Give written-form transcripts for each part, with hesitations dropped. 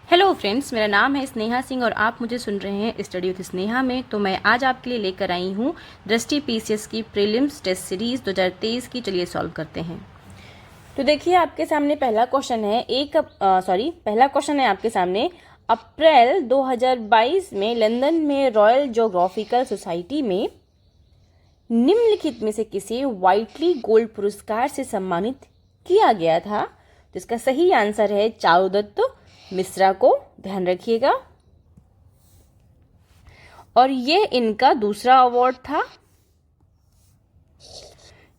Hello friends, मेरा नाम है स्नेहा सिंह और आप मुझे सुन रहे हैं स्टडी विथ स्नेहा में। तो मैं आज आपके लिए लेकर आई हूँ दृष्टि पीसीएस की प्रीलिम्स टेस्ट सीरीज़ 2023 की। चलिए सॉल्व करते हैं। तो देखिए आपके सामने पहला क्वेश्चन है पहला क्वेश्चन है आपके सामने। अप्रैल 2022 में लंदन में रॉयल ज्योग्राफिकल सोसाइटी में निम्नलिखित में से किसे व्हाइटली गोल्ड पुरस्कार से सम्मानित किया गया था? तो इसका सही आंसर है चारुदत्त मिश्रा को, ध्यान रखिएगा। और ये इनका दूसरा अवार्ड था,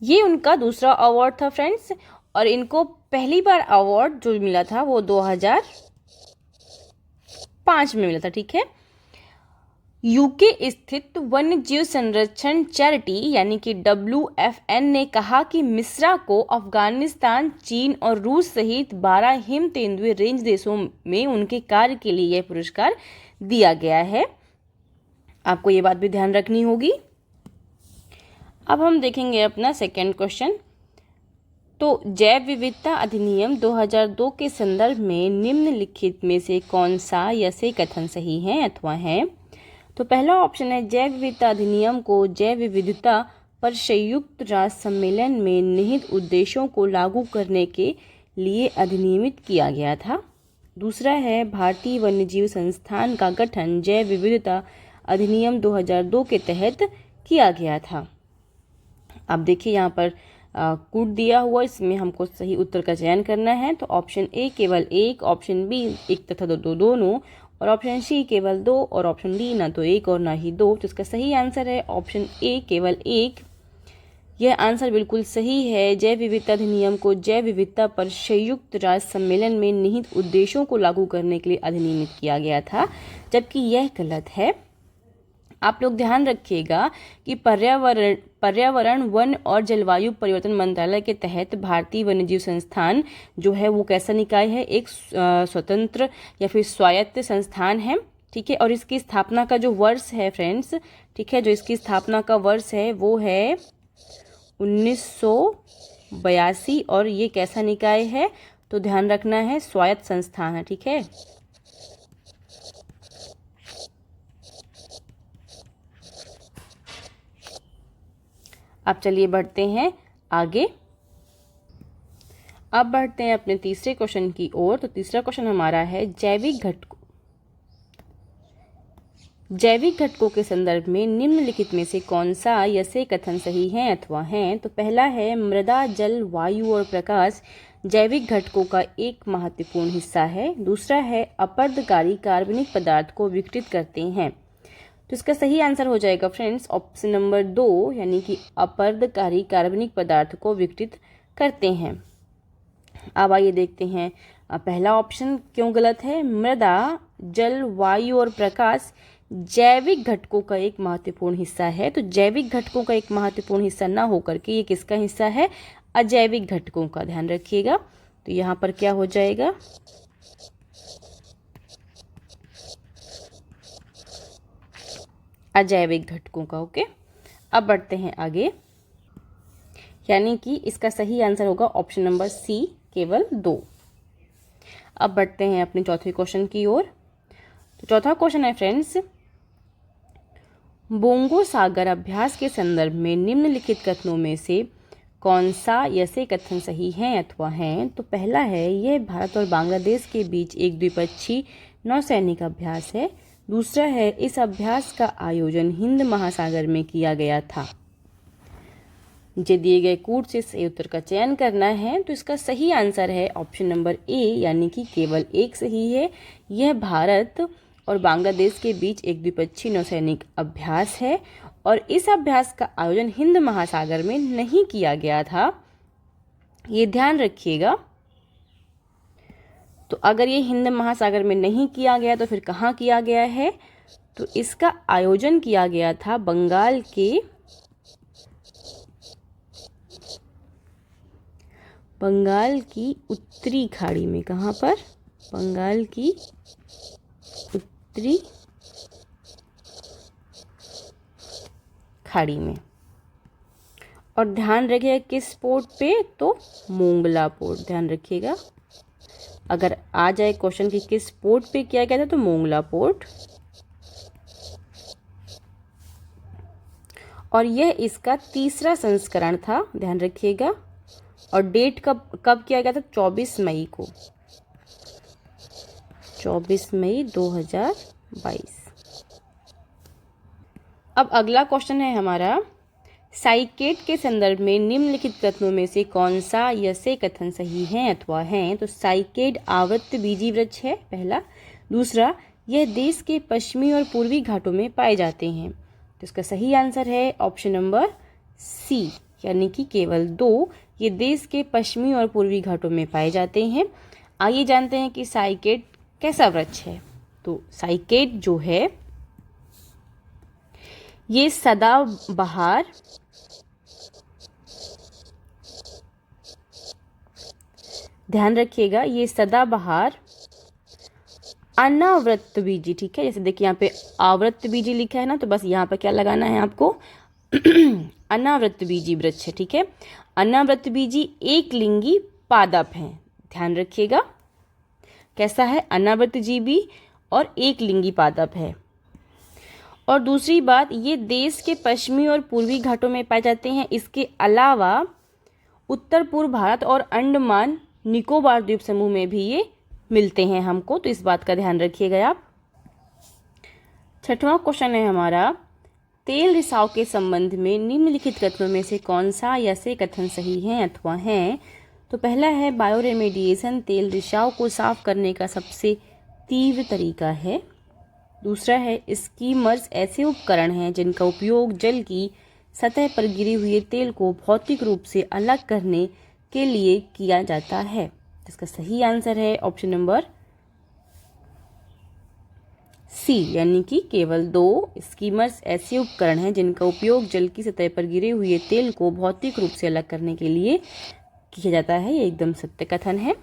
ये उनका दूसरा अवार्ड था फ्रेंड्स। और इनको पहली बार अवार्ड जो मिला था वो 2005 में मिला था, ठीक है। यूके स्थित वन्य जीव संरक्षण चैरिटी यानी कि WFN ने कहा कि मिश्रा को अफगानिस्तान, चीन और रूस सहित 12 हिम तेंदुए रेंज देशों में उनके कार्य के लिए यह पुरस्कार दिया गया है। आपको ये बात भी ध्यान रखनी होगी। अब हम देखेंगे अपना सेकेंड क्वेश्चन। तो जैव विविधता अधिनियम 2002 के संदर्भ में निम्नलिखित में से कौन सा या से कथन सही है अथवा है? तो पहला ऑप्शन है जैव विविधता अधिनियम को जैव विविधता पर संयुक्त राष्ट्र सम्मेलन में निहित उद्देश्यों को लागू करने के लिए अधिनियमित किया गया था। दूसरा है भारतीय वन्यजीव संस्थान का गठन जैव विविधता अधिनियम 2002 के तहत किया गया था। अब देखिए यहाँ पर कूट दिया हुआ, इसमें हमको सही उत्तर का चयन करना है। तो ऑप्शन ए केवल एक, ऑप्शन बी एक तथा दो दोनों, और ऑप्शन सी केवल दो, और ऑप्शन डी ना तो एक और ना ही दो। तो इसका सही आंसर है ऑप्शन ए केवल एक। यह आंसर बिल्कुल सही है। जैव विविधता अधिनियम को जैव विविधता पर संयुक्त राष्ट्र सम्मेलन में निहित उद्देश्यों को लागू करने के लिए अधिनियमित किया गया था, जबकि यह गलत है। आप लोग ध्यान रखिएगा कि पर्यावरण वन और जलवायु परिवर्तन मंत्रालय के तहत भारतीय वन्यजीव संस्थान जो है वो कैसा निकाय है? एक स्वतंत्र या फिर स्वायत्त संस्थान है, ठीक है। और इसकी स्थापना का जो वर्ष है फ्रेंड्स, ठीक है, जो इसकी स्थापना का वर्ष है वो है 1982। और ये कैसा निकाय है? तो ध्यान रखना है, स्वायत्त संस्थान है, ठीक है। अब चलिए बढ़ते हैं आगे। अब बढ़ते हैं अपने तीसरे क्वेश्चन की ओर। तो तीसरा क्वेश्चन हमारा है जैविक घटकों के संदर्भ में निम्नलिखित में से कौन सा या से कथन सही है अथवा है? तो पहला है मृदा, जल, वायु और प्रकाश जैविक घटकों का एक महत्वपूर्ण हिस्सा है। दूसरा है अपरदकारी कार्बनिक पदार्थ को विघटित करते हैं। तो इसका सही आंसर हो जाएगा फ्रेंड्स ऑप्शन नंबर 2, यानी कि अपरदकारी कार्बनिक पदार्थ को विघटित करते हैं। अब आइए देखते हैं पहला ऑप्शन क्यों गलत है। मृदा, जल, वायु और प्रकाश जैविक घटकों का एक महत्वपूर्ण हिस्सा है। तो जैविक घटकों का एक महत्वपूर्ण हिस्सा ना होकर के ये किसका हिस्सा है? अजैविक घटकों का, ध्यान रखिएगा। तो यहाँ पर क्या हो जाएगा? अजैविक घटकों का, ओके। अब बढ़ते हैं आगे, यानी कि इसका सही आंसर होगा ऑप्शन नंबर सी केवल 2। अब बढ़ते हैं अपने चौथे क्वेश्चन की ओर। तो चौथा क्वेश्चन है फ्रेंड्स, बोंगो सागर अभ्यास के संदर्भ में निम्नलिखित कथनों में से कौन सा या से कथन सही है अथवा है? तो पहला है यह भारत और बांग्लादेश के बीच एक द्विपक्षीय नौसैनिक अभ्यास है। दूसरा है इस अभ्यास का आयोजन हिंद महासागर में किया गया था। नीचे दिए गए कूट से सही उत्तर का चयन करना है। तो इसका सही आंसर है ऑप्शन नंबर ए, यानी कि केवल एक सही है। यह भारत और बांग्लादेश के बीच एक द्विपक्षीय नौसैनिक अभ्यास है और इस अभ्यास का आयोजन हिंद महासागर में नहीं किया गया था, ये ध्यान रखिएगा। तो अगर ये हिंद महासागर में नहीं किया गया तो फिर कहाँ किया गया है? तो इसका आयोजन किया गया था बंगाल की उत्तरी खाड़ी में। कहाँ पर? बंगाल की उत्तरी खाड़ी में। और ध्यान रखिएगा किस पोर्ट पे? तो मोंगला पोर्ट, ध्यान रखिएगा अगर आ जाए क्वेश्चन कि किस पोर्ट पे किया गया था तो मोंगला पोर्ट, और यह इसका तीसरा संस्करण था, ध्यान रखिएगा। और डेट कब कब किया गया था? 24 मई को, 24 मई 2022। अब अगला क्वेश्चन है हमारा, साइकेट के संदर्भ में निम्नलिखित कथनों में से कौन सा या से कथन सही है अथवा हैं? तो साइकेड आवृतबीजी वृक्ष है पहला। दूसरा, यह देश के पश्चिमी और पूर्वी घाटों में पाए जाते हैं। तो इसका सही आंसर है ऑप्शन नंबर सी, यानी कि केवल 2, ये देश के पश्चिमी और पूर्वी घाटों में पाए जाते हैं। आइए जानते हैं कि साइकेड कैसा वृक्ष है। तो साइकेड जो है ये सदाबहार ध्यान रखिएगा, ये सदाबहार अनावृतबीजी, ठीक है। जैसे देखिए यहाँ पे आवृतबीजी लिखा है ना, तो बस यहाँ पर क्या लगाना है आपको अनावृतबीजी वृक्ष है, ठीक है। अनावृतबीजी एक लिंगी पादप है, ध्यान रखिएगा कैसा है, अनावृतबीजी और एक लिंगी पादप है। और दूसरी बात, ये देश के पश्चिमी और पूर्वी घाटों में पाए जाते हैं। इसके अलावा उत्तर पूर्व भारत और अंडमान निकोबार द्वीप समूह में भी ये मिलते हैं हमको, तो इस बात का ध्यान रखिएगा आप। छठवां क्वेश्चन है हमारा, तेल रिसाव के संबंध में निम्नलिखित कथनों में से कौन सा या से कथन सही हैं अथवा हैं? तो पहला है, बायोरेमेडिएशन तेल रिसाव को साफ करने का सबसे तीव्र तरीका है। दूसरा है, स्कीमर्स ऐसे उपकरण हैं जिनका उपयोग जल की सतह पर गिरे हुए तेल को भौतिक रूप से अलग करने के लिए किया जाता है। इसका सही आंसर है ऑप्शन नंबर सी, यानी कि केवल 2 स्कीमर्स ऐसे उपकरण हैं जिनका उपयोग जल की सतह पर गिरे हुए तेल को भौतिक रूप से अलग करने के लिए किया जाता है। ये एकदम सत्य कथन है।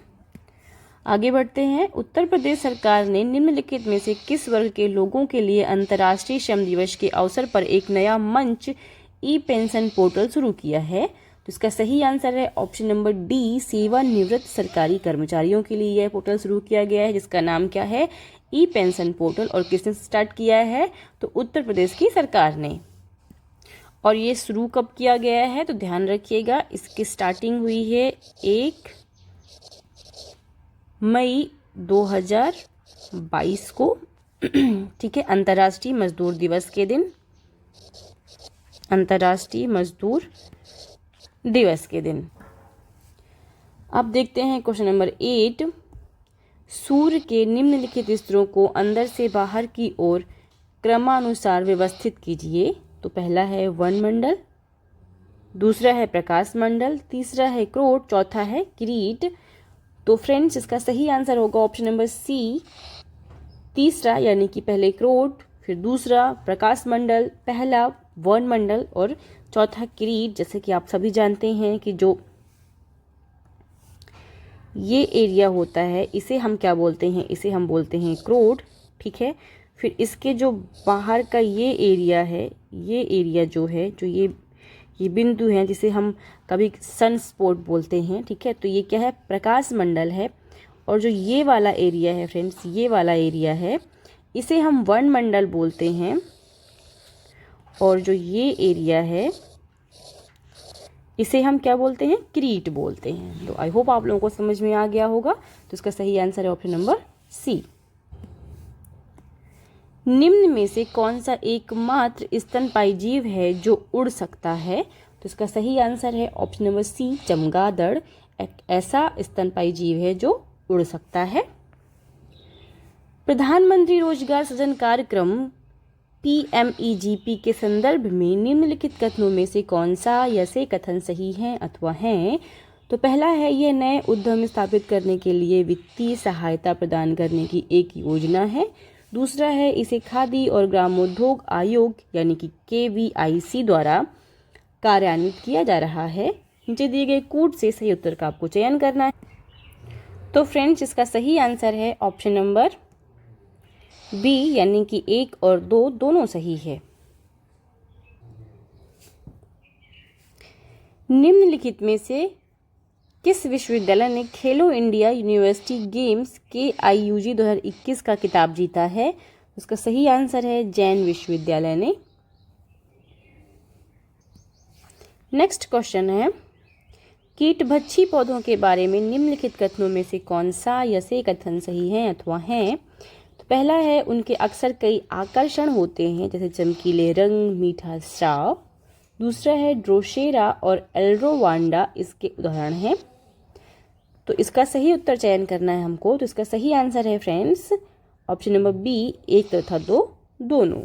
आगे बढ़ते हैं। उत्तर प्रदेश सरकार ने निम्नलिखित में से किस वर्ग के लोगों के लिए अंतर्राष्ट्रीय श्रम दिवस के अवसर पर एक नया मंच ई पेंशन पोर्टल शुरू किया है? तो इसका सही आंसर है ऑप्शन नंबर डी, सेवानिवृत्त सरकारी कर्मचारियों के लिए यह पोर्टल शुरू किया गया है, जिसका नाम क्या है? ई पेंशन पोर्टल। और किसने स्टार्ट किया है? तो उत्तर प्रदेश की सरकार ने। और ये शुरू कब किया गया है? तो ध्यान रखिएगा, इसकी स्टार्टिंग हुई है 1 मई 2022 को, ठीक है, अंतर्राष्ट्रीय मजदूर दिवस के दिन, अंतर्राष्ट्रीय मजदूर दिवस के दिन। अब देखते हैं क्वेश्चन नंबर 8, सूर्य के निम्नलिखित स्तरों को अंदर से बाहर की ओर क्रमानुसार व्यवस्थित कीजिए। तो पहला है वनमंडल, दूसरा है प्रकाश मंडल, तीसरा है क्रोट, चौथा है किरीट। तो फ्रेंड्स इसका सही आंसर होगा ऑप्शन नंबर सी, तीसरा, यानी कि पहले क्रोट, फिर दूसरा प्रकाश मंडल, पहला वनमंडल और चौथा किरीट। जैसे कि आप सभी जानते हैं कि जो ये एरिया होता है इसे हम क्या बोलते हैं? इसे हम बोलते हैं क्रोट, ठीक है। फिर इसके जो बाहर का ये एरिया है, ये एरिया जो है, जो ये बिंदु हैं जिसे हम कभी सन स्पॉट बोलते हैं, ठीक है, तो ये क्या है? प्रकाश मंडल है। और जो ये वाला एरिया है फ्रेंड्स, ये वाला एरिया है, इसे हम वनमंडल बोलते हैं। और जो ये एरिया है इसे हम क्या बोलते हैं? किरीट बोलते हैं। तो आई होप आप लोगों को समझ में आ गया होगा। तो इसका सही आंसर है ऑप्शन नंबर सी। निम्न में से कौन सा एकमात्र स्तनपायी जीव है जो उड़ सकता है? तो इसका सही आंसर है ऑप्शन नंबर सी, चमगादड़ एक ऐसा स्तनपायी जीव है जो उड़ सकता है। प्रधानमंत्री रोजगार सृजन कार्यक्रम PMEGP के संदर्भ में निम्नलिखित कथनों में से कौन सा या से कथन सही हैं अथवा हैं? तो पहला है, यह नए उद्यम स्थापित करने के लिए वित्तीय सहायता प्रदान करने की एक योजना है। दूसरा है, इसे खादी और ग्रामोद्योग आयोग यानी कि KVIC द्वारा कार्यान्वित किया जा रहा है। नीचे दिए गए कूट से सही उत्तर का आपको चयन करना है। तो फ्रेंड्स इसका सही आंसर है ऑप्शन नंबर बी, यानी कि 1 और 2 दोनों सही है। निम्नलिखित में से किस विश्वविद्यालय ने खेलो इंडिया यूनिवर्सिटी गेम्स KIUG 2021 का खिताब जीता है? उसका सही आंसर है जैन विश्वविद्यालय ने। नेक्स्ट क्वेश्चन है, कीटभक्षी पौधों के बारे में निम्नलिखित कथनों में से कौन सा या से कथन सही है अथवा है? तो पहला है, उनके अक्सर कई आकर्षण होते हैं जैसे चमकीले रंग, मीठा स्राव। दूसरा है, ड्रोसेरा और एल्रोवांडा इसके उदाहरण हैं। तो इसका सही उत्तर चयन करना है हमको। तो इसका सही आंसर है फ्रेंड्स ऑप्शन नंबर बी, 1 तथा 2 दोनों।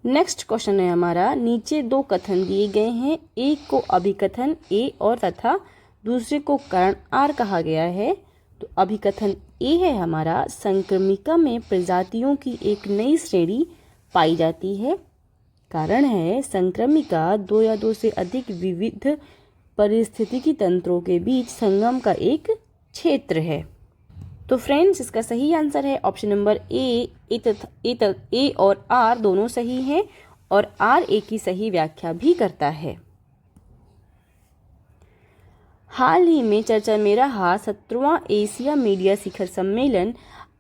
नेक्स्ट क्वेश्चन है हमारा, नीचे 2 कथन दिए गए हैं, एक को अभिकथन ए और तथा दूसरे को कारण आर कहा गया है। तो अभिकथन ए है हमारा, संक्रमिका में प्रजातियों की एक नई श्रेणी पाई जाती है। कारण है, संक्रमिका 2 या 2 से अधिक विविध पारिस्थितिकी तंत्रों के बीच संगम का एक क्षेत्र है। तो फ्रेंड्स इसका सही आंसर है ऑप्शन नंबर ए और आर दोनों सही हैं और आर ए की सही व्याख्या भी करता है। हाल ही में चर्चा में रहा 17वां एशिया मीडिया शिखर सम्मेलन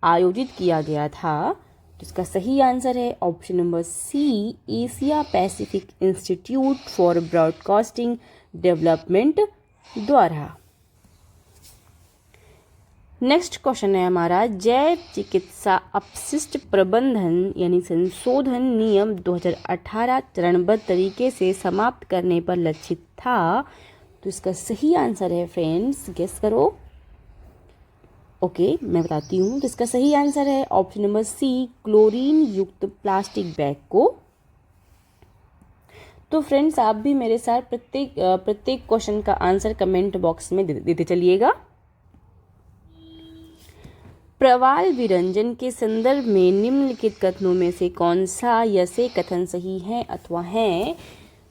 आयोजित किया गया था। तो इसका सही आंसर है option number C, Asia Pacific institute for broadcasting development द्वारा। नेक्स्ट क्वेश्चन है हमारा, जैव चिकित्सा अपशिष्ट प्रबंधन यानी संशोधन नियम 2018 चरणबद्ध तरीके से समाप्त करने पर लक्षित था। तो इसका सही आंसर है फ्रेंड्स, गेस करो। ओके, मैं बताती हूँ। तो इसका सही आंसर है ऑप्शन नंबर सी, क्लोरीन युक्त प्लास्टिक बैग को। तो फ्रेंड्स आप भी मेरे साथ प्रत्येक क्वेश्चन का आंसर कमेंट बॉक्स में देते चलिएगा। प्रवाल विरंजन के संदर्भ में निम्नलिखित कथनों में से कौन सा या से कथन सही है अथवा है?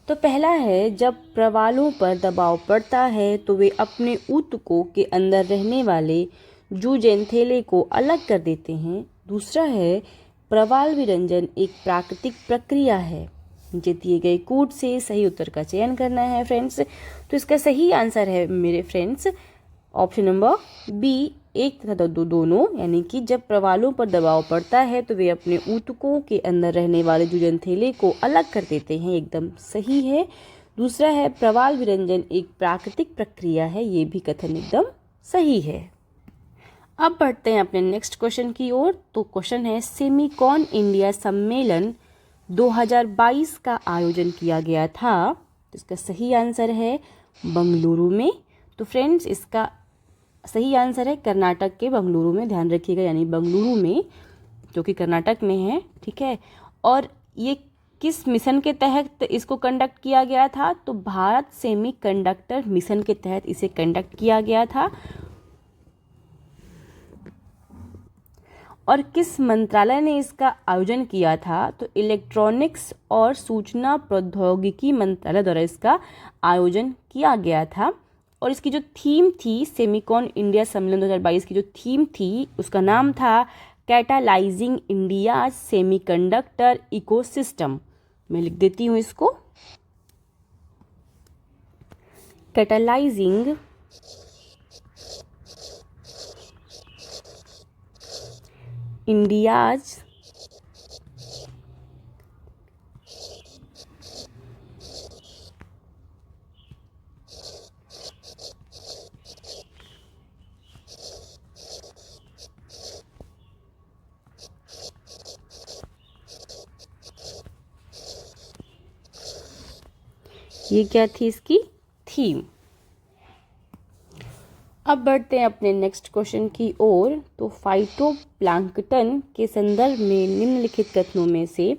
तो पहला है, जब प्रवालों पर दबाव पड़ता है तो वे अपने ऊतकों के अंदर रहने वाले जूजेंथेले को अलग कर देते हैं। दूसरा है, प्रवाल विरंजन एक प्राकृतिक प्रक्रिया है। नीचे दिए गए कूट से सही उत्तर का चयन करना है फ्रेंड्स। तो इसका सही आंसर है मेरे फ्रेंड्स ऑप्शन नंबर बी, 1 तथा 2 दोनों, यानी कि जब प्रवालों पर दबाव पड़ता है तो वे अपने ऊतकों के अंदर रहने वाले जूजेंथेले को अलग कर देते हैं, एकदम सही है। दूसरा है, प्रवाल विरंजन एक प्राकृतिक प्रक्रिया है, ये भी कथन एकदम सही है। अब बढ़ते हैं अपने नेक्स्ट क्वेश्चन की ओर। तो क्वेश्चन है, सेमिकॉन इंडिया सम्मेलन 2022 का आयोजन किया गया था। तो इसका सही आंसर है बंगलुरु में। तो फ्रेंड्स इसका सही आंसर है कर्नाटक के बंगलुरु में, ध्यान रखिएगा, यानी बंगलुरु में जो कि कर्नाटक में है, ठीक है। और ये किस मिशन के तहत इसको कंडक्ट किया गया था? तो भारत सेमीकंडक्टर मिशन के तहत इसे कंडक्ट किया गया था। और किस मंत्रालय ने इसका आयोजन किया था? तो इलेक्ट्रॉनिक्स और सूचना प्रौद्योगिकी मंत्रालय द्वारा इसका आयोजन किया गया था। और इसकी जो थीम थी, सेमिकॉन इंडिया सम्मेलन 2022 की जो थीम थी, उसका नाम था कैटालाइजिंग इंडिया सेमीकंडक्टर इकोसिस्टम। मैं लिख देती हूँ इसको, कैटालाइजिंग इंडियाज ये क्या थी इसकी थीम। अब बढ़ते हैं अपने नेक्स्ट क्वेश्चन की ओर। तो फाइटोप्लैंक्टन के संदर्भ में निम्नलिखित कथनों में से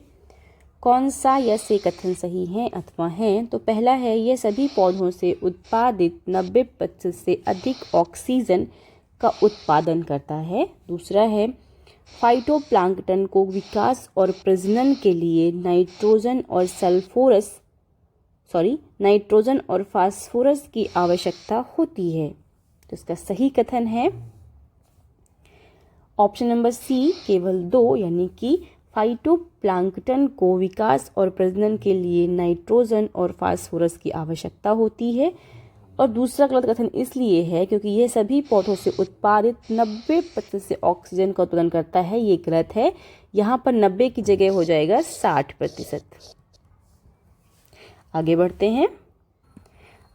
कौन सा या से कथन सही है अथवा है? तो पहला है, यह सभी पौधों से उत्पादित 90% से अधिक ऑक्सीजन का उत्पादन करता है। दूसरा है, फाइटोप्लैंक्टन को विकास और प्रजनन के लिए नाइट्रोजन और फास्फोरस की आवश्यकता होती है। तो इसका सही कथन है ऑप्शन नंबर सी, केवल 2, यानी कि फाइटोप्लैंक्टन को विकास और प्रजनन के लिए नाइट्रोजन और फास्फोरस की आवश्यकता होती है। और दूसरा गलत कथन इसलिए है क्योंकि यह सभी पौधों से उत्पादित 90% से ऑक्सीजन का उत्पादन करता है। ये गलत है, यहाँ पर 90 की जगह हो जाएगा 60%। आगे बढ़ते हैं।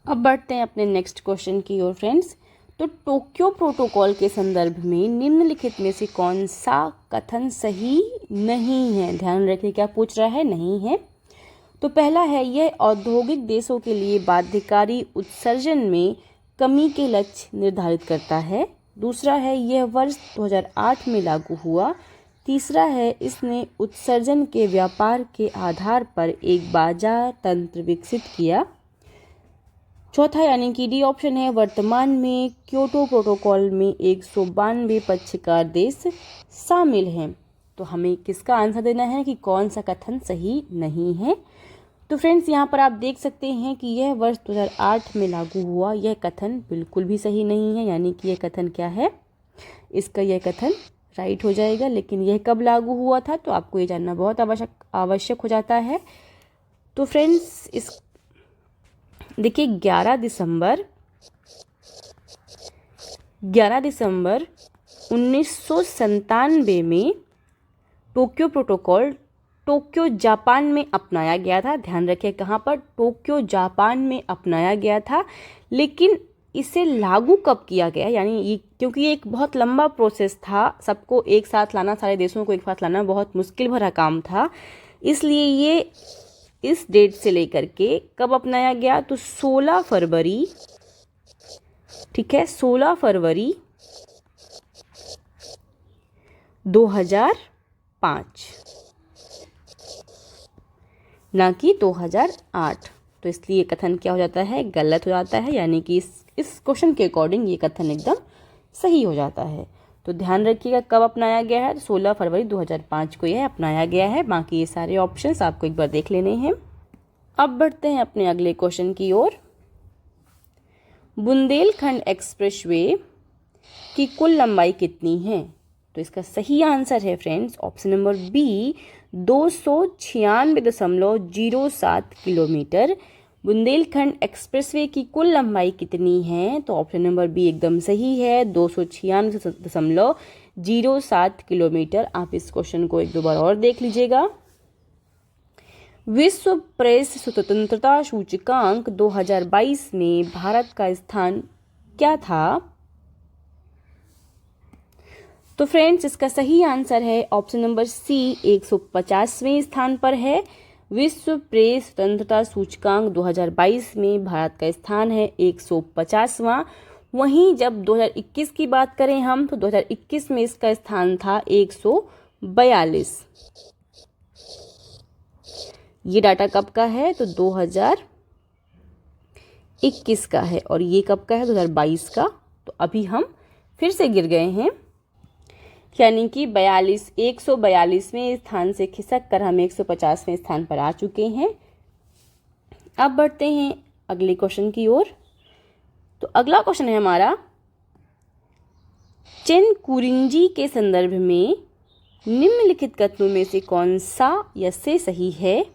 अब बढ़ते हैं अपने नेक्स्ट क्वेश्चन की ओर फ्रेंड्स। तो टोक्यो प्रोटोकॉल के संदर्भ में निम्नलिखित में से कौन सा कथन सही नहीं है? ध्यान रखिए, क्या पूछ रहा है? नहीं है। तो पहला है, यह औद्योगिक देशों के लिए बाध्यकारी उत्सर्जन में कमी के लक्ष्य निर्धारित करता है। दूसरा है, यह वर्ष 2008 में लागू हुआ। तीसरा है, इसने उत्सर्जन के व्यापार के आधार पर एक बाजार तंत्र विकसित किया। चौथा यानी कि डी ऑप्शन है, वर्तमान में क्योटो प्रोटोकॉल में 192 पक्षकार देश शामिल हैं। तो हमें किसका आंसर देना है कि कौन सा कथन सही नहीं है? तो फ्रेंड्स यहाँ पर आप देख सकते हैं कि यह वर्ष 2008 में लागू हुआ, यह कथन बिल्कुल भी सही नहीं है। यानी कि यह कथन क्या है? इसका यह कथन राइट हो जाएगा। लेकिन यह कब लागू हुआ था, तो आपको ये जानना बहुत आवश्यक हो जाता है। तो फ्रेंड्स इस देखिए 11 दिसंबर 1997 में टोक्यो प्रोटोकॉल टोक्यो जापान में अपनाया गया था। ध्यान रखिए कहाँ पर? टोक्यो जापान में अपनाया गया था। लेकिन इसे लागू कब किया गया? यानी ये क्योंकि ये एक बहुत लंबा प्रोसेस था, सबको एक साथ लाना, सारे देशों को एक साथ लाना बहुत मुश्किल भरा काम था, इसलिए ये इस डेट से लेकर के कब अपनाया गया? तो 16 फरवरी, ठीक है, 16 फरवरी 2005, ना कि 2008। तो इसलिए कथन क्या हो जाता है? गलत हो जाता है। यानी कि इस क्वेश्चन के अकॉर्डिंग ये कथन एकदम सही हो जाता है। तो ध्यान रखिएगा कब अपनाया गया है? 16 फरवरी 2005 को यह अपनाया गया है। बाकी ये सारे ऑप्शंस आपको एक बार देख लेने हैं। अब बढ़ते हैं अपने अगले क्वेश्चन की ओर। बुंदेलखंड एक्सप्रेसवे की कुल लंबाई कितनी है? तो इसका सही आंसर है friends option number B, 296.07 kilometre. Bundelkhand expressway की कुल लंबाई कितनी है? तो ऑप्शन नंबर बी एकदम सही है, 296.07 किलोमीटर। आप इस क्वेश्चन को एक दो बार और देख लीजिएगा। विश्व प्रेस स्वतंत्रता सूचकांक 2022 में भारत का स्थान क्या था? तो फ्रेंड्स इसका सही आंसर है ऑप्शन नंबर सी, 150वें स्थान पर है। विश्व प्रेस स्वतंत्रता सूचकांक 2022 में भारत का स्थान है 150वां। वहीं जब 2021 की बात करें हम, तो 2021 में इसका स्थान था 142। ये डाटा कब का है? तो 2021 का है। और ये कब का है? 2022 का। तो अभी हम फिर से गिर गए हैं, यानी कि 142वें स्थान से खिसक कर हम 150वें स्थान पर आ चुके हैं। अब बढ़ते हैं अगले क्वेश्चन की ओर। तो अगला क्वेश्चन है हमारा, चेनकुरिंजी के संदर्भ में निम्नलिखित कथनों में से कौन सा या से सही है?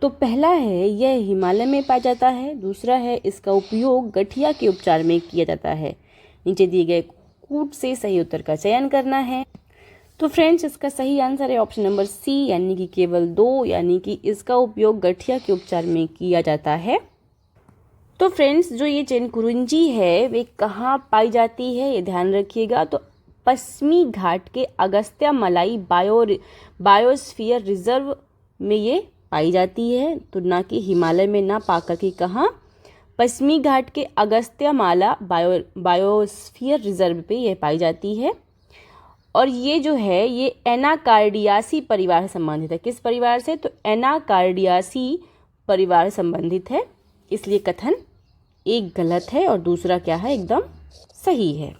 तो पहला है, यह हिमालय में पाया जाता है। दूसरा है, इसका उपयोग गठिया के उपचार में किया जाता है। नीचे दिए गए कूट से सही उत्तर का चयन करना है। तो फ्रेंड्स इसका सही आंसर है ऑप्शन नंबर सी, यानी कि केवल 2, यानी कि इसका उपयोग गठिया के उपचार में किया जाता है। तो फ्रेंड्स जो ये चेनकुरिंजी है वे कहाँ पाई जाती है, ये ध्यान रखिएगा। तो पश्चिमी घाट के अगस्त्यामलाई बायोस्फीयर रिजर्व में ये पाई जाती है। तो ना कि हिमालय में ना पाकर के कहाँ, पश्चिमी घाट के अगस्त्यामाला बायोस्फीयर रिजर्व पे यह पाई जाती है। और ये जो है ये एनाकार्डियासी परिवार से संबंधित है। किस परिवार से? तो एनाकार्डियासी परिवार से संबंधित है। इसलिए कथन एक गलत है और दूसरा क्या है? एकदम सही है।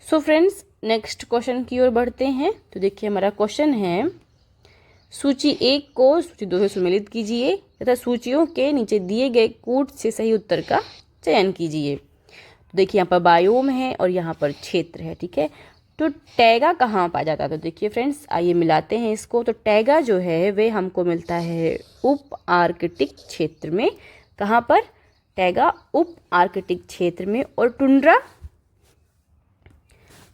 सो फ्रेंड्स नेक्स्ट क्वेश्चन की ओर बढ़ते हैं। तो देखिए हमारा क्वेश्चन है, सूची 1 को सूची 2 से सम्मिलित कीजिए तथा सूचियों के नीचे दिए गए कूट से सही उत्तर का चयन कीजिए। तो देखिए यहाँ पर बायोम है और यहाँ पर क्षेत्र है, ठीक है। तो टैगा कहाँ पाया जाता है? तो देखिए फ्रेंड्स, आइए मिलाते हैं इसको। तो टैगा जो है वे हमको मिलता है उप आर्कटिक क्षेत्र में। कहाँ पर? टैगा उप आर्कटिक क्षेत्र में। और टुंड्रा,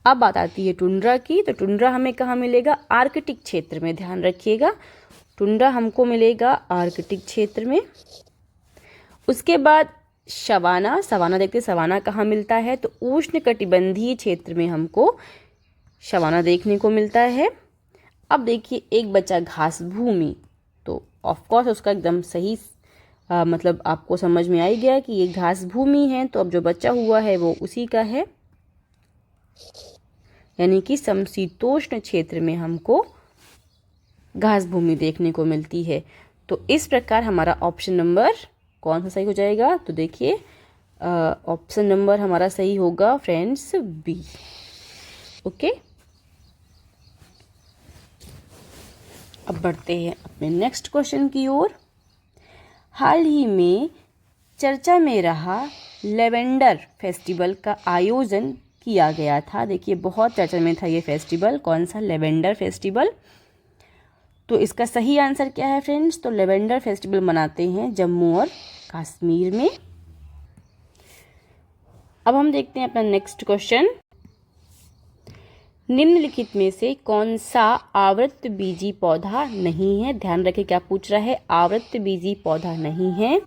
अब बात आती है टुंड्रा की। तो टुंड्रा हमें कहाँ मिलेगा? आर्कटिक क्षेत्र में, ध्यान रखिएगा। टुंड्रा हमको मिलेगा आर्कटिक क्षेत्र में। उसके बाद सवाना, सवाना देखते सवाना कहाँ मिलता है? तो उष्णकटिबंधीय क्षेत्र में हमको सवाना देखने को मिलता है। अब देखिए एक बचा घास भूमि। तो ऑफ कोर्स उसका एकदम सही मतलब आपको समझ में आ ही गया कि ये घास भूमि है। तो अब जो बचा हुआ है वो उसी का है, यानी कि समशीतोष्ण क्षेत्र में हमको घास भूमि देखने को मिलती है। तो इस प्रकार हमारा ऑप्शन नंबर कौन सा सही हो जाएगा? तो देखिए ऑप्शन नंबर हमारा सही होगा फ्रेंड्स बी। ओके, अब बढ़ते हैं अपने नेक्स्ट क्वेश्चन की ओर। हाल ही में चर्चा में रहा लेवेंडर फेस्टिवल का आयोजन किया गया था। देखिए बहुत चर्चा में था ये फेस्टिवल, कौन सा? Lavender festival. तो इसका सही आंसर क्या है फ्रेंड्स? तो लेवेंडर फेस्टिवल मनाते हैं जम्मू और कश्मीर में। अब हम देखते हैं अपना नेक्स्ट क्वेश्चन। निम्नलिखित में से कौन सा आवृतबीजी पौधा नहीं है? ध्यान रखें क्या पूछ रहा है, आवृतबीजी पौधा नहीं है।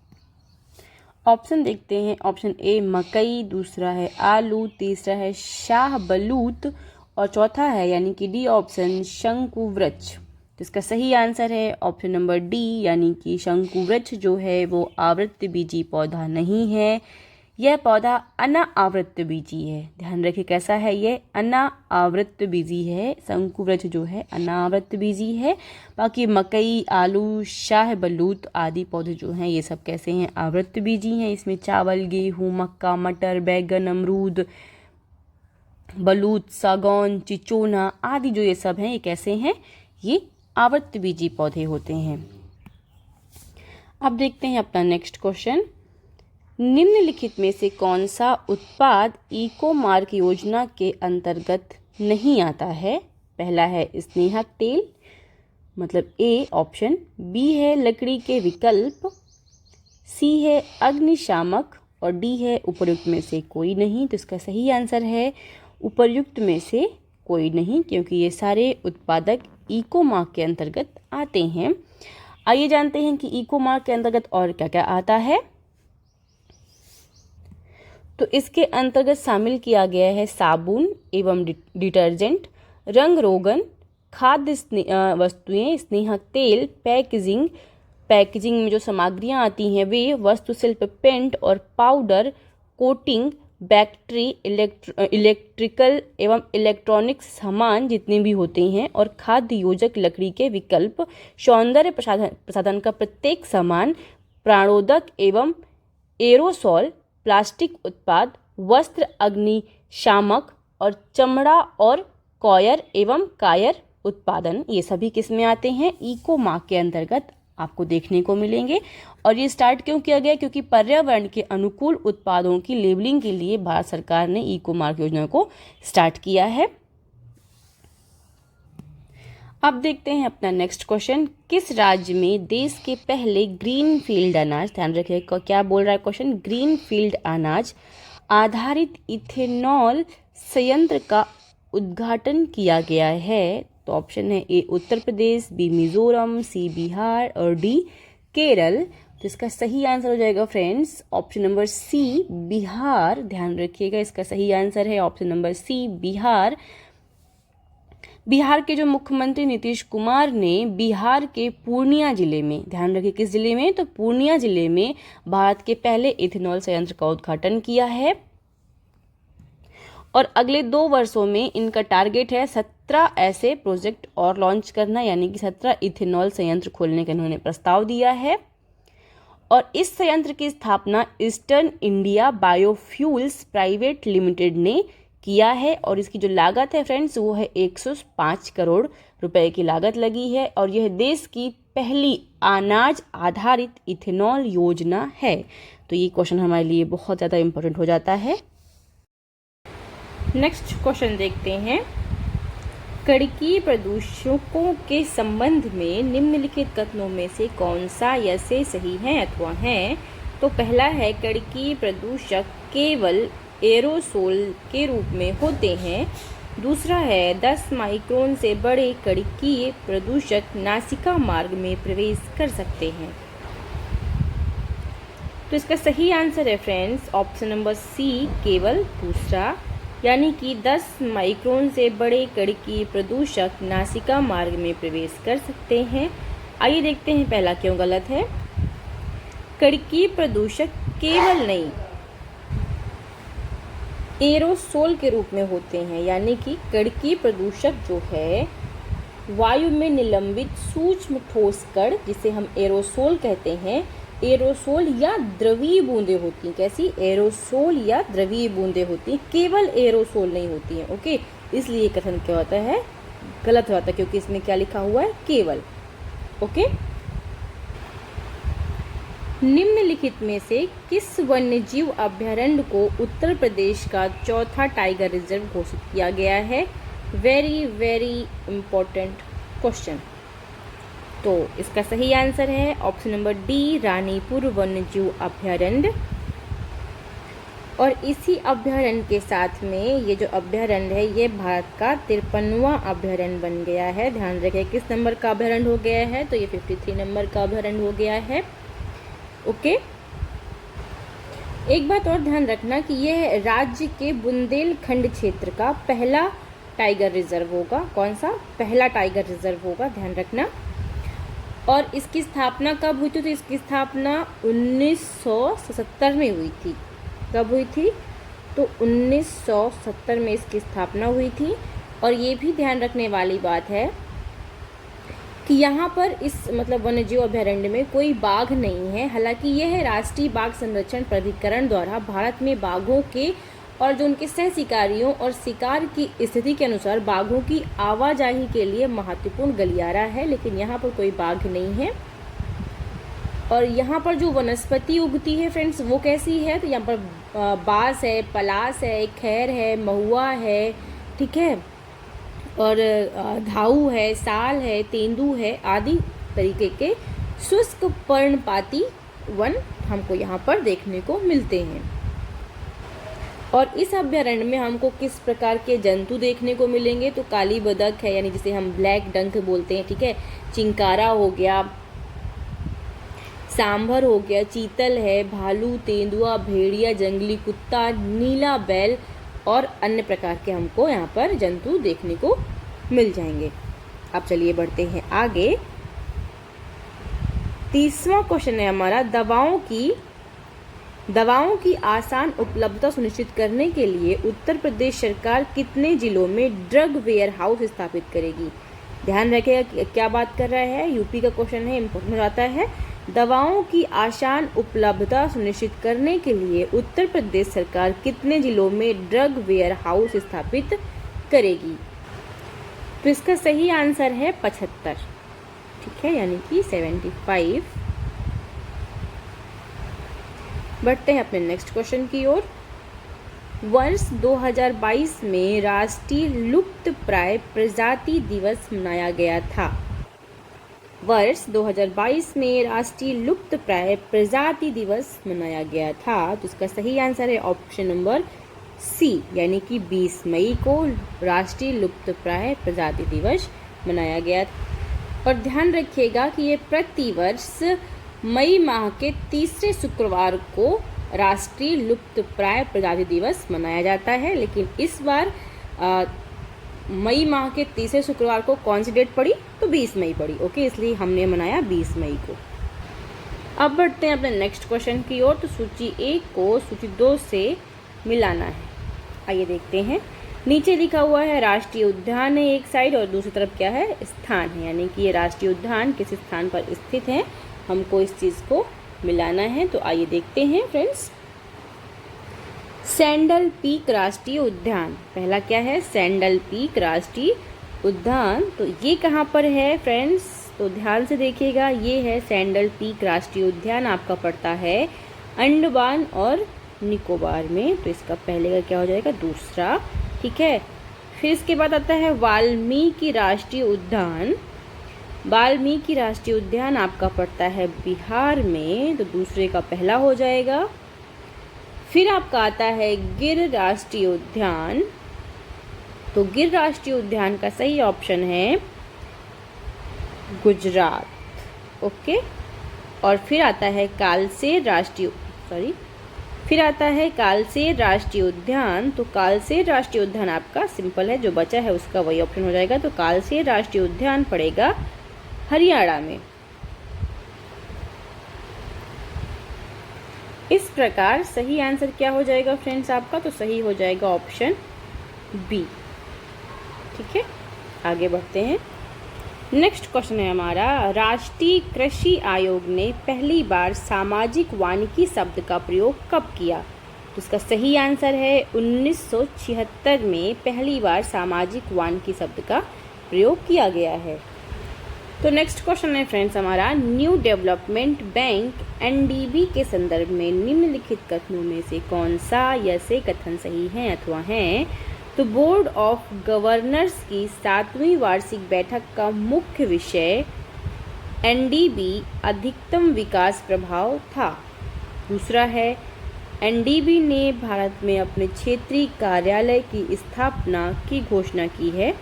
ऑप्शन देखते हैं। ऑप्शन ए मकई, दूसरा है आलू, तीसरा है शाहबलूत और चौथा है यानी कि डी ऑप्शन शंकुवृक्ष। तो इसका सही आंसर है ऑप्शन नंबर डी, यानी कि शंकुवृक्ष जो है वो आवृतबीजी पौधा नहीं है। यह पौधा अनावृतबीजी है। ध्यान रखिए कैसा है ये, अनावृतबीजी है। शंकुवृक्ष जो है अनावृतबीजी है। बाकी मकई, आलू, शाहबलूत आदि पौधे जो हैं ये सब कैसे हैं? आवृतबीजी हैं। इसमें चावल, गेहूँ, मक्का, मटर, बैगन, अमरूद, बलूत, सागौन, चिचोना आदि जो ये सब हैं ये कैसे हैं? ये आवृतबीजी पौधे होते हैं। अब देखते हैं अपना नेक्स्ट क्वेश्चन। निम्नलिखित में से कौन सा उत्पाद इको मार्क योजना के अंतर्गत नहीं आता है? पहला है स्नेहक तेल, मतलब ए ऑप्शन, बी है लकड़ी के विकल्प, सी है अग्निशामक और डी है उपर्युक्त में से कोई नहीं। तो इसका सही आंसर है उपर्युक्त में से कोई नहीं, क्योंकि ये सारे उत्पादक इको मार्क के अंतर्गत आते हैं। आइए जानते हैं कि इको मार्क के अंतर्गत और क्या क्या आता है। तो इसके अंतर्गत शामिल किया गया है साबुन एवं डिटर्जेंट, रंग रोगन, खाद्य वस्तुएं, स्नेहक तेल, पैकेजिंग में जो सामग्रियां आती हैं वे, वस्तुशिल्प, पेंट और पाउडर, कोटिंग, बैटरी, इलेक्ट्रिकल एवं इलेक्ट्रॉनिक्स सामान जितने भी होते हैं और खाद्य योजक, लकड़ी के विकल्प, सौंदर्य प्रसाधन का प्रत्येक सामान, प्राणोदक एवं एरोसॉल, प्लास्टिक उत्पाद, वस्त्र, अग्निशामक और चमड़ा और कॉयर एवं कायर उत्पादन, ये सभी किस में आते हैं? इको मार्क के अंतर्गत आपको देखने को मिलेंगे। और ये स्टार्ट क्यों किया गया? क्योंकि पर्यावरण के अनुकूल उत्पादों की लेबलिंग के लिए भारत सरकार ने इको मार्क योजना को स्टार्ट किया है। अब देखते हैं अपना नेक्स्ट क्वेश्चन। किस राज्य में देश के पहले ग्रीन फील्ड अनाज, ध्यान रखिएगा क्या बोल रहा है क्वेश्चन, ग्रीन फील्ड अनाज आधारित इथेनॉल संयंत्र का उद्घाटन किया गया है? तो ऑप्शन है A Uttar Pradesh, B Mizoram, C Bihar और डी केरल। तो इसका सही आंसर हो जाएगा friends option number C Bihar. ध्यान रखिएगा इसका सही आंसर है option number C Bihar. Bihar के जो मुख्यमंत्री नीतीश कुमार ने बिहार के पूर्णिया जिले में, ध्यान रखिए किस जिले में? तो पूर्णिया जिले में भारत के पहले इथेनॉल संयंत्र का उद्घाटन किया है। और अगले 2 वर्षों में इनका टारगेट है 17 ऐसे प्रोजेक्ट और लॉन्च करना, यानी कि 17 इथेनॉल संयंत्र खोलने का इन्होंने प्रस्ताव दिया है। और इस संयंत्र की स्थापना eastern India biofuels private limited ने किया है। और इसकी जो लागत है फ्रेंड्स वो है 105 करोड़ रुपए की लागत लगी है। और यह देश की पहली अनाज आधारित इथेनॉल योजना है। तो ये क्वेश्चन हमारे लिए बहुत ज़्यादा इम्पोर्टेंट हो जाता है। नेक्स्ट क्वेश्चन देखते हैं। कणकीय प्रदूषकों के संबंध में निम्नलिखित कथनों में से कौन सा या से सही है अथवा है? तो पहला है कणकीय प्रदूषक केवल एरोसोल के रूप में होते हैं। दूसरा है 10 माइक्रोन से बड़े कणकीय प्रदूषक नासिका मार्ग में प्रवेश कर सकते हैं। तो इसका सही आंसर है फ्रेंड्स ऑप्शन नंबर सी, केवल दूसरा, यानी कि 10 माइक्रोन से बड़े कणकीय प्रदूषक नासिका मार्ग में प्रवेश कर सकते हैं। आइए देखते हैं पहला क्यों गलत है। कणकीय प्रदूषक केवल नहीं, एरोसोल के रूप में होते हैं, यानी कि कणकीय प्रदूषक जो है वायु में निलंबित सूक्ष्म ठोस कण, जिसे हम एरोसोल कहते हैं, एरोसोल या द्रवीय बूंदें होती हैं। कैसी? एरोसोल या द्रवीय बूंदें होती हैं, केवल एरोसोल नहीं होती हैं। ओके, इसलिए कथन क्या होता है? गलत होता है, क्योंकि इसमें क्या लिखा हुआ है? केवल। ओके, निम्नलिखित में से किस वन्यजीव अभयारण्य को उत्तर प्रदेश का चौथा टाइगर रिजर्व घोषित किया गया है? Very very important question. तो इसका सही आंसर है ऑप्शन नंबर डी, रानीपुर वन्यजीव अभयारण्य। और इसी अभयारण्य के साथ में ये जो अभयारण्य है ये भारत का 53वां अभयारण्य बन गया है। ध्यान रखें किस नंबर का अभयारण्य हो गया है? तो ये 53 नंबर का अभयारण्य हो गया है। ओके, एक बात और ध्यान रखना कि यह राज्य के बुंदेलखंड क्षेत्र का पहला टाइगर रिजर्व होगा। कौन सा? पहला टाइगर रिजर्व होगा, ध्यान रखना। और इसकी स्थापना कब हुई थी? तो इसकी स्थापना 1970 में हुई थी। कब हुई थी? तो 1970 में इसकी स्थापना हुई थी। और ये भी ध्यान रखने वाली बात है कि यहाँ पर इस मतलब वन्यजीव अभयारण्य में कोई बाघ नहीं है। हालांकि यह राष्ट्रीय बाघ संरक्षण प्राधिकरण द्वारा भारत में बाघों के और जो उनके सह शिकारियों और शिकार की स्थिति के अनुसार बाघों की आवाजाही के लिए महत्वपूर्ण गलियारा है, लेकिन यहाँ पर कोई बाघ नहीं है। और यहाँ पर जो वनस्पति उगती है फ्रेंड्स वो कैसी है? तो यहाँ पर बांस है, पलास है, खैर है, महुआ है, ठीक है, और धाऊ है, साल है, तेंदू है, आदि तरीके के शुष्क पर्णपाती वन हमको यहाँ पर देखने को मिलते हैं। और इस अभयारण्य में हमको किस प्रकार के जंतु देखने को मिलेंगे? तो काली बदक है, यानी जिसे हम ब्लैक डंक बोलते हैं, ठीक है, चिंकारा हो गया, सांभर हो गया, चीतल है, भालू, तेंदुआ, भेड़िया, जंगली कुत्ता, नीला बैल और अन्य प्रकार के हमको यहाँ पर जंतु देखने को मिल जाएंगे। अब चलिए बढ़ते हैं आगे। 30वां क्वेश्चन है हमारा, दवाओं की आसान उपलब्धता सुनिश्चित करने के लिए उत्तर प्रदेश सरकार कितने जिलों में ड्रग वेयर हाउस स्थापित करेगी? ध्यान रखिएगा क्या बात कर रहा है, यूपी का क्वेश्चन है, इंपॉर्टेंट आता है। दवाओं की आसान उपलब्धता सुनिश्चित करने के लिए उत्तर प्रदेश सरकार कितने जिलों में ड्रग वेयर हाउस स्थापित करेगी? तो इसका सही आंसर है 75, ठीक है, यानी कि 75। बढ़ते हैं अपने नेक्स्ट क्वेश्चन की ओर। वर्ष 2022 में राष्ट्रीय लुप्तप्राय प्रजाति दिवस मनाया गया था। वर्ष 2022 में राष्ट्रीय लुप्तप्राय प्रजाति दिवस मनाया गया था। तो इसका सही आंसर है ऑप्शन नंबर सी, यानी कि 20 मई को राष्ट्रीय लुप्तप्राय प्रजाति दिवस मनाया गया। और ध्यान रखिएगा कि ये प्रतिवर्ष मई माह के तीसरे शुक्रवार को राष्ट्रीय लुप्तप्राय प्रजाति दिवस मनाया जाता है, लेकिन इस बार मई माह के तीसरे शुक्रवार को कौन सी डेट पड़ी? तो 20 मई पड़ी। ओके, इसलिए हमने मनाया 20 मई को। अब बढ़ते हैं अपने नेक्स्ट क्वेश्चन की ओर। तो सूची 1 को सूची 2 से मिलाना है। आइए देखते हैं। नीचे लिखा हुआ है राष्ट्रीय उद्यान है एक साइड और दूसरी तरफ क्या है? स्थान है, यानी कि ये राष्ट्रीय उद्यान किस स्थान पर स्थित है, हमको इस चीज़ को मिलाना है। तो आइए देखते हैं फ्रेंड्स। सैंडल पीक राष्ट्रीय उद्यान, पहला क्या है? सैंडल पीक राष्ट्रीय उद्यान। तो ये कहाँ पर है फ्रेंड्स? तो ध्यान से देखिएगा, ये है सैंडल पीक राष्ट्रीय उद्यान, आपका पड़ता है अंडमान और निकोबार में। तो इसका पहले का क्या हो जाएगा? दूसरा, ठीक है। फिर इसके बाद आता है वाल्मीकि राष्ट्रीय उद्यान। वाल्मीकि राष्ट्रीय उद्यान आपका पड़ता है बिहार में, तो दूसरे का पहला हो जाएगा। फिर आपका आता है गिर राष्ट्रीय उद्यान, तो गिर राष्ट्रीय उद्यान का सही ऑप्शन है गुजरात। ओके। और फिर आता है कालसेर राष्ट्रीय उद्यान, तो कालसेर राष्ट्रीय उद्यान आपका सिंपल है, जो बचा है उसका वही ऑप्शन हो जाएगा। तो कालसेर राष्ट्रीय उद्यान पड़ेगा हरियाणा में। इस प्रकार सही आंसर क्या हो जाएगा फ्रेंड्स आपका? तो सही हो जाएगा ऑप्शन बी। ठीक है, आगे बढ़ते हैं। नेक्स्ट क्वेश्चन है हमारा, राष्ट्रीय कृषि आयोग ने पहली बार सामाजिक वानिकी शब्द का प्रयोग कब किया? तो इसका सही आंसर है 1976 में पहली बार सामाजिक वानिकी शब्द का प्रयोग किया गया है। तो नेक्स्ट क्वेश्चन है फ्रेंड्स हमारा, न्यू डेवलपमेंट बैंक एनडीबी के संदर्भ में निम्नलिखित कथनों में से कौन सा या से कथन सही है अथवा हैं? तो बोर्ड ऑफ गवर्नर्स की 7वीं वार्षिक बैठक का मुख्य विषय एनडीबी अधिकतम विकास प्रभाव था। दूसरा है, एनडीबी ने भारत में अपने क्षेत्रीय कार्यालय की स्थापना की घोषणा की है।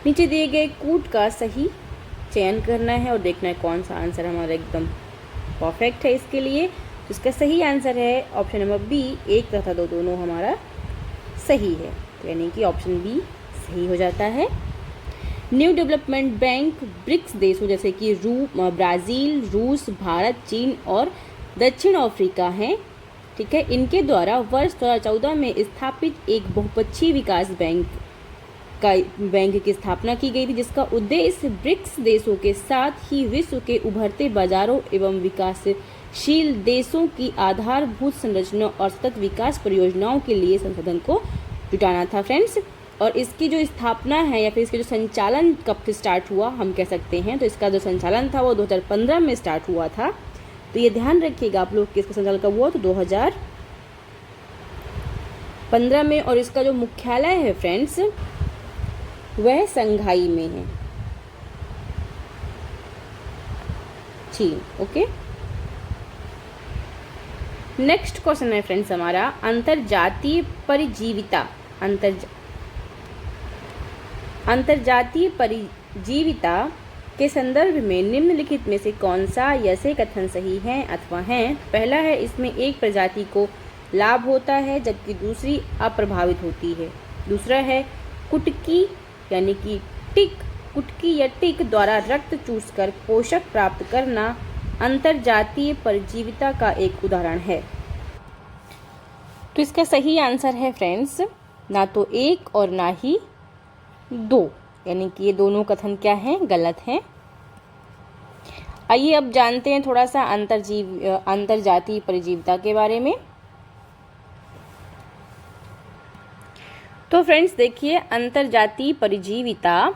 नीचे दिए गए कूट का सही चयन करना है और देखना है कौन सा आंसर हमारा एकदम परफेक्ट है इसके लिए। तो इसका सही आंसर है ऑप्शन नंबर बी, 1 तथा 2 दोनों हमारा सही है, तो यानी कि ऑप्शन बी सही हो जाता है। न्यू डेवलपमेंट बैंक ब्रिक्स देशों जैसे कि ब्राज़ील, रूस, भारत, चीन और दक्षिण अफ्रीका हैं। ठीक है, इनके द्वारा वर्ष 2014 में स्थापित एक बहुपक्षीय विकास बैंक की स्थापना की गई थी, जिसका उद्देश्य ब्रिक्स देशों के साथ ही विश्व के उभरते बाजारों एवं विकासशील देशों की आधारभूत संरचना और सतत विकास परियोजनाओं के लिए संसाधन को जुटाना था फ्रेंड्स। और इसकी जो स्थापना है या फिर इसके जो संचालन कब से स्टार्ट हुआ हम कह सकते हैं, तो इसका जो संचालन था वो 2015 में स्टार्ट हुआ था। तो ये ध्यान रखिएगा आप लोग कि इसका संचालन कब हुआ, तो 2015 में। और इसका जो मुख्यालय है फ्रेंड्स वह संघाई में है, चीन। ओके। नेक्स्ट क्वेश्चन है फ्रेंड्स हमारा, अंतरजातीय परिजीविता के संदर्भ में निम्नलिखित में से कौन सा या से कथन सही है अथवा हैं? पहला है, इसमें एक प्रजाति को लाभ होता है जबकि दूसरी अप्रभावित होती है। दूसरा है, कुटकी यानी कि कुटकी या टिक द्वारा रक्त चूसकर पोषक प्राप्त करना अंतरजातीय परिजीविता का एक उदाहरण है। तो इसका सही आंसर है फ्रेंड्स ना तो 1 और ना ही 2, यानी कि ये दोनों कथन क्या हैं? गलत हैं। आइए अब जानते हैं थोड़ा सा अंतरजातीय परिजीविता के बारे में। तो फ्रेंड्स देखिए, अंतरजातीय परिजीविता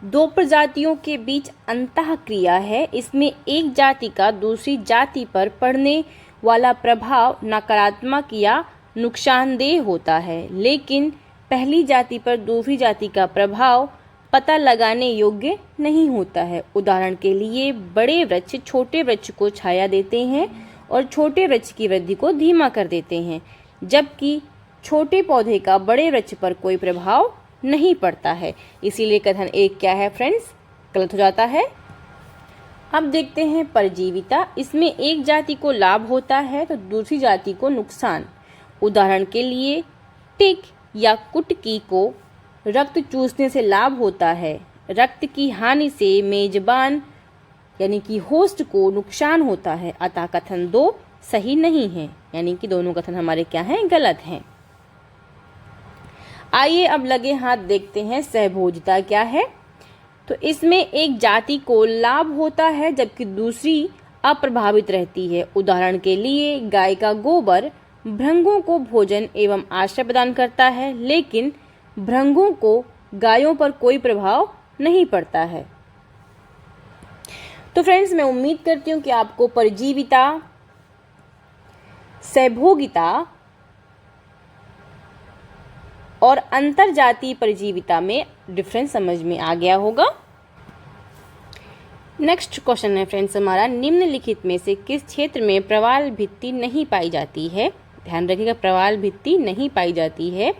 2 प्रजातियों के बीच अंतःक्रिया है। इसमें एक जाति का दूसरी जाति पर पड़ने वाला प्रभाव नकारात्मक या नुकसानदेह होता है, लेकिन पहली जाति पर दूसरी जाति का प्रभाव पता लगाने योग्य नहीं होता है। उदाहरण के लिए, बड़े वृक्ष छोटे वृक्ष को छाया देते हैं और छोटे वृक्ष की वृद्धि को धीमा कर देते हैं, जबकि छोटे पौधे का बड़े वृक्ष पर कोई प्रभाव नहीं पड़ता है। इसीलिए कथन 1 क्या है फ्रेंड्स? गलत हो जाता है। अब देखते हैं परजीविता। इसमें एक जाति को लाभ होता है तो दूसरी जाति को नुकसान। उदाहरण के लिए, टिक या कुटकी को रक्त चूसने से लाभ होता है, रक्त की हानि से मेजबान यानी कि होस्ट को नुकसान होता है। अतः कथन 2 सही नहीं है, यानी कि दोनों कथन हमारे क्या हैं? गलत हैं। आइए अब लगे हाथ देखते हैं सहभोजिता क्या है। तो इसमें एक जाति को लाभ होता है जबकि दूसरी अप्रभावित रहती है। उदाहरण के लिए, गाय का गोबर भृंगों को भोजन एवं आश्रय प्रदान करता है, लेकिन भृंगों को गायों पर कोई प्रभाव नहीं पड़ता है। तो फ्रेंड्स मैं उम्मीद करती हूँ कि आपको परजीविता, सहभोगिता और अंतरजातीय परजीविता में डिफरेंस समझ में आ गया होगा। नेक्स्ट क्वेश्चन है फ्रेंड्स हमारा, निम्नलिखित में से किस क्षेत्र में प्रवाल भित्ति नहीं पाई जाती है? ध्यान रखिएगा, प्रवाल भित्ति नहीं पाई जाती है।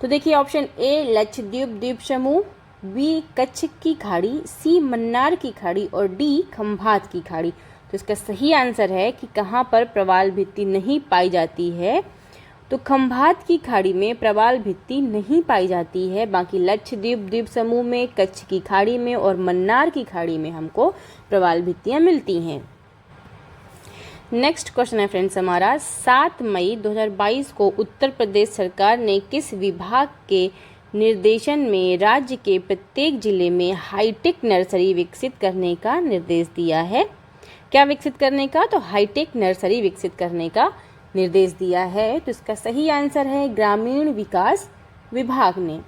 तो देखिए ऑप्शन ए लक्षद्वीप द्वीप समूह, बी कच्छ की खाड़ी, सी मन्नार की खाड़ी और डी खंभात की खाड़ी। तो इसका सही आंसर है कि कहाँ पर प्रवाल भित्ति नहीं पाई जाती है। तो खंभात की खाड़ी में प्रवाल भित्ति नहीं पाई जाती है, बाकी लक्षद्वीप द्वीप समूह में, कच्छ की खाड़ी में और मन्नार की खाड़ी में हमको प्रवाल भित्तियाँ मिलती हैं। नेक्स्ट क्वेश्चन है फ्रेंड्स हमारा, 7 मई 2022 को उत्तर प्रदेश सरकार ने किस विभाग के निर्देशन में राज्य के प्रत्येक जिले में हाईटेक नर्सरी विकसित करने का निर्देश दिया है? क्या विकसित करने का? तो हाईटेक नर्सरी विकसित करने का निर्देश दिया है। तो इसका सही आंसर है ग्रामीण विकास विभाग ने।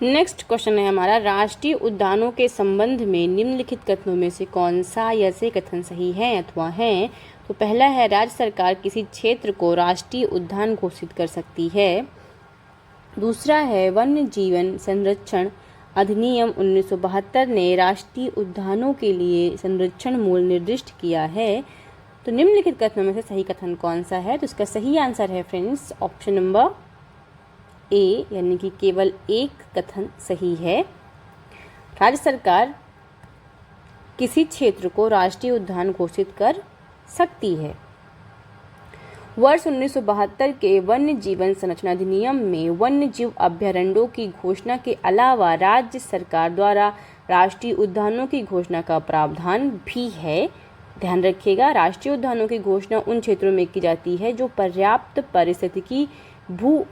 नेक्स्ट क्वेश्चन है हमारा, राष्ट्रीय उद्यानों के संबंध में निम्नलिखित कथनों में से कौन सा या से कथन सही है अथवा है? तो पहला है, राज्य सरकार किसी क्षेत्र को राष्ट्रीय उद्यान घोषित कर सकती है। दूसरा है, वन्य जीवन संरक्षण अधिनियम 1972 ने राष्ट्रीय उद्यानों के लिए संरक्षण मूल्य निर्दिष्ट किया है। तो निम्नलिखित कथनों में से सही कथन कौन सा है? तो इसका सही आंसर है फ्रेंड्स ऑप्शन नंबर ए, यानी कि केवल एक कथन सही है। राज्य सरकार किसी क्षेत्र को राष्ट्रीय उद्यान घोषित कर सकती है। वर्ष 1972 के वन्य जीवन संरक्षण अधिनियम में वन्य जीव अभयारण्यों की घोषणा के अलावा राज्य सरकार द्वारा राष्ट्रीय उद्यानों की घोषणा का प्रावधान भी है। ध्यान रखिएगा, राष्ट्रीय उद्यानों की घोषणा उन क्षेत्रों में की जाती है जो पर्याप्त पारिस्थितिकी, भू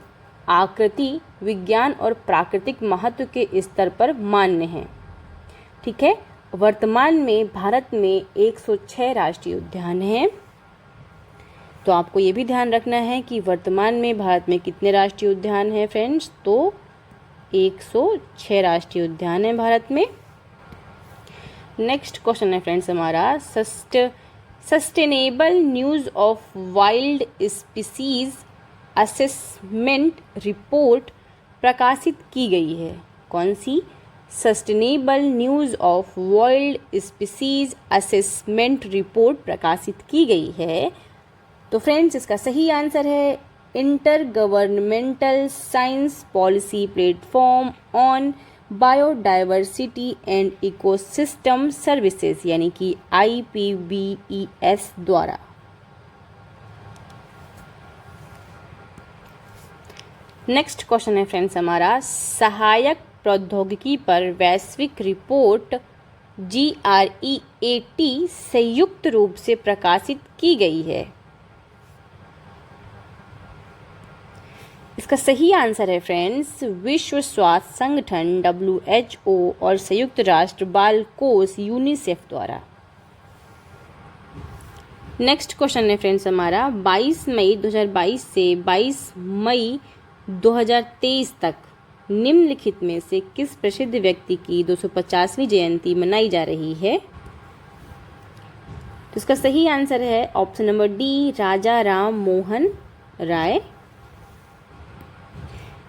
आकृति, विज्ञान और प्राकृतिक महत्व के स्तर पर मान्य हैं। ठीक है, वर्तमान में भारत में 106 राष्ट्रीय उद्यान हैं। तो आपको ये भी ध्यान रखना है कि वर्तमान में भारत में कितने राष्ट्रीय उद्यान हैं फ्रेंड्स? तो 106 राष्ट्रीय उद्यान हैं भारत में। नेक्स्ट क्वेश्चन है फ्रेंड्स हमारा, sustainable use of wild species assessment report प्रकाशित की गई है। कौन सी? Sustainable use of wild species assessment report प्रकाशित की गई है। तो फ्रेंड्स इसका सही आंसर है inter governmental science policy platform on biodiversity and ecosystem services, यानी कि IPBES द्वारा। नेक्स्ट क्वेश्चन है फ्रेंड्स हमारा, सहायक प्रौद्योगिकी पर वैश्विक रिपोर्ट GREAT संयुक्त रूप से प्रकाशित की गई है। इसका सही आंसर है फ्रेंड्स विश्व स्वास्थ्य संगठन WHO और संयुक्त राष्ट्र बाल कोष यूनिसेफ द्वारा। नेक्स्ट क्वेश्चन है फ्रेंड्स हमारा, 22 मई 2022 से 22 मई 2023 तक निम्नलिखित में से किस प्रसिद्ध व्यक्ति की 250वीं जयंती मनाई जा रही है? तो इसका सही आंसर है ऑप्शन नंबर डी, राजा राम मोहन राय।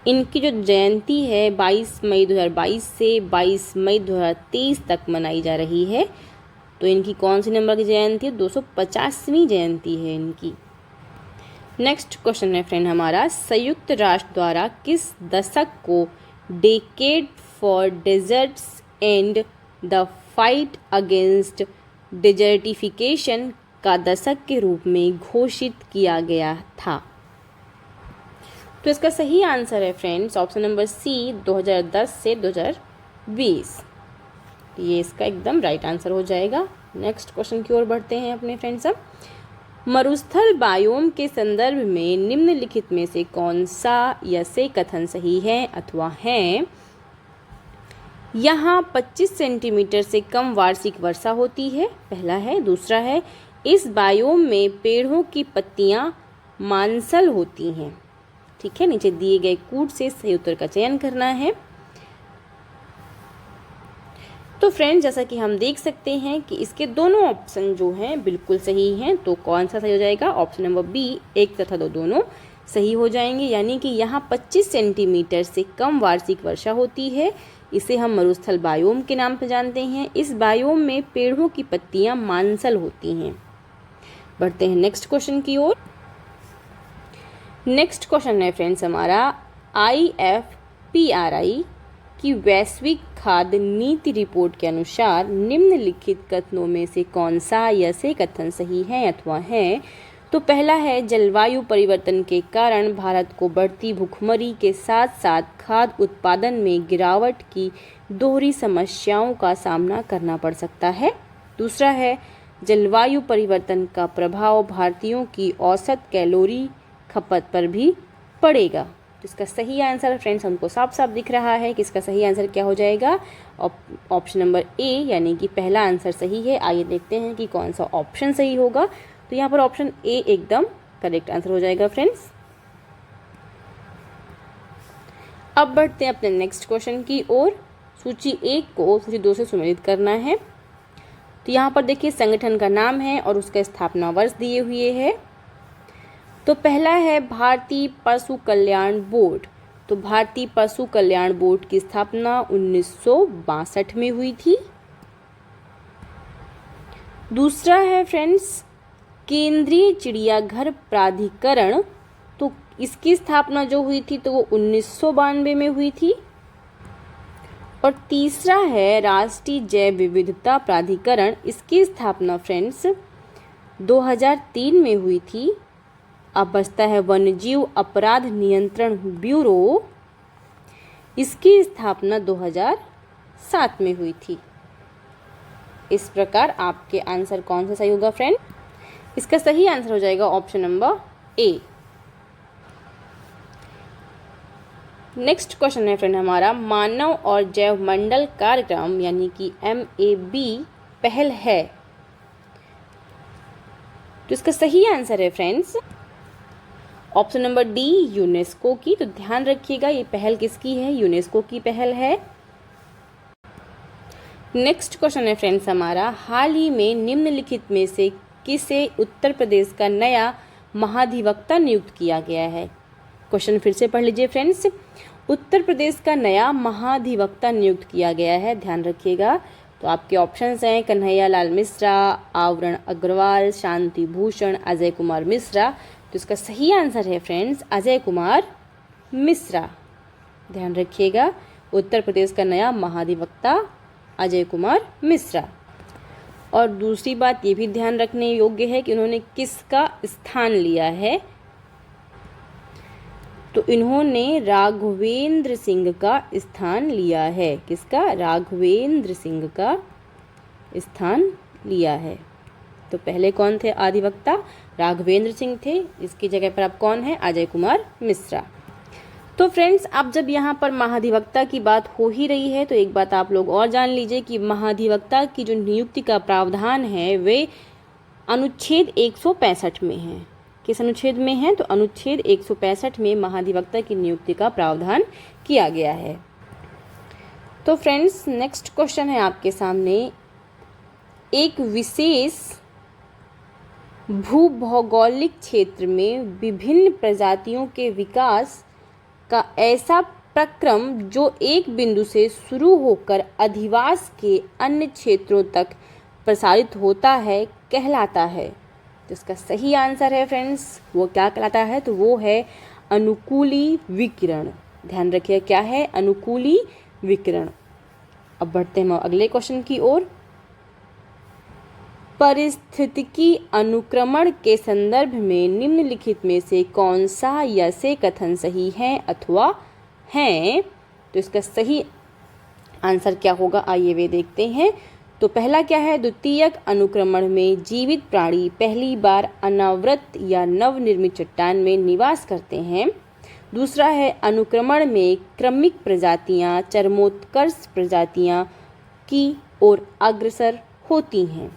इनकी जो जयंती है 22 मई 2022 से 22 मई 2023 तक मनाई जा रही है। तो इनकी कौन सी नंबर की जयंती है? 250वीं जयंती है इनकी। नेक्स्ट क्वेश्चन है फ्रेंड हमारा, संयुक्त राष्ट्र द्वारा किस दशक को decade for deserts and the fight against desertification का दशक के रूप में घोषित किया गया था? तो इसका सही आंसर है फ्रेंड्स ऑप्शन नंबर सी, 2010 से 2020। ये इसका एकदम राइट आंसर हो जाएगा। नेक्स्ट क्वेश्चन की ओर बढ़ते हैं अपने फ्रेंड्स। अब मरुस्थल बायोम के संदर्भ में निम्नलिखित में से कौन सा या से कथन सही है अथवा है? यहाँ 25 सेंटीमीटर से कम वार्षिक वर्षा होती है, पहला है। दूसरा है, इस बायोम में पेड़ों की पत्तियाँ मांसल होती हैं। ठीक है, नीचे दिए गए कूट से सही उत्तर का चयन करना है। तो फ्रेंड्स, जैसा कि हम देख सकते हैं कि इसके दोनों ऑप्शन जो हैं बिल्कुल सही हैं। तो कौन सा सही हो जाएगा? ऑप्शन नंबर बी, 1 तथा 2 दोनों सही हो जाएंगे। यानी कि यहाँ 25 सेंटीमीटर से कम वार्षिक वर्षा होती है। इसे हम मरुस्थल बायोम के नाम से जानते हैं। इस बायोम में पेड़ों की पत्तियां मांसल होती हैं। बढ़ते हैं नेक्स्ट क्वेश्चन की ओर। नेक्स्ट क्वेश्चन है फ्रेंड्स हमारा, IFPRI की वैश्विक खाद्य नीति रिपोर्ट के अनुसार निम्नलिखित कथनों में से कौन सा या से कथन सही है अथवा है? तो पहला है, जलवायु परिवर्तन के कारण भारत को बढ़ती भूखमरी के साथ साथ खाद्य उत्पादन में गिरावट की दोहरी समस्याओं का सामना करना पड़ सकता है। दूसरा है, जलवायु परिवर्तन का प्रभाव भारतीयों की औसत कैलोरी खपत पर भी पड़ेगा। तो इसका सही आंसर फ्रेंड्स हमको साफ साफ दिख रहा है कि इसका सही आंसर क्या हो जाएगा? ऑप्शन नंबर ए, यानी कि पहला आंसर सही है। आइए देखते हैं कि कौन सा ऑप्शन सही होगा। तो यहाँ पर ऑप्शन ए एकदम करेक्ट आंसर हो जाएगा फ्रेंड्स। अब बढ़ते हैं अपने नेक्स्ट क्वेश्चन की ओर। सूची 1 को सूची 2 से सुमेलित करना है। तो यहाँ पर देखिए संगठन का नाम है और उसका स्थापना वर्ष दिए हुए है। तो पहला है भारतीय पशु कल्याण बोर्ड। तो भारतीय पशु कल्याण बोर्ड की स्थापना 1962 में हुई थी। दूसरा है फ्रेंड्स केंद्रीय चिड़ियाघर प्राधिकरण। तो इसकी स्थापना जो हुई थी तो वो 1992 में हुई थी। और तीसरा है राष्ट्रीय जैव विविधता प्राधिकरण। इसकी स्थापना फ्रेंड्स 2003 में हुई थी। अब बचता है वन्यजीव अपराध नियंत्रण ब्यूरो। इसकी स्थापना 2007 में हुई थी। इस प्रकार आपके आंसर कौन सा सही होगा फ्रेंड? इसका सही आंसर हो जाएगा option number A. Next question है फ्रेंड हमारा, मानव और जैव मंडल कार्यक्रम यानी कि MAB पहल है। तो इसका सही आंसर है friends option number D, UNESCO की। तो ध्यान रखिएगा ये पहल किसकी है? यूनेस्को की पहल है। नेक्स्ट क्वेश्चन है फ्रेंड्स हमारा, हाल ही में निम्नलिखित में से किसे उत्तर प्रदेश का नया महाधिवक्ता नियुक्त किया गया है? क्वेश्चन फिर से पढ़ लीजिए फ्रेंड्स। उत्तर प्रदेश का नया महाधिवक्ता नियुक्त किया गया है, ध्यान रखिएगा। तो आपके ऑप्शंस हैं कन्हैया लाल मिश्रा, आवरण अग्रवाल, शांति भूषण, अजय कुमार मिश्रा। तो इसका सही आंसर है फ्रेंड्स अजय कुमार मिश्रा। ध्यान रखिएगा, उत्तर प्रदेश का नया महाधिवक्ता अजय कुमार मिश्रा। और दूसरी बात ये भी ध्यान रखने योग्य है कि उन्होंने किसका स्थान लिया है? तो इन्होंने राघवेंद्र सिंह का स्थान लिया है। किसका? राघवेंद्र सिंह का स्थान लिया है। तो पहले कौन थे अधिवक्ता? राघवेंद्र सिंह थे। इसकी जगह पर अब कौन है? अजय कुमार मिश्रा। तो फ्रेंड्स, अब जब यहाँ पर महाधिवक्ता की बात हो ही रही है तो एक बात आप लोग और जान लीजिए कि महाधिवक्ता की जो नियुक्ति का प्रावधान है वे अनुच्छेद 165 में है। किस अनुच्छेद में है? तो अनुच्छेद 165 में महाधिवक्ता की नियुक्ति का प्रावधान किया गया है। तो फ्रेंड्स, नेक्स्ट क्वेश्चन है आपके सामने, एक विशेष भूभौगोलिक क्षेत्र में विभिन्न प्रजातियों के विकास का ऐसा प्रक्रम जो एक बिंदु से शुरू होकर अधिवास के अन्य क्षेत्रों तक प्रसारित होता है कहलाता है। तो इसका सही आंसर है फ्रेंड्स, वो क्या कहलाता है? तो वो है अनुकूली विकिरण। ध्यान रखिए क्या है? अनुकूली विकिरण। अब बढ़ते हैं अगले क्वेश्चन की ओर। पारिस्थितिकी अनुक्रमण के संदर्भ में निम्नलिखित में से कौन सा या से कथन सही है अथवा हैं? तो इसका सही आंसर क्या होगा? आइए वे देखते हैं। तो पहला क्या है? द्वितीयक अनुक्रमण में जीवित प्राणी पहली बार अनावृत या नवनिर्मित चट्टान में निवास करते हैं। दूसरा है अनुक्रमण में क्रमिक प्रजातियां चरमोत्कर्ष प्रजातियां की ओर अग्रसर होती हैं।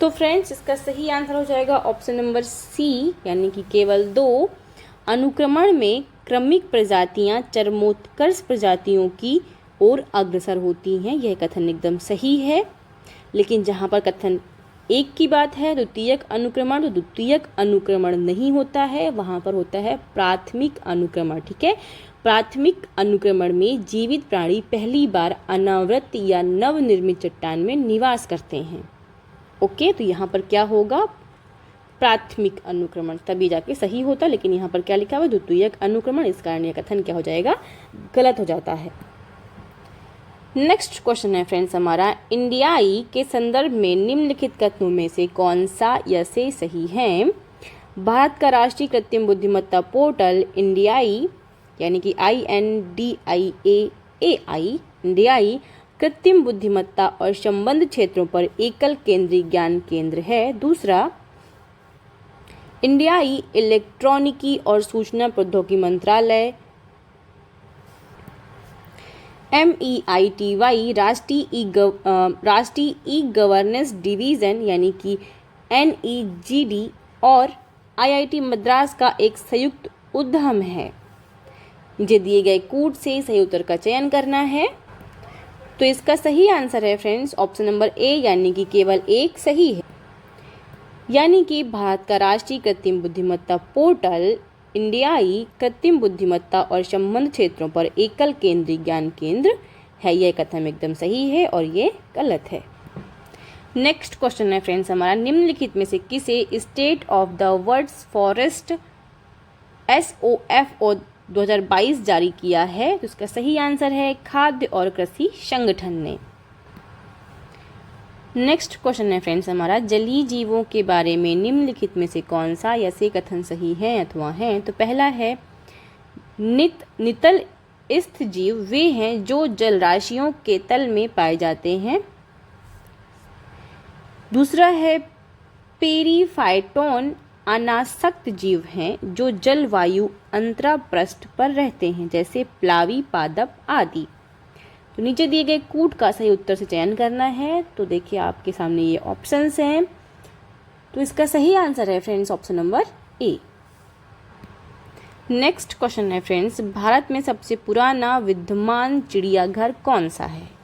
तो फ्रेंड्स, इसका सही आंसर हो जाएगा ऑप्शन नंबर सी, यानी कि केवल 2। अनुक्रमण में क्रमिक प्रजातियां चरमोत्कर्ष प्रजातियों की ओर अग्रसर होती हैं। यह कथन एकदम सही है। लेकिन जहाँ पर कथन एक की बात है द्वितीयक अनुक्रमण, तो द्वितीयक अनुक्रमण नहीं होता है, वहाँ पर होता है प्राथमिक अनुक्रमण। ठीक है, प्राथमिक अनुक्रमण में जीवित प्राणी पहली बार अनावृत या नवनिर्मित चट्टान में निवास करते हैं। ओके, तो यहाँ पर क्या होगा, प्राथमिक अनुक्रमण, तभी जाके सही होता। लेकिन यहाँ पर क्या लिखा हुआ है, द्वितीयक अनुक्रमण, इस कारण यह कथन क्या हो जाएगा, गलत हो जाता है। नेक्स्ट क्वेश्चन है फ्रेंड्स हमारा, इंडियाई के संदर्भ में निम्नलिखित कथनों में से कौन सा या से सही है। भारत का राष्ट्रीय कृत्रिम बुद्धिमत्ता पोर्टल इंडियाई यानी कि INDIAAI इंडियाई कृत्रिम बुद्धिमत्ता और संबंध क्षेत्रों पर एकल केंद्रीय ज्ञान केंद्र है। दूसरा, इंडियाई इलेक्ट्रॉनिकी और सूचना प्रौद्योगिकी मंत्रालय MEITY राष्ट्रीय ई गवर्नेंस डिवीज़न यानी कि NEGD और IIT मद्रास का एक संयुक्त उद्यम है। मुझे दिए गए कूट से सही उत्तर का चयन करना है। तो इसका सही आंसर है फ्रेंड्स ऑप्शन नंबर ए, यानी कि केवल एक सही है। यानी कि भारत का राष्ट्रीय कृत्रिम बुद्धिमत्ता पोर्टल इंडियाई कृत्रिम बुद्धिमत्ता और संबंध क्षेत्रों पर एकल केंद्रीय ज्ञान केंद्र है। यह कथन एकदम सही है और ये गलत है। नेक्स्ट क्वेश्चन है फ्रेंड्स हमारा, निम्नलिखित में से किसे state of the world's forest SOFO 2022 जारी किया है। तो इसका सही आंसर है खाद्य और कृषि संगठन ने। नेक्स्ट क्वेश्चन है फ्रेंड्स हमारा, जलीय जीवों के बारे में निम्नलिखित में से कौन सा या से कथन सही है अथवा हैं। तो पहला है, नितल स्थ जीव वे हैं जो जल राशियों के तल में पाए जाते हैं। दूसरा है, पेरीफाइटोन अनासक्त जीव हैं जो जलवायु अंतरापृष्ठ पर रहते हैं, जैसे प्लावी, पादप आदि। तो नीचे दिए गए कूट का सही उत्तर से चयन करना है। तो देखिए आपके सामने ये ऑप्शंस हैं। तो इसका सही आंसर है friends option number A. Next question है फ्रेंड्स, भारत में सबसे पुराना विद्यमान चिड़ियाघर कौन सा है।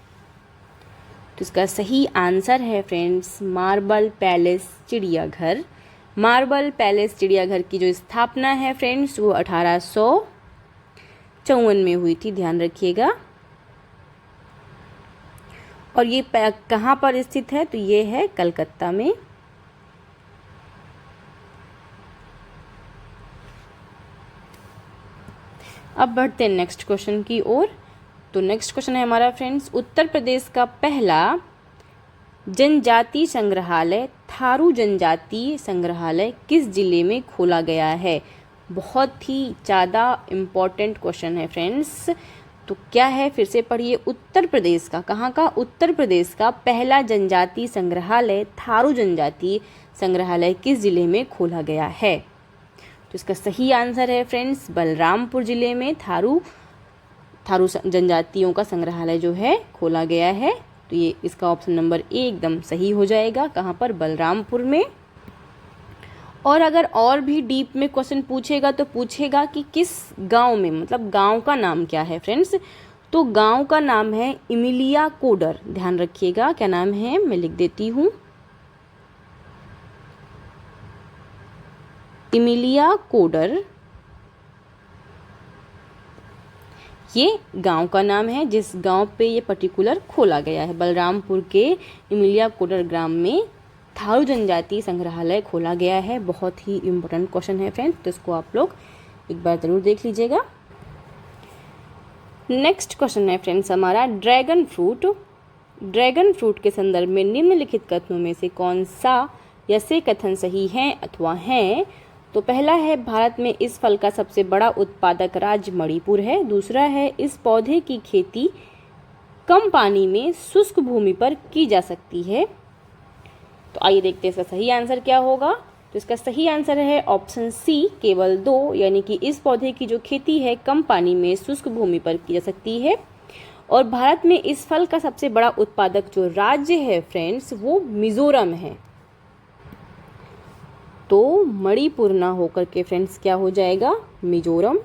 तो इसका सही आंसर है फ्रेंड्स मार्बल पैलेस चिड़ियाघर। मार्बल पैलेस चिड़ियाघर की जो स्थापना है फ्रेंड्स वो 1854 में हुई थी, ध्यान रखिएगा। और ये कहाँ पर स्थित है, तो ये है कलकत्ता में। अब बढ़ते हैं नेक्स्ट क्वेश्चन की ओर। तो नेक्स्ट क्वेश्चन है हमारा फ्रेंड्स, उत्तर प्रदेश का पहला जनजातीय संग्रहालय थारू जनजातीय संग्रहालय किस जिले में खोला गया है। बहुत ही ज़्यादा इम्पॉर्टेंट क्वेश्चन है फ्रेंड्स। तो क्या है, फिर से पढ़िए, उत्तर प्रदेश का, कहाँ का, उत्तर प्रदेश का पहला जनजातीय संग्रहालय थारू जनजातीय संग्रहालय किस जिले में खोला गया है। तो इसका सही आंसर है फ्रेंड्स बलरामपुर जिले में थारू जनजातियों का संग्रहालय जो है खोला गया है। तो ये इसका ऑप्शन नंबर ए एकदम सही हो जाएगा, कहाँ पर, बलरामपुर में। और अगर और भी डीप में क्वेश्चन पूछेगा तो पूछेगा कि किस गांव में, मतलब गांव का नाम क्या है फ्रेंड्स। तो गांव का नाम है इमिलिया कोडर, ध्यान रखिएगा क्या नाम है, मैं लिख देती हूँ, इमिलिया कोडर। ये गांव का नाम है जिस गांव पे ये पर्टिकुलर खोला गया है। बलरामपुर के इमिलिया कोडर ग्राम में थारू जनजातीय संग्रहालय खोला गया है। बहुत ही इम्पोर्टेंट क्वेश्चन है फ्रेंड्स, तो इसको आप लोग एक बार ज़रूर देख लीजिएगा। नेक्स्ट क्वेश्चन है फ्रेंड्स हमारा, ड्रैगन फ्रूट के संदर्भ में निम्नलिखित कथनों में से कौन सा या से कथन सही है अथवा हैं। तो पहला है, भारत में इस फल का सबसे बड़ा उत्पादक राज्य मणिपुर है। दूसरा है, इस पौधे की खेती कम पानी में शुष्क भूमि पर की जा सकती है। तो आइए देखते हैं इसका सही आंसर क्या होगा। तो इसका सही आंसर है ऑप्शन सी, केवल 2, यानी कि इस पौधे की जो खेती है कम पानी में शुष्क भूमि पर की जा सकती है। और भारत में इस फल का सबसे बड़ा उत्पादक जो राज्य है फ्रेंड्स वो मिजोरम है। तो मणिपुर ना होकर के फ्रेंड्स क्या हो जाएगा, मिजोरम।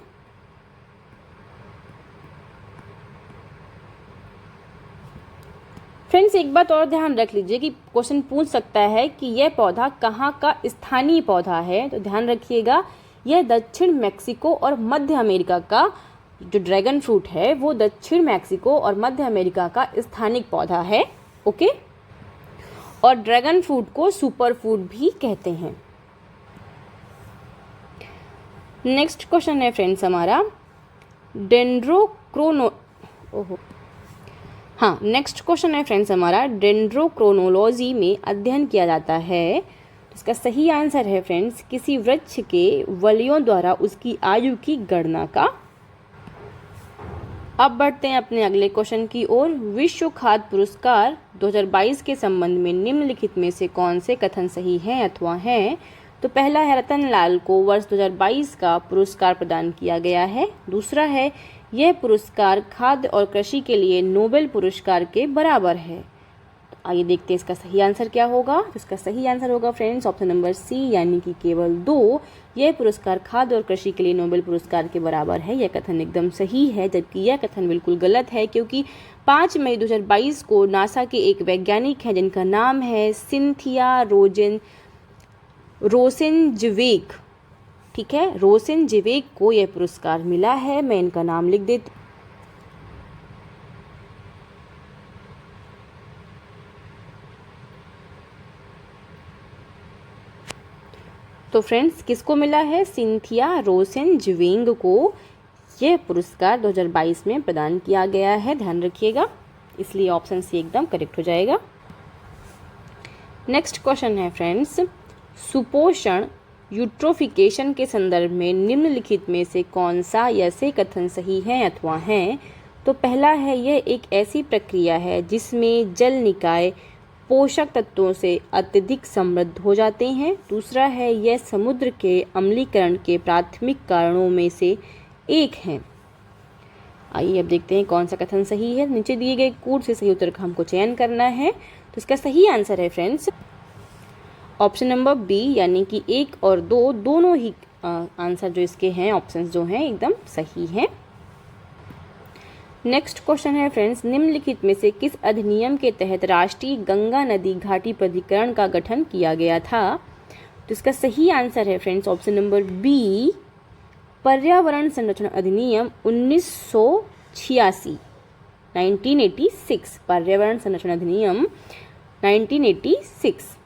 फ्रेंड्स एक बात और ध्यान रख लीजिए कि क्वेश्चन पूछ सकता है कि यह पौधा कहाँ का स्थानीय पौधा है। तो ध्यान रखिएगा, यह दक्षिण मैक्सिको और मध्य अमेरिका का जो ड्रैगन फ्रूट है वो दक्षिण मैक्सिको और मध्य अमेरिका का स्थानिक पौधा है। ओके, और ड्रैगन फ्रूट को सुपर फूड भी कहते हैं। नेक्स्ट क्वेश्चन है फ्रेंड्स हमारा नेक्स्ट क्वेश्चन है फ्रेंड्स हमारा डेंड्रोक्रोनोलॉजी में अध्ययन किया जाता है। इसका सही आंसर है फ्रेंड्स किसी वृक्ष के वलियों द्वारा उसकी आयु की गणना का। अब बढ़ते हैं अपने अगले क्वेश्चन की ओर। विश्व खाद्य पुरस्कार 2022 के संबंध में निम्नलिखित में से कौन से कथन सही हैं अथवा हैं। तो पहला है रतन लाल को वर्ष 2022 का पुरस्कार प्रदान किया गया है। दूसरा है यह पुरस्कार खाद्य और कृषि के लिए नोबेल पुरस्कार के बराबर है। तो आइए देखते हैं इसका सही आंसर क्या होगा। तो इसका सही आंसर होगा फ्रेंड्स ऑप्शन नंबर सी, यानी कि केवल 2। यह पुरस्कार खाद्य और कृषि के लिए नोबेल पुरस्कार के बराबर है। यह कथन एकदम सही है, जबकि यह कथन बिल्कुल गलत है, क्योंकि 5 मई 2022 को नासा के एक वैज्ञानिक हैं जिनका नाम है सिंथिया रोसेनज़वेग, ठीक है, रोसेनज़वेग को यह पुरस्कार मिला है। मैं इनका नाम लिख देती हूँ। तो फ्रेंड्स किसको मिला है? सिंथिया रोसेनज़वेग को यह पुरस्कार 2022 में प्रदान किया गया है, ध्यान रखिएगा। इसलिए ऑप्शन सी एकदम करेक्ट हो जाएगा। नेक्स्ट क्वेश्चन है फ्रेंड्स, सुपोषण यूट्रोफिकेशन के संदर्भ में निम्नलिखित में से कौन सा या से कथन सही है अथवा हैं। तो पहला है यह एक ऐसी प्रक्रिया है जिसमें जल निकाय पोषक तत्वों से अत्यधिक समृद्ध हो जाते हैं। दूसरा है यह समुद्र के अम्लीकरण के प्राथमिक कारणों में से एक है। आइए अब देखते हैं कौन सा कथन सही है। नीचे दिए गए कूट से सही उत्तर का हमको चयन करना है। तो इसका सही आंसर है फ्रेंड्स ऑप्शन नंबर बी, यानी कि 1 और 2 दोनों ही आंसर जो इसके हैं ऑप्शंस जो हैं एकदम सही हैं। नेक्स्ट क्वेश्चन है फ्रेंड्स, निम्नलिखित में से किस अधिनियम के तहत राष्ट्रीय गंगा नदी घाटी प्राधिकरण का गठन किया गया था। तो इसका सही आंसर है फ्रेंड्स ऑप्शन नंबर बी, पर्यावरण संरक्षण अधिनियम 1986, 1986, पर्यावरण संरक्षण अधिनियम 1986।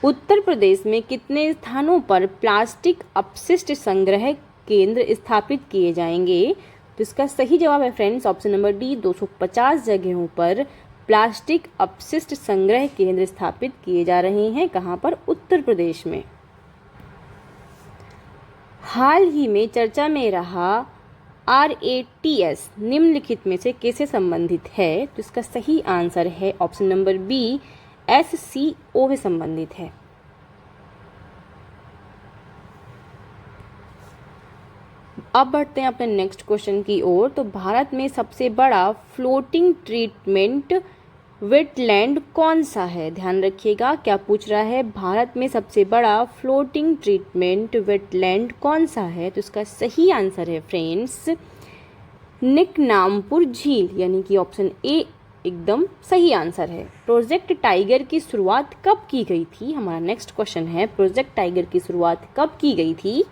उत्तर प्रदेश में कितने स्थानों पर प्लास्टिक अपशिष्ट संग्रह केंद्र स्थापित किए जाएंगे। तो इसका सही जवाब है फ्रेंड्स ऑप्शन नंबर डी, 250 जगहों पर प्लास्टिक अपशिष्ट संग्रह केंद्र स्थापित किए जा रहे हैं। कहाँ पर? उत्तर प्रदेश में। हाल ही में चर्चा में रहा RATS निम्नलिखित में से किससे संबंधित है। तो इसका सही आंसर है ऑप्शन नंबर बी, SCO से संबंधित है। अब बढ़ते हैं अपने नेक्स्ट क्वेश्चन की ओर। तो भारत में सबसे बड़ा फ्लोटिंग ट्रीटमेंट वेटलैंड कौन सा है। ध्यान रखिएगा क्या पूछ रहा है, भारत में सबसे बड़ा फ्लोटिंग ट्रीटमेंट वेटलैंड कौन सा है। तो इसका सही आंसर है फ्रेंड्स निकनामपुर झील, यानी कि ऑप्शन ए एकदम सही आंसर है। प्रोजेक्ट टाइगर की शुरुआत कब की गई थी। हमारा नेक्स्ट क्वेश्चन है, प्रोजेक्ट टाइगर की शुरुआत कब की गई थी।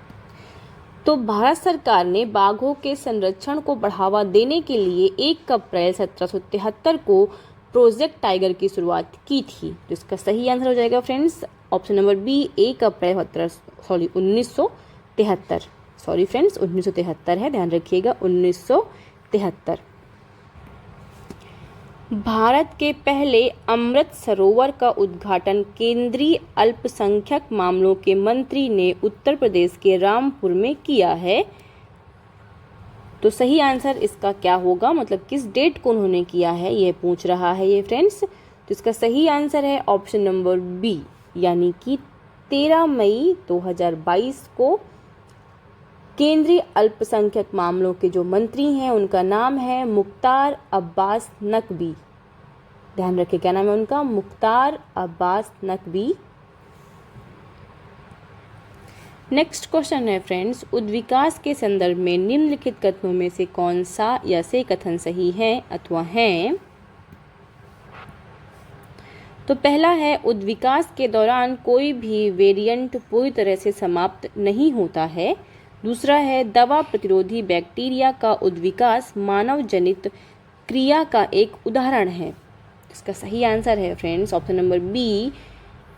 तो भारत सरकार ने बाघों के संरक्षण को बढ़ावा देने के लिए 1 अप्रैल 1773 को प्रोजेक्ट टाइगर की शुरुआत की थी। तो इसका सही आंसर हो जाएगा फ्रेंड्स ऑप्शन नंबर बी, 1 अप्रैल 1973। सॉरी फ्रेंड्स 1973 है, ध्यान रखिएगा 1973। भारत के पहले अमृत सरोवर का उद्घाटन केंद्रीय अल्पसंख्यक मामलों के मंत्री ने उत्तर प्रदेश के रामपुर में किया है। तो सही आंसर इसका क्या होगा, मतलब किस डेट को उन्होंने किया है ये पूछ रहा है ये फ्रेंड्स। तो इसका सही आंसर है ऑप्शन नंबर बी, यानी कि 13 मई 2022 को केंद्रीय अल्पसंख्यक मामलों के जो मंत्री हैं उनका नाम है मुख्तार अब्बास नकवी। ध्यान रखिए क्या नाम है उनका, मुख्तार अब्बास नकवी। नेक्स्ट क्वेश्चन है फ्रेंड्स, उद्विकास के संदर्भ में निम्नलिखित कथनों में से कौन सा या से कथन सही है अथवा हैं। तो पहला है, उद्विकास के दौरान कोई भी वेरिएंट पूरी तरह से समाप्त नहीं होता है। दूसरा है, दवा प्रतिरोधी बैक्टीरिया का उद्विकास मानव जनित क्रिया का एक उदाहरण है। इसका सही आंसर है फ्रेंड्स ऑप्शन नंबर बी,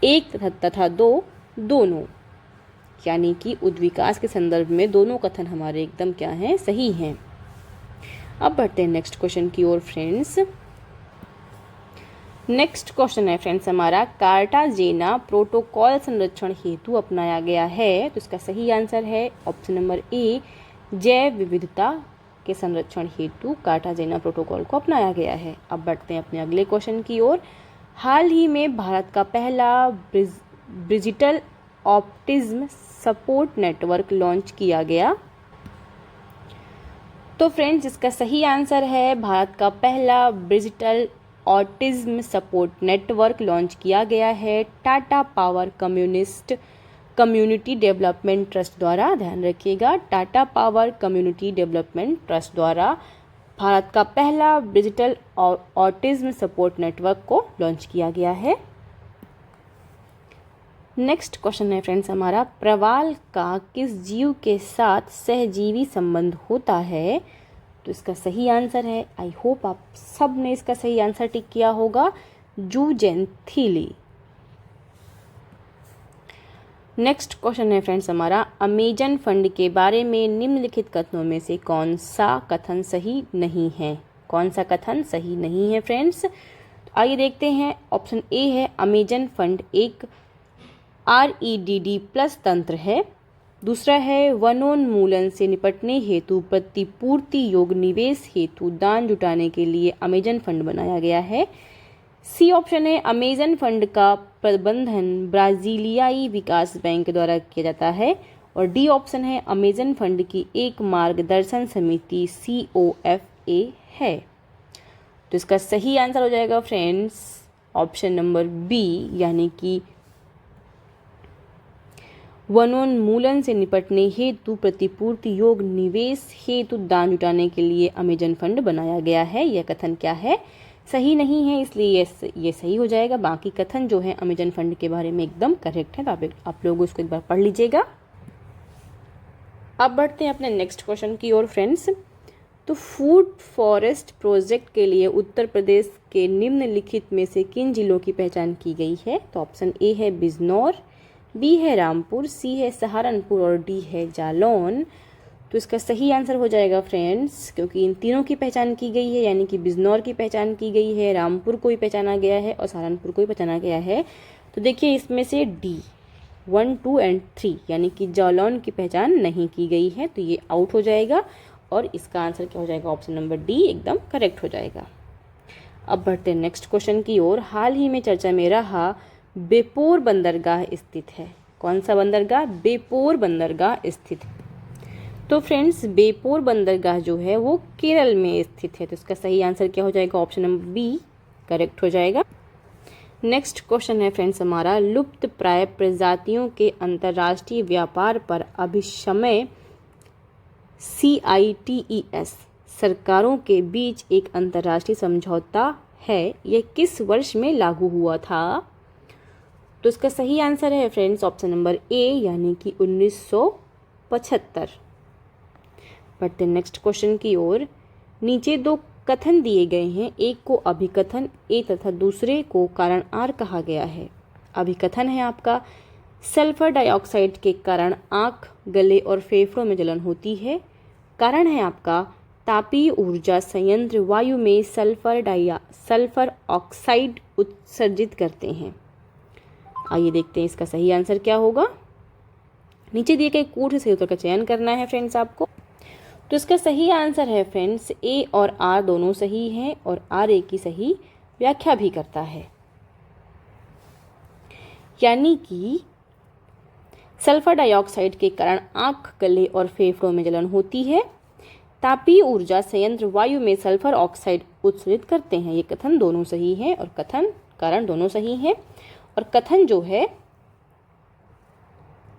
1 तथा 2 दोनों, यानी कि उद्विकास के संदर्भ में दोनों कथन हमारे एकदम क्या हैं, सही हैं। अब बढ़ते हैं नेक्स्ट क्वेश्चन की ओर फ्रेंड्स। नेक्स्ट क्वेश्चन है फ्रेंड्स हमारा, कार्टाजेना प्रोटोकॉल संरक्षण हेतु अपनाया गया है। तो इसका सही आंसर है ऑप्शन नंबर ए, जैव विविधता के संरक्षण हेतु कार्टाजेना प्रोटोकॉल को अपनाया गया है। अब बढ़ते हैं अपने अगले क्वेश्चन की ओर। हाल ही में भारत का पहला digital autism support network launch किया गया। तो फ्रेंड्स इसका सही आंसर है, भारत का पहला digital autism support network launch किया गया है Tata power community development trust द्वारा। ध्यान रखिएगा, Tata power community development trust द्वारा भारत का पहला डिजिटल ऑटिज्म सपोर्ट नेटवर्क को लॉन्च किया गया है। नेक्स्ट क्वेश्चन है फ्रेंड्स हमारा, प्रवाल का किस जीव के साथ सहजीवी संबंध होता है। तो इसका सही आंसर है, आई होप आप सब ने इसका सही आंसर टिक किया होगा, जूजेंथिली। नेक्स्ट क्वेश्चन है फ्रेंड्स हमारा, अमेजन फंड के बारे में निम्नलिखित कथनों में से कौन सा कथन सही नहीं है। कौन सा कथन सही नहीं है फ्रेंड्स, तो आइए देखते हैं। ऑप्शन ए है, अमेजन फंड एक REDD+ तंत्र है। दूसरा है, वनोन्मूलन से निपटने हेतु प्रतिपूर्ति योग निवेश हेतु दान जुटाने के लिए अमेजन फंड बनाया गया है। सी ऑप्शन है, अमेजन फंड का प्रबंधन ब्राजीलियाई विकास बैंक द्वारा किया जाता है। और डी ऑप्शन है, अमेजन फंड की एक मार्गदर्शन समिति COFA है। तो इसका सही आंसर हो जाएगा फ्रेंड्स ऑप्शन नंबर बी, यानी कि वनोन्मूलन से निपटने हेतु प्रतिपूर्ति योग निवेश हेतु दान जुटाने के लिए अमेजन फंड बनाया गया है। यह कथन क्या है, सही नहीं है, इसलिए ये सही हो जाएगा। बाकी कथन जो है अमेजन फंड के बारे में एकदम करेक्ट है, तो आप लोग उसको एक बार पढ़ लीजिएगा। अब बढ़ते हैं अपने नेक्स्ट क्वेश्चन की ओर फ्रेंड्स। तो फूड फॉरेस्ट प्रोजेक्ट के लिए उत्तर प्रदेश के निम्नलिखित में से किन जिलों की पहचान की गई है। तो ऑप्शन ए है बिजनौर, बी है रामपुर, सी है सहारनपुर और डी है जालौन। तो इसका सही आंसर हो जाएगा फ्रेंड्स, क्योंकि इन तीनों की पहचान की गई है, यानी कि बिजनौर की पहचान की गई है, रामपुर को भी पहचाना गया है और सहारनपुर को भी पहचाना गया है। तो देखिए इसमें से डी 1, 2 और 3 यानी कि जालौन की पहचान नहीं की गई है, तो ये आउट हो जाएगा और इसका आंसर क्या हो जाएगा, ऑप्शन नंबर डी एकदम करेक्ट हो जाएगा। अब बढ़ते हैं नेक्स्ट क्वेश्चन की ओर। हाल ही में चर्चा में रहा बेपोर बंदरगाह स्थित है। कौन सा बंदरगाह, बेपोर बंदरगाह स्थित। तो फ्रेंड्स बेपोर बंदरगाह जो है वो केरल में स्थित है, तो इसका सही आंसर क्या हो जाएगा, ऑप्शन नंबर बी करेक्ट हो जाएगा। नेक्स्ट क्वेश्चन है फ्रेंड्स हमारा, लुप्त प्राय प्रजातियों के अंतर्राष्ट्रीय व्यापार पर अभिशमय CITES सरकारों के बीच एक अंतर्राष्ट्रीय समझौता है, यह किस वर्ष में लागू हुआ था। तो इसका सही आंसर है फ्रेंड्स ऑप्शन नंबर ए, यानी कि 1975। बढ़ते नेक्स्ट क्वेश्चन की ओर। नीचे दो कथन दिए गए हैं, एक को अभिकथन ए तथा दूसरे को कारण आर कहा गया है। अभिकथन है आपका, सल्फर डाइऑक्साइड के कारण आँख, गले और फेफड़ों में जलन होती है। कारण है आपका, तापीय ऊर्जा संयंत्र वायु में सल्फर ऑक्साइड उत्सर्जित करते हैं। आइए देखते हैं इसका सही आंसर क्या होगा। नीचे दिए गए कूट से सही उत्तर का चयन करना है फ्रेंड्स आपको। तो इसका सही आंसर है फ्रेंड्स ए और आर दोनों सही हैं और आर ए की सही व्याख्या भी करता है, यानी कि सल्फर डाइऑक्साइड के कारण आँख, गले और फेफड़ों में जलन होती है। तापीय ऊर्जा संयंत्र वायु में सल्फर ऑक्साइड उत्सर्जित करते हैं। ये कथन दोनों सही हैं और कथन कारण दोनों सही हैं। और कथन जो है,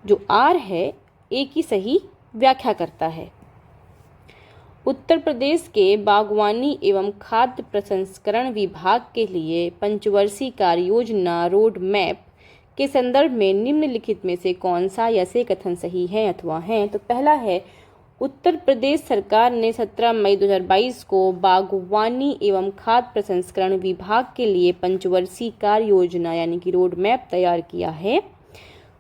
जो आर है, ए की सही व्याख्या करता है। उत्तर प्रदेश के बागवानी एवं खाद्य प्रसंस्करण विभाग के लिए पंचवर्षीय कार्य योजना रोड मैप के संदर्भ में निम्नलिखित में से कौन सा या से कथन सही है अथवा है? तो पहला है, उत्तर प्रदेश सरकार ने 17 मई 2022 को बागवानी एवं खाद्य प्रसंस्करण विभाग के लिए पंचवर्षीय कार्य योजना यानी कि रोड मैप तैयार किया है।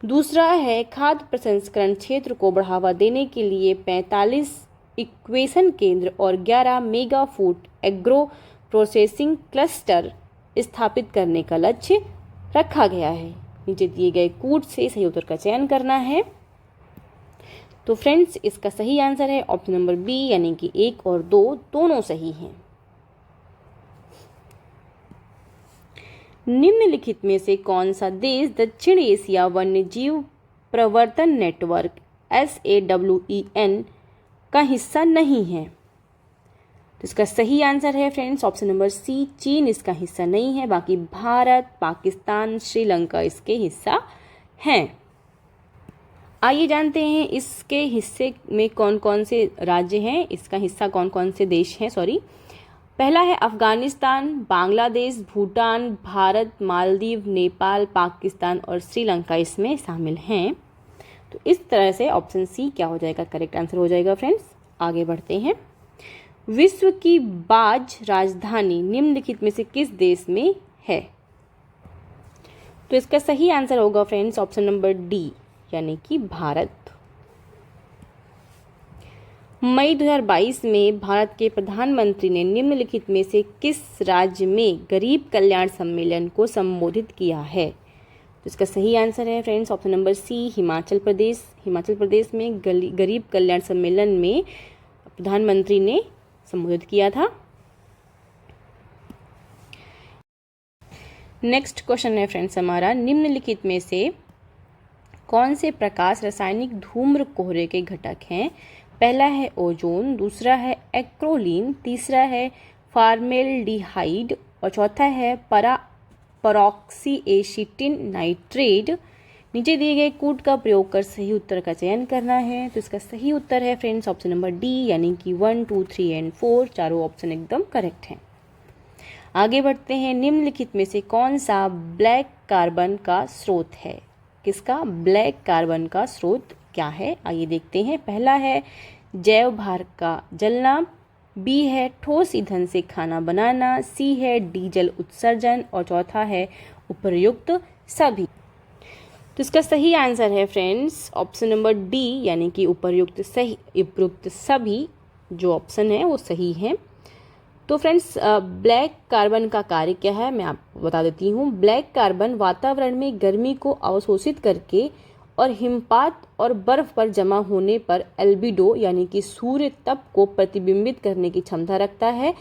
दूसरा है, खाद्य प्रसंस्करण क्षेत्र को बढ़ावा देने के लिए 45 इक्वेशन केंद्र और 11 mega food agro processing cluster स्थापित करने का लक्ष्य रखा गया है। नीचे दिए गए कूट से सही उत्तर का चयन करना है। तो फ्रेंड्स, इसका सही आंसर है ऑप्शन नंबर बी यानी कि 1 और 2 दोनों सही हैं। निम्नलिखित में से कौन सा देश दक्षिण एशिया वन्यजीव प्रवर्तन नेटवर्क SAWEN का हिस्सा नहीं है? तो इसका सही आंसर है फ्रेंड्स ऑप्शन नंबर सी, चीन इसका हिस्सा नहीं है। बाकी भारत, पाकिस्तान, श्रीलंका इसके हिस्सा हैं। आइए जानते हैं इसके हिस्से में कौन कौन से राज्य हैं, इसका हिस्सा कौन कौन से देश हैं। पहला है अफगानिस्तान, बांग्लादेश, भूटान, भारत, मालदीव, नेपाल, पाकिस्तान और श्रीलंका इसमें शामिल हैं। तो इस तरह से ऑप्शन सी क्या हो जाएगा, करेक्ट आंसर हो जाएगा फ्रेंड्स। आगे बढ़ते हैं। विश्व की बाज राजधानी निम्नलिखित में से किस देश में है? तो इसका सही आंसर होगा फ्रेंड्स ऑप्शन नंबर डी यानी कि भारत। मई 2022 में भारत के प्रधानमंत्री ने निम्नलिखित में से किस राज्य में गरीब कल्याण सम्मेलन को संबोधित किया है? तो इसका सही आंसर है friends option number C, Himachal Pradesh. Himachal Pradesh में गरीब कल्याण सम्मेलन में प्रधानमंत्री ने संबोधित किया था। नेक्स्ट क्वेश्चन है फ्रेंड्स हमारा, निम्नलिखित में से कौन से प्रकाश रासायनिक धूम्र कोहरे के घटक हैं? पहला है ओजोन, दूसरा है एक्रोलीन, तीसरा है फॉर्मेल्डिहाइड और चौथा है परऑक्सीएसिटिन नाइट्रेट। नीचे दिए गए कूट का प्रयोग कर सही उत्तर का चयन करना है। तो इसका सही उत्तर है फ्रेंड्स ऑप्शन नंबर डी यानी कि 1, 2, 3 एंड 4 चारों ऑप्शन एकदम करेक्ट हैं। आगे बढ़ते हैं। निम्नलिखित में से कौन सा ब्लैक कार्बन का स्रोत है? किसका ब्लैक कार्बन का स्रोत क्या है? आइए देखते हैं। पहला है जैव भार का जलना, बी है ठोस ईंधन से खाना बनाना, सी है डीजल उत्सर्जन और चौथा है उपर्युक्त सभी। तो इसका सही आंसर है फ्रेंड्स ऑप्शन नंबर डी यानी कि उपर्युक्त सभी जो ऑप्शन है वो सही है। तो फ्रेंड्स ब्लैक कार्बन का कार्य क्या है मैं आपको बता देती हूँ। ब्लैक कार्बन वातावरण में गर्मी को अवशोषित करके और हिमपात और बर्फ पर जमा होने पर एल्बिडो यानी कि सूर्य तप को प्रतिबिंबित करने की क्षमता रखता है।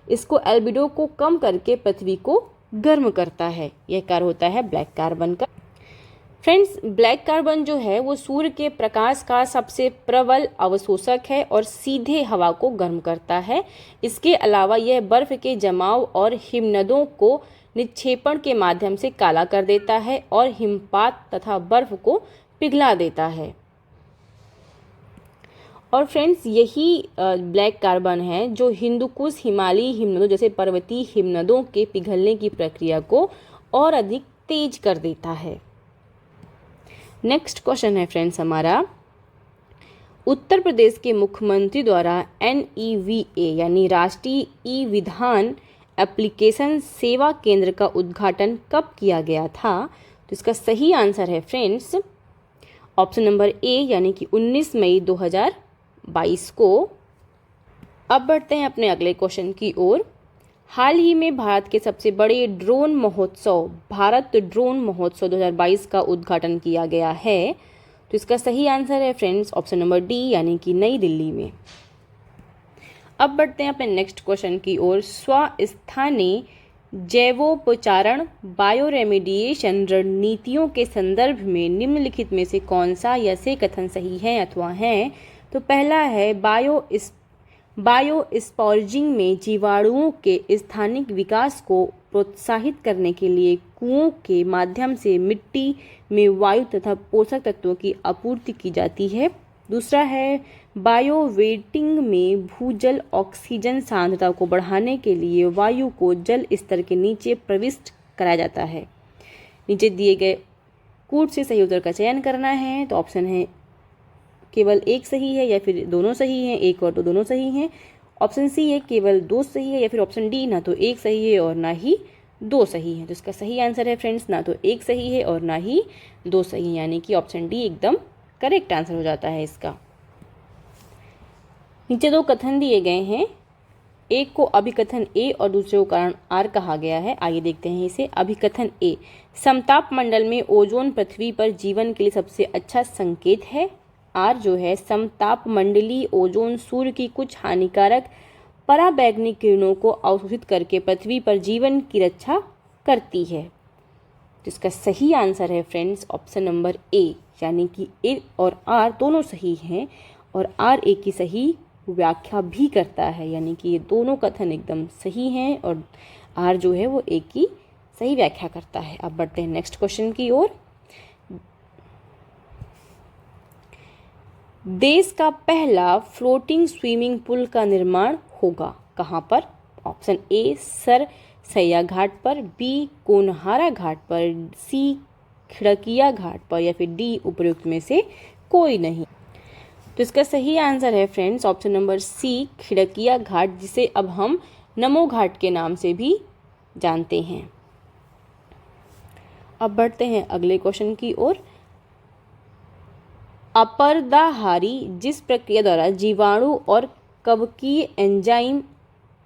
इसको एल्बिडो को कम करके पृथ्वी को गर्म करता है। यह कार्य होता है ब्लैक कार्बन का। फ्रेंड्स ब्लैक कार्बन जो है वो सूर्य के प्रकाश का सबसे प्रबल अवशोषक है और सीधे हवा को गर्म करता है। इसके अलावा यह बर्फ के जमाव और हिमनदों को निक्षेपण के माध्यम से काला कर देता है और हिमपात तथा बर्फ को पिघला देता है। और फ्रेंड्स यही ब्लैक कार्बन है जो हिंदुकुश हिमालयी हिमनदों जैसे पर्वतीय हिमनदों के पिघलने की प्रक्रिया को और अधिक तेज कर देता है। नेक्स्ट क्वेश्चन है फ्रेंड्स हमारा, उत्तर प्रदेश के मुख्यमंत्री द्वारा NEVA यानी राष्ट्रीय ई विधान एप्लीकेशन सेवा केंद्र का उद्घाटन कब किया गया था? तो इसका सही आंसर है फ्रेंड्स ऑप्शन नंबर ए यानी कि 19 मई 2022 को। अब बढ़ते हैं अपने अगले क्वेश्चन की ओर। हाल ही में भारत के सबसे बड़े ड्रोन महोत्सव भारत ड्रोन महोत्सव 2022 का उद्घाटन किया गया है। तो इसका सही आंसर है फ्रेंड्स ऑप्शन नंबर डी यानी कि नई दिल्ली में। अब बढ़ते हैं अपने नेक्स्ट क्वेश्चन की ओर। स्वस्थानीय जैवोपचारण बायोरेमेडिएशन रणनीतियों के संदर्भ में निम्नलिखित में से कौन सा या से कथन सही है अथवा है? तो पहला है बायोस्पॉर्जिंग में जीवाणुओं के स्थानिक विकास को प्रोत्साहित करने के लिए कुओं के माध्यम से मिट्टी में वायु तथा पोषक तत्वों की आपूर्ति की जाती है। दूसरा है बायोवेटिंग में भूजल ऑक्सीजन सांद्रता को बढ़ाने के लिए वायु को जल स्तर के नीचे प्रविष्ट कराया जाता है। नीचे दिए गए कूट से सही उत्तर का चयन करना है, तो ऑप्शन है केवल एक सही है या फिर दोनों सही हैं, एक और दो दोनों सही हैं। ऑप्शन सी है केवल दो सही है, या फिर ऑप्शन डी ना तो एक सही है और ना ही दो सही है। तो इसका सही आंसर है फ्रेंड्स ना तो एक सही है और ना ही दो सही है, यानी कि ऑप्शन डी एकदम करेक्ट आंसर हो जाता है इसका। नीचे दो कथन दिए गए हैं, एक को अभिकथन ए और दूसरे को कारण आर कहा गया है। आइए देखते हैं इसे। अभिकथन ए, समताप मंडल में ओजोन पृथ्वी पर जीवन के लिए सबसे अच्छा संकेत है। आर जो है, समताप मंडलीय ओजोन सूर्य की कुछ हानिकारक पराबैंगनी किरणों को अवशोषित करके पृथ्वी पर जीवन की रक्षा करती है। तो इसका सही आंसर है फ्रेंड्स ऑप्शन नंबर ए, यानी कि ए और आर दोनों सही हैं और आर ए की सही व्याख्या भी करता है, यानी कि ये दोनों कथन एकदम सही हैं और आर जो है वो ए की सही व्याख्या करता है। अब बढ़ते हैं नेक्स्ट क्वेश्चन की ओर। देश का पहला फ्लोटिंग स्विमिंग पूल का निर्माण होगा कहाँ पर? ऑप्शन ए सरसैया घाट पर, बी कोनहारा घाट पर, सी खिड़किया घाट पर, या फिर डी उपरोक्त में से कोई नहीं। तो इसका सही आंसर है फ्रेंड्स ऑप्शन नंबर सी खिड़किया घाट, जिसे अब हम नमो घाट के नाम से भी जानते हैं। अब बढ़ते हैं अगले क्वेश्चन की ओर। अपर्दाहारी जिस प्रक्रिया द्वारा जीवाणु और कवकीय एंजाइम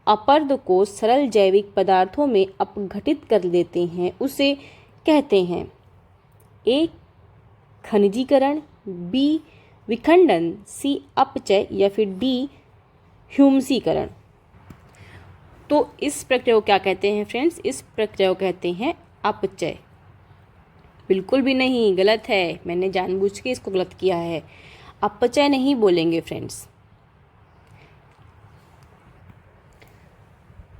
अपर्द को सरल जैविक पदार्थों में अपघटित कर देते हैं उसे कहते हैं? ए खनिजीकरण, बी विखंडन, सी अपचय, या फिर डी ह्यूमसीकरण। तो इस प्रक्रिया को क्या कहते हैं फ्रेंड्स? इस प्रक्रिया को कहते हैं अपचय। बिल्कुल भी नहीं, गलत है, मैंने जानबूझ के इसको गलत किया है। अपचय नहीं बोलेंगे फ्रेंड्स।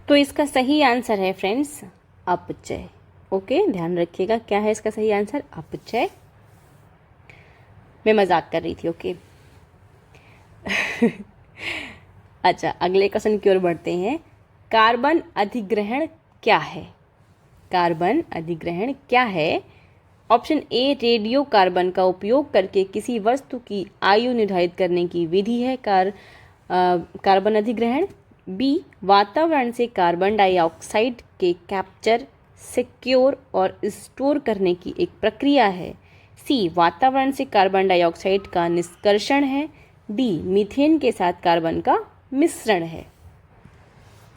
तो इसका सही आंसर है फ्रेंड्स अपचय। ओके, ध्यान रखिएगा क्या है इसका सही आंसर, अपचय। मैं मजाक कर रही थी। ओके अच्छा, अगले क्वेश्चन की ओर बढ़ते हैं। कार्बन अधिग्रहण क्या है? कार्बन अधिग्रहण क्या है? ऑप्शन ए रेडियो कार्बन का उपयोग करके किसी वस्तु की आयु निर्धारित करने की विधि है कार्बन अधिग्रहण। बी वातावरण से कार्बन डाइऑक्साइड के कैप्चर, सिक्योर और स्टोर करने की एक प्रक्रिया है। सी वातावरण से कार्बन डाइऑक्साइड का निष्कर्षण है। डी मीथेन के साथ कार्बन का मिश्रण है।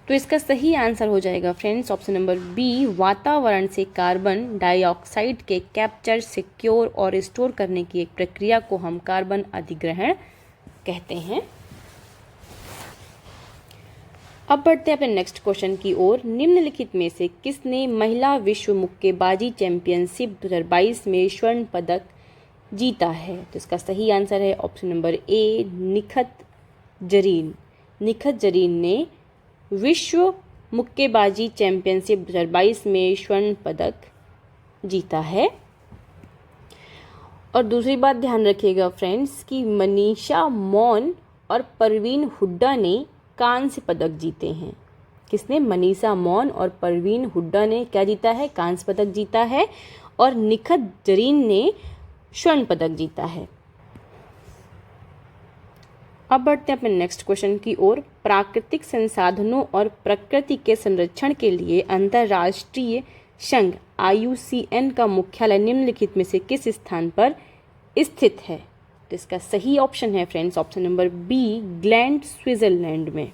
तो इसका सही आंसर हो जाएगा फ्रेंड्स ऑप्शन नंबर बी वातावरण से कार्बन डाइऑक्साइड के कैप्चर, सिक्योर और स्टोर करने की एक प्रक्रिया को हम कार्बन अधिग्रहण कहते हैं। अब बढ़ते हैं अपने नेक्स्ट क्वेश्चन की ओर। निम्नलिखित में से किसने महिला विश्व मुक्केबाजी चैंपियनशिप 2022 में स्वर्ण पदक जीता है? तो इसका सही आंसर है option number A Nikhat Zareen. Nikhat Zareen ने विश्व मुक्केबाजी चैंपियनशिप 2022 में स्वर्ण पदक जीता है। और दूसरी बात ध्यान रखिएगा फ्रेंड्स कि मनीषा मौन और परवीन हुड्डा ने कांस्य पदक जीते हैं। किसने? मनीषा मौन और परवीन हुड्डा ने क्या जीता है? कांस्य पदक जीता है। और निखत जरीन ने स्वर्ण पदक जीता है। अब बढ़ते हैं अपने नेक्स्ट क्वेश्चन की ओर। प्राकृतिक संसाधनों और प्रकृति के संरक्षण के लिए अंतर्राष्ट्रीय संघ IUCN का मुख्यालय निम्नलिखित में से किस स्थान पर स्थित है? तो इसका सही ऑप्शन है friends option number B Gland, Switzerland में।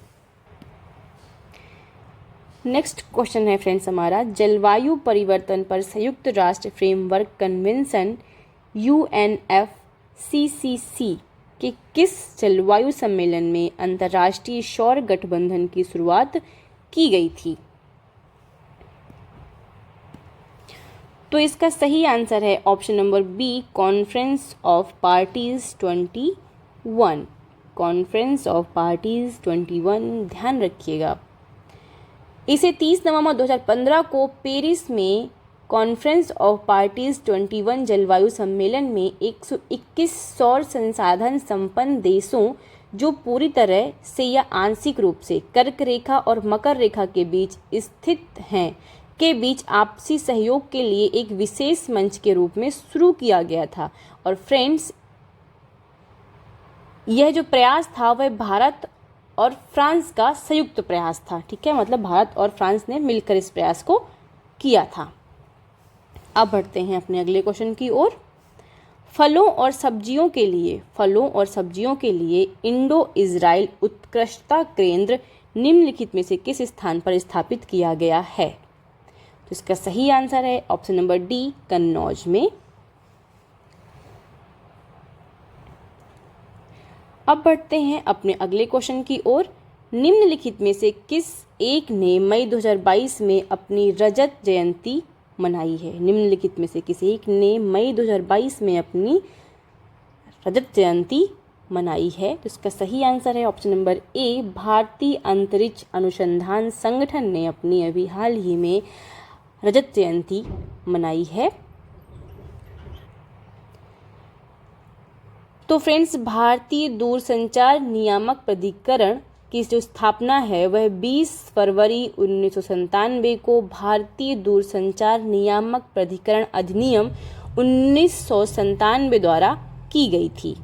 नेक्स्ट क्वेश्चन है फ्रेंड्स हमारा, जलवायु परिवर्तन पर संयुक्त राष्ट्र फ्रेमवर्क कन्वेंशन UNFCCC के किस जलवायु सम्मेलन में अंतर्राष्ट्रीय सौर गठबंधन की शुरुआत की गई थी? तो इसका सही आंसर है option number B conference of parties 21। Conference of parties 21, ध्यान रखिएगा। इसे 30 नवंबर 2015 को पेरिस में कॉन्फ्रेंस ऑफ पार्टीज 21 जलवायु सम्मेलन में 121 सौर संसाधन संपन्न देशों जो पूरी तरह से या आंशिक रूप से कर्क रेखा और मकर रेखा के बीच स्थित हैं के बीच आपसी सहयोग के लिए एक विशेष मंच के रूप में शुरू किया गया था। और फ्रेंड्स, यह जो प्रयास था वह भारत और फ्रांस का संयुक्त प्रयास था। ठीक है, मतलब भारत और फ्रांस ने मिलकर इस प्रयास को किया था। अब बढ़ते हैं अपने अगले क्वेश्चन की ओर। फलों और सब्जियों के लिए इंडो इजराइल उत्कृष्टता केंद्र निम्नलिखित में से किस स्थान पर स्थापित किया गया है? तो इसका सही आंसर है ऑप्शन नंबर डी, कन्नौज में। अब बढ़ते हैं अपने अगले क्वेश्चन की ओर। निम्नलिखित में से किस एक ने मई 2022 में अपनी रजत जयंती मनाई है? निम्नलिखित में से किस एक ने मई 2022 में अपनी रजत जयंती मनाई है? तो इसका सही आंसर है ऑप्शन नंबर ए, भारतीय अंतरिक्ष अनुसंधान संगठन ने अपनी अभी हाल ही में रजत जयंती मनाई है। तो फ्रेंड्स, भारतीय दूरसंचार नियामक प्राधिकरण की जो स्थापना है वह 20 फरवरी 1997 को भारतीय दूरसंचार नियामक प्राधिकरण अधिनियम 1997 द्वारा की गई थी।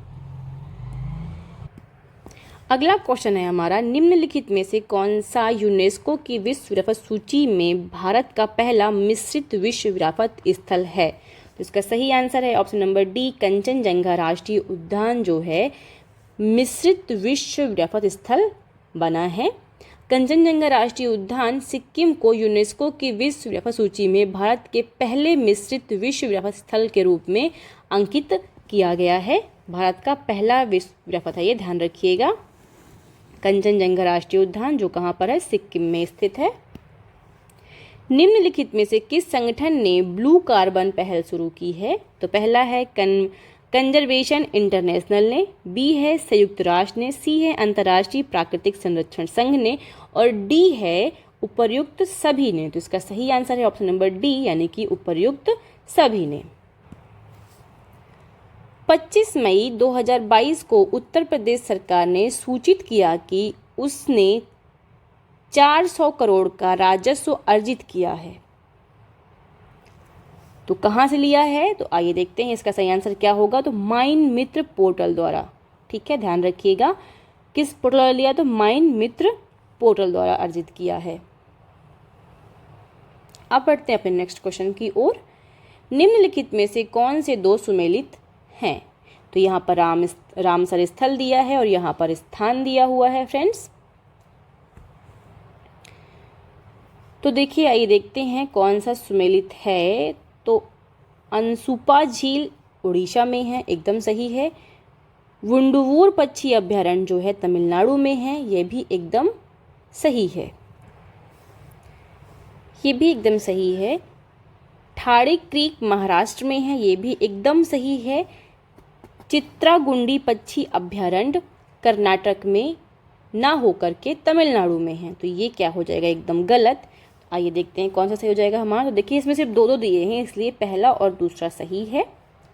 अगला क्वेश्चन है हमारा, निम्नलिखित में से कौन सा यूनेस्को की विश्व विरासत सूची में भारत का पहला मिश्रित विश्व विरासत स्थल है? तो इसका सही आंसर है ऑप्शन नंबर डी, कंचनजंगा राष्ट्रीय उद्यान जो है मिश्रित विश्व विरासत स्थल बना है। कंचनजंगा राष्ट्रीय उद्यान सिक्किम को यूनेस्को की विश्व विरासत सूची में भारत के पहले मिश्रित विश्व विरासत स्थल के रूप में अंकित किया गया है। भारत का पहला विश्व विरासत है, ये ध्यान रखिएगा। कंचनजंगा राष्ट्रीय उद्यान जो कहाँ पर है? सिक्किम में स्थित है। निम्नलिखित में से किस संगठन ने ब्लू कार्बन पहल शुरू की है? तो पहला है कंजर्वेशन इंटरनेशनल ने, बी है संयुक्त राष्ट्र ने, सी है अंतर्राष्ट्रीय प्राकृतिक संरक्षण संघ ने और डी है उपर्युक्त सभी ने। तो इसका सही आंसर है ऑप्शन नंबर डी, यानी कि उपर्युक्त सभी ने। 25 मई 2022 को उत्तर प्रदेश सरकार ने सूचित किया कि उसने 400 करोड़ का राजस्व अर्जित किया है। तो कहाँ से लिया है? तो आइए देखते हैं इसका सही आंसर क्या होगा। तो माइन मित्र पोर्टल द्वारा। ठीक है, ध्यान रखिएगा किस पोर्टल द्वारा लिया? तो माइन मित्र पोर्टल द्वारा अर्जित किया है। अब बढ़ते हैं अपने नेक्स्ट क्वेश्चन की ओर। निम्नलिखित में से कौन से दो सुमेलित हैं? तो यहाँ पर रामसर स्थल दिया है और यहाँ पर स्थान दिया हुआ है फ्रेंड्स। तो देखिए, आइए देखते हैं कौन सा सुमेलित है। तो अनसुपा झील उड़ीसा में है, एकदम सही है। वुंडुवूर पक्षी अभ्यारण्य जो है तमिलनाडु में है, ये भी एकदम सही है। ये भी एकदम सही है। ठाणे क्रीक महाराष्ट्र में है, ये भी एकदम सही है। चित्रागुंडी पक्षी अभ्यारण्य कर्नाटक में ना होकर के तमिलनाडु में है, तो ये क्या हो जाएगा? एकदम गलत। आइए देखते हैं कौन सा सही हो जाएगा हमारा। तो देखिए, इसमें सिर्फ दो दिए हैं, इसलिए पहला और दूसरा सही है।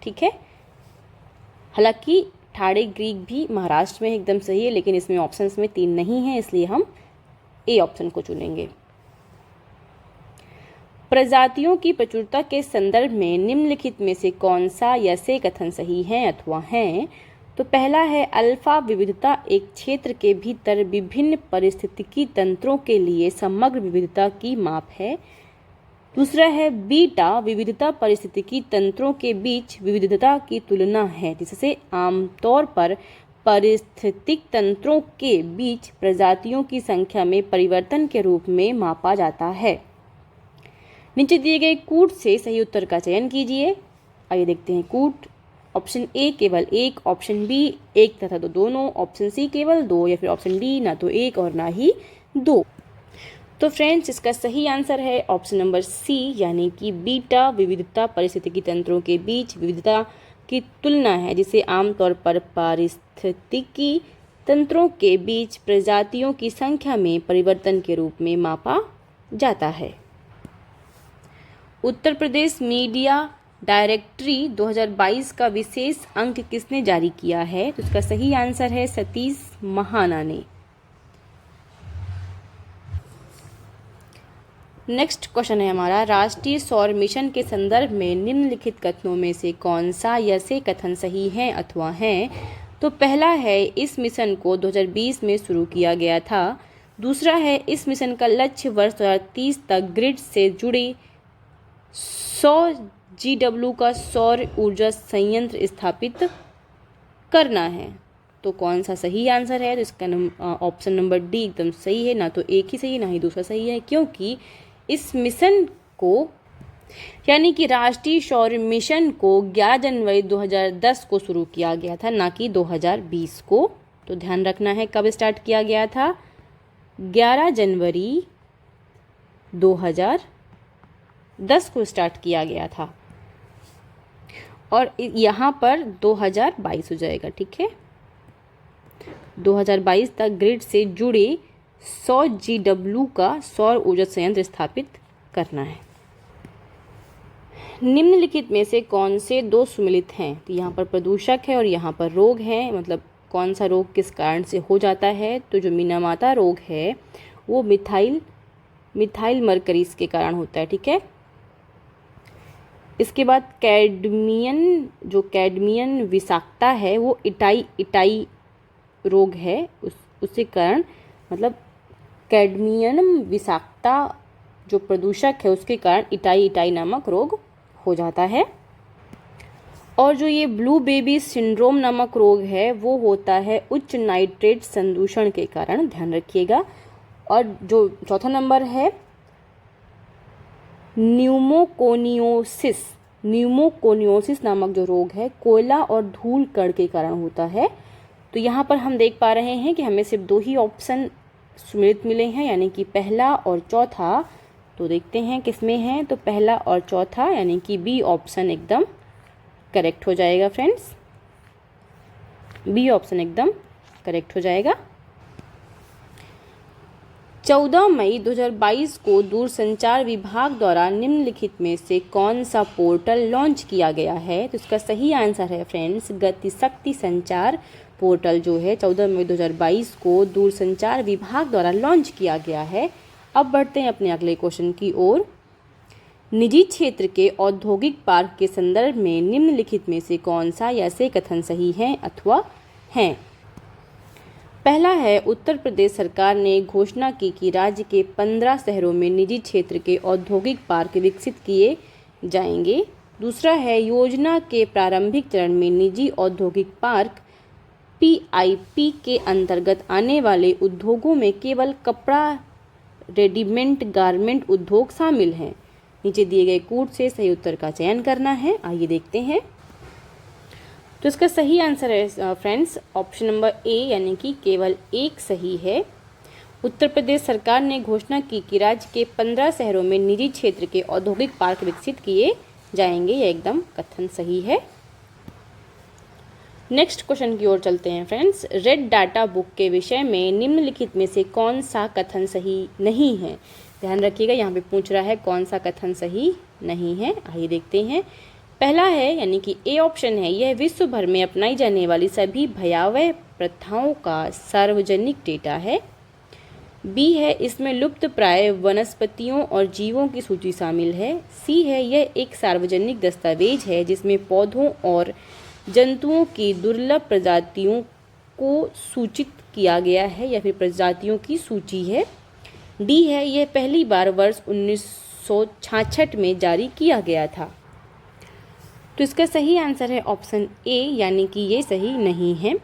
ठीक है, हालांकि ठाणे क्रीक भी महाराष्ट्र में एकदम सही है, लेकिन इसमें ऑप्शंस में 3 नहीं है, इसलिए हम ए ऑप्शन को चुनेंगे। प्रजातियों की प्रचुरता के संदर्भ में निम्नलिखित में से कौन सा या से कथन सही है अथवा हैं? तो पहला है अल्फा विविधता एक क्षेत्र के भीतर विभिन्न पारिस्थितिकी तंत्रों के लिए समग्र विविधता की माप है। दूसरा है बीटा विविधता पारिस्थितिकी तंत्रों के बीच विविधता की तुलना है, जिससे आमतौर पर पारिस्थितिक तंत्रों के बीच प्रजातियों की संख्या में परिवर्तन के रूप में मापा जाता है। नीचे दिए गए कूट से सही उत्तर का चयन कीजिए। आइए देखते हैं कूट। ऑप्शन ए केवल 1, ऑप्शन बी 1 तथा दोनों, ऑप्शन सी केवल 2 या फिर ऑप्शन डी ना तो 1 और ना ही 2। तो फ्रेंड्स, इसका सही आंसर है ऑप्शन नंबर सी, यानी कि बीटा विविधता पारिस्थितिकी तंत्रों के बीच विविधता की तुलना है, जिसे आमतौर पर पारिस्थितिकी तंत्रों के बीच प्रजातियों की संख्या में परिवर्तन के रूप में मापा जाता है। उत्तर प्रदेश मीडिया डायरेक्टरी 2022 का विशेष अंक किसने जारी किया है? तो इसका सही आंसर है सतीश महाना ने। नेक्स्ट क्वेश्चन है हमारा, राष्ट्रीय सौर मिशन के संदर्भ में निम्नलिखित कथनों में से कौन सा या से कथन सही है अथवा है? तो पहला है, इस मिशन को 2020 में शुरू किया गया था। दूसरा है, इस मिशन का लक्ष्य वर्ष 2030 तक ग्रिड से जुड़े 100 GW का सौर ऊर्जा संयंत्र स्थापित करना है। तो कौन सा सही आंसर है? तो इसका ऑप्शन नंबर डी एकदम सही है। ना तो एक ही सही, ना ही दूसरा सही है, क्योंकि इस मिशन को यानी कि राष्ट्रीय सौर मिशन को 11 जनवरी 2010 को शुरू किया गया था, ना कि 2020 को। तो ध्यान रखना है कब स्टार्ट किया गया था, 11 जनवरी 2010 को स्टार्ट किया गया था, और यहाँ पर 2022 हो जाएगा। ठीक है, 2022 तक ग्रिड से जुड़े 100 GW का सौर ऊर्जा संयंत्र स्थापित करना है। निम्नलिखित में से कौन से दो सुमेलित हैं? तो यहाँ पर प्रदूषक है और यहाँ पर रोग है, मतलब कौन सा रोग किस कारण से हो जाता है? तो जो मीनामाता रोग है वो मिथाइल मरकरीज के कारण होता है। ठीक है, इसके बाद कैडमियन विषाक्तता है वो इटाई रोग है, उसके कारण, मतलब कैडमियम विषाक्तता जो प्रदूषक है उसके कारण इटाई नामक रोग हो जाता है। और जो ये ब्लू बेबी सिंड्रोम नामक रोग है वो होता है उच्च नाइट्रेट संदूषण के कारण, ध्यान रखिएगा। और जो चौथा नंबर है न्यूमोकोनियोसिस नामक जो रोग है कोयला और धूल कण के कारण होता है। तो यहाँ पर हम देख पा रहे हैं कि हमें सिर्फ दो ही ऑप्शन सुमेलित मिले हैं, यानी कि पहला और चौथा। तो देखते हैं किसमें है, तो पहला और चौथा यानी कि बी ऑप्शन एकदम करेक्ट हो जाएगा फ्रेंड्स, बी ऑप्शन एकदम करेक्ट हो जाएगा। 14 मई 2022 को दूरसंचार विभाग द्वारा निम्नलिखित में से कौन सा पोर्टल लॉन्च किया गया है? तो इसका सही आंसर है फ्रेंड्स गतिशक्ति संचार पोर्टल जो है 14 मई 2022 को दूरसंचार विभाग द्वारा लॉन्च किया गया है। अब बढ़ते हैं अपने अगले क्वेश्चन की ओर। निजी क्षेत्र के औद्योगिक पार्क के संदर्भ में निम्नलिखित में से कौन सा या से कथन सही है अथवा हैं? पहला है, उत्तर प्रदेश सरकार ने घोषणा की कि राज्य के 15 शहरों में निजी क्षेत्र के औद्योगिक पार्क विकसित किए जाएंगे। दूसरा है, योजना के प्रारंभिक चरण में निजी औद्योगिक पार्क PIP के अंतर्गत आने वाले उद्योगों में केवल कपड़ा रेडीमेड गारमेंट उद्योग शामिल हैं। नीचे दिए गए कूट से सही उत्तर का चयन करना है, आइए देखते हैं। तो इसका सही आंसर है फ्रेंड्स ऑप्शन नंबर ए, यानी कि केवल एक सही है। उत्तर प्रदेश सरकार ने घोषणा की कि राज्य के 15 शहरों में निजी क्षेत्र के औद्योगिक पार्क विकसित किए जाएंगे, यह एकदम कथन सही है। नेक्स्ट क्वेश्चन की ओर चलते हैं फ्रेंड्स। रेड डाटा बुक के विषय में निम्नलिखित में से कौन सा कथन सही नहीं है? ध्यान रखिएगा, यहाँ पे पूछ रहा है कौन सा कथन सही नहीं है। आइए देखते हैं। पहला है, यानी कि ए ऑप्शन है, यह विश्व भर में अपनाई जाने वाली सभी भयावह प्रथाओं का सार्वजनिक डेटा है। बी है, इसमें लुप्त प्राय वनस्पतियों और जीवों की सूची शामिल है। सी है, यह एक सार्वजनिक दस्तावेज है जिसमें पौधों और जंतुओं की दुर्लभ प्रजातियों को सूचित किया गया है या फिर प्रजातियों की सूची है। डी है, यह पहली बार वर्ष 1966 में जारी किया गया था। तो इसका सही आंसर है ऑप्शन ए, यानी कि ये सही नहीं है।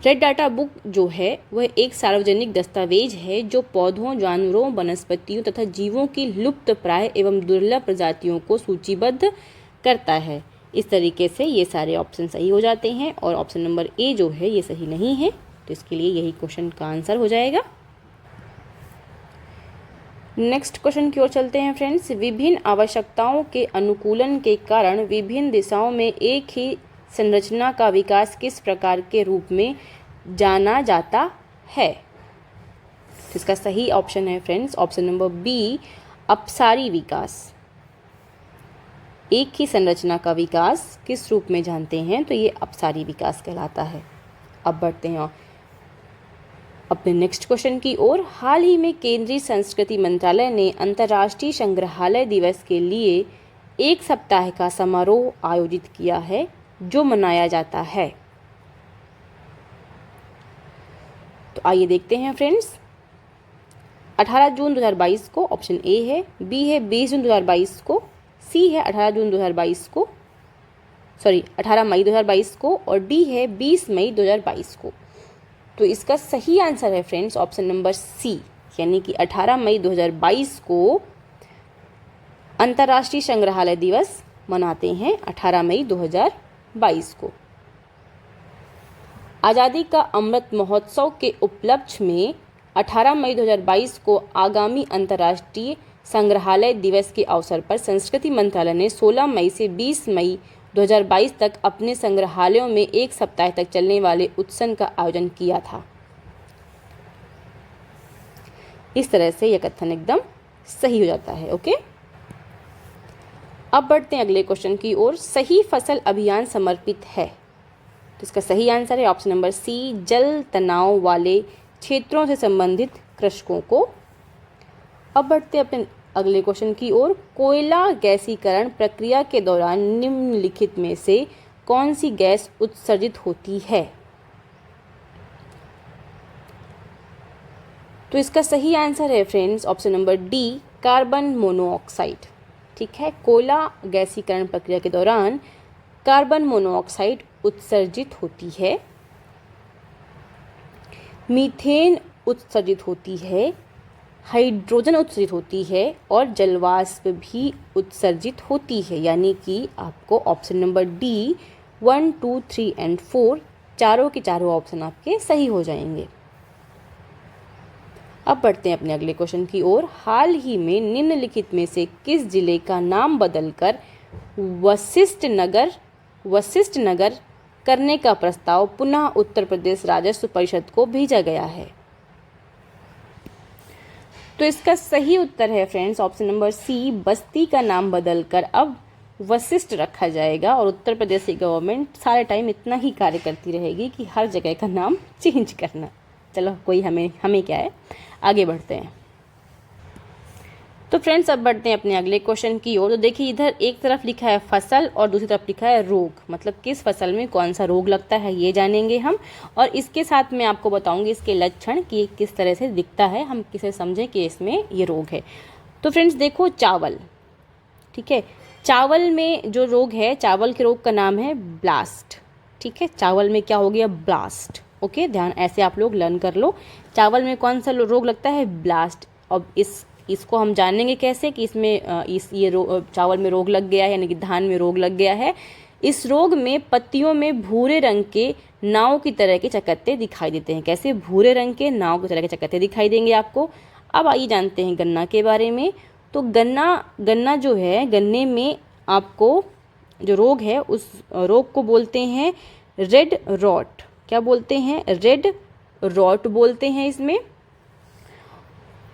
रेड डाटा बुक जो है वह एक सार्वजनिक दस्तावेज है जो पौधों, जानवरों, वनस्पतियों तथा जीवों की लुप्त प्राय एवं दुर्लभ प्रजातियों को सूचीबद्ध करता है। इस तरीके से ये सारे ऑप्शन सही हो जाते हैं और ऑप्शन नंबर ए जो है ये सही नहीं है। तो इसके लिए यही क्वेश्चन का आंसर हो जाएगा। नेक्स्ट क्वेश्चन की ओर चलते हैं फ्रेंड्स। विभिन्न आवश्यकताओं के अनुकूलन के कारण विभिन्न दिशाओं में एक ही संरचना का विकास किस प्रकार के रूप में जाना जाता है? तो इसका सही ऑप्शन है फ्रेंड्स ऑप्शन नंबर बी, अपसारी विकास, एक ही संरचना का विकास किस रूप में जानते हैं, तो ये अपसारी विकास कहलाता है। अब बढ़ते हैं अपने नेक्स्ट क्वेश्चन की ओर। हाल ही में केंद्रीय संस्कृति मंत्रालय ने अंतर्राष्ट्रीय संग्रहालय दिवस के लिए एक सप्ताह का समारोह आयोजित किया है जो मनाया जाता है। तो आइए देखते हैं फ्रेंड्स। 18 जून 2022 को ऑप्शन ए है, बी है 20 जून 2022 को, सी है 18 जून 2022 को, 18 मई 2022 को, और डी है 20 मई 2022 को। तो इसका सही आंसर है फ्रेंड्स ऑप्शन नंबर सी, यानी कि 18 मई 2022 को अंतर्राष्ट्रीय संग्रहालय दिवस मनाते हैं, 18 मई 2022 को। आज़ादी का अमृत महोत्सव के उपलक्ष्य में 18 मई 2022 को आगामी अंतर्राष्ट्रीय संग्रहालय दिवस के अवसर पर संस्कृति मंत्रालय ने 16 मई से 20 मई 2022 तक अपने संग्रहालयों में एक सप्ताह तक चलने वाले उत्सव का आयोजन किया था। इस तरह से यह कथन एकदम सही हो जाता है। ओके, अब बढ़ते हैं अगले क्वेश्चन की ओर। सही फसल अभियान समर्पित है, तो इसका सही आंसर है ऑप्शन नंबर सी, जल तनाव वाले क्षेत्रों से संबंधित कृषकों को। अब बढ़ते हैं अपने अगले क्वेश्चन की ओर। कोयला गैसीकरण प्रक्रिया के दौरान निम्नलिखित में से कौन सी गैस उत्सर्जित होती है, तो इसका सही आंसर है friends option number D, carbon monoxide. ठीक है, कोयला गैसीकरण प्रक्रिया के दौरान कार्बन मोनोऑक्साइड उत्सर्जित होती है, मीथेन उत्सर्जित होती है, हाइड्रोजन उत्सर्जित होती है और जलवाष्प भी उत्सर्जित होती है। यानी कि आपको ऑप्शन नंबर डी 1, 2, 3 एंड 4 चारों के चारों ऑप्शन आपके सही हो जाएंगे। अब बढ़ते हैं अपने अगले क्वेश्चन की ओर। हाल ही में निम्नलिखित में से किस जिले का नाम बदलकर वशिष्ठ नगर करने का प्रस्ताव पुनः उत्तर प्रदेश राजस्व परिषद को भेजा गया है, तो इसका सही उत्तर है फ्रेंड्स ऑप्शन नंबर सी, बस्ती का नाम बदलकर अब वशिष्ठ रखा जाएगा। और उत्तर प्रदेश की गवर्नमेंट सारे टाइम इतना ही कार्य करती रहेगी कि हर जगह का नाम चेंज करना। चलो कोई हमें क्या है, आगे बढ़ते हैं। तो फ्रेंड्स अब बढ़ते हैं अपने अगले क्वेश्चन की ओर। तो देखिए इधर एक तरफ लिखा है फसल और दूसरी तरफ लिखा है रोग, मतलब किस फसल में कौन सा रोग लगता है ये जानेंगे हम। और इसके साथ मैं आपको बताऊंगी इसके लक्षण कि किस तरह से दिखता है, हम किसे समझें कि इसमें ये रोग है। तो फ्रेंड्स देखो चावल, ठीक है, चावल में जो रोग है, चावल के रोग का नाम है ब्लास्ट। ठीक है, चावल में क्या हो गया, ब्लास्ट। ओके, ध्यान ऐसे आप लोग लर्न कर लो। चावल में कौन सा रोग लगता है, ब्लास्ट। अब इसको हम जानेंगे कैसे कि इसमें चावल में रोग लग गया है, यानी कि धान में रोग लग गया है। इस रोग में पत्तियों में भूरे रंग के नाव की तरह के चकत्ते दिखाई देते हैं। कैसे, भूरे रंग के नाव की तरह के चकत्ते दिखाई देंगे आपको। अब आइए जानते हैं गन्ना के बारे में। तो गन्ना जो है, गन्ने में आपको जो रोग है उस रोग को बोलते हैं रेड रॉट। क्या बोलते हैं, रेड रॉट बोलते हैं इसमें।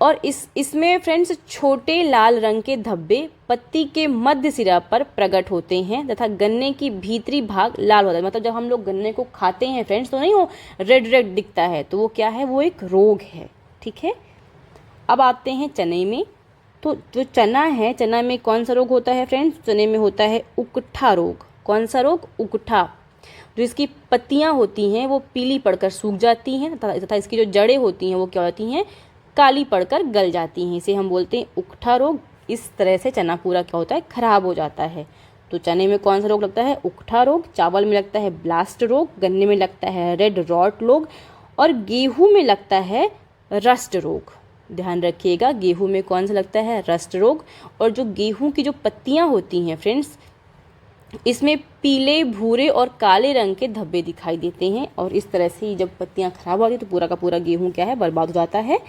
और इसमें फ्रेंड्स छोटे लाल रंग के धब्बे पत्ती के मध्य सिरा पर प्रकट होते हैं तथा गन्ने की भीतरी भाग लाल होता है। मतलब जब हम लोग गन्ने को खाते हैं फ्रेंड्स तो नहीं वो रेड दिखता है, तो वो क्या है, वो एक रोग है। ठीक है, अब आते हैं चने में। तो जो चना है, चना में कौन सा रोग होता है फ्रेंड्स, चने में होता है उकठा रोग। कौन सा रोग, उकठा। जो इसकी पत्तियां होती हैं वो पीली पड़कर सूख जाती हैं तथा इसकी जो जड़ें होती हैं वो क्या होती हैं, काली पड़कर गल जाती हैं। इसे हम बोलते हैं उकठा रोग। इस तरह से चना पूरा क्या होता है, खराब हो जाता है। तो चने में कौन सा रोग लगता है, उकठा रोग। चावल में लगता है ब्लास्ट रोग, गन्ने में लगता है रेड रॉट रोग और गेहूं में लगता है रस्ट रोग। ध्यान रखिएगा, गेहूं में कौन सा लगता है, रस्ट रोग। और जो गेहूं की जो पत्तियां होती हैं फ्रेंड्स, इसमें पीले, भूरे और काले रंग के धब्बे दिखाई देते हैं। और इस तरह से जब पत्तियां खराब होती हैं तो पूरा का पूरा गेहूं क्या है, बर्बाद हो जाता है।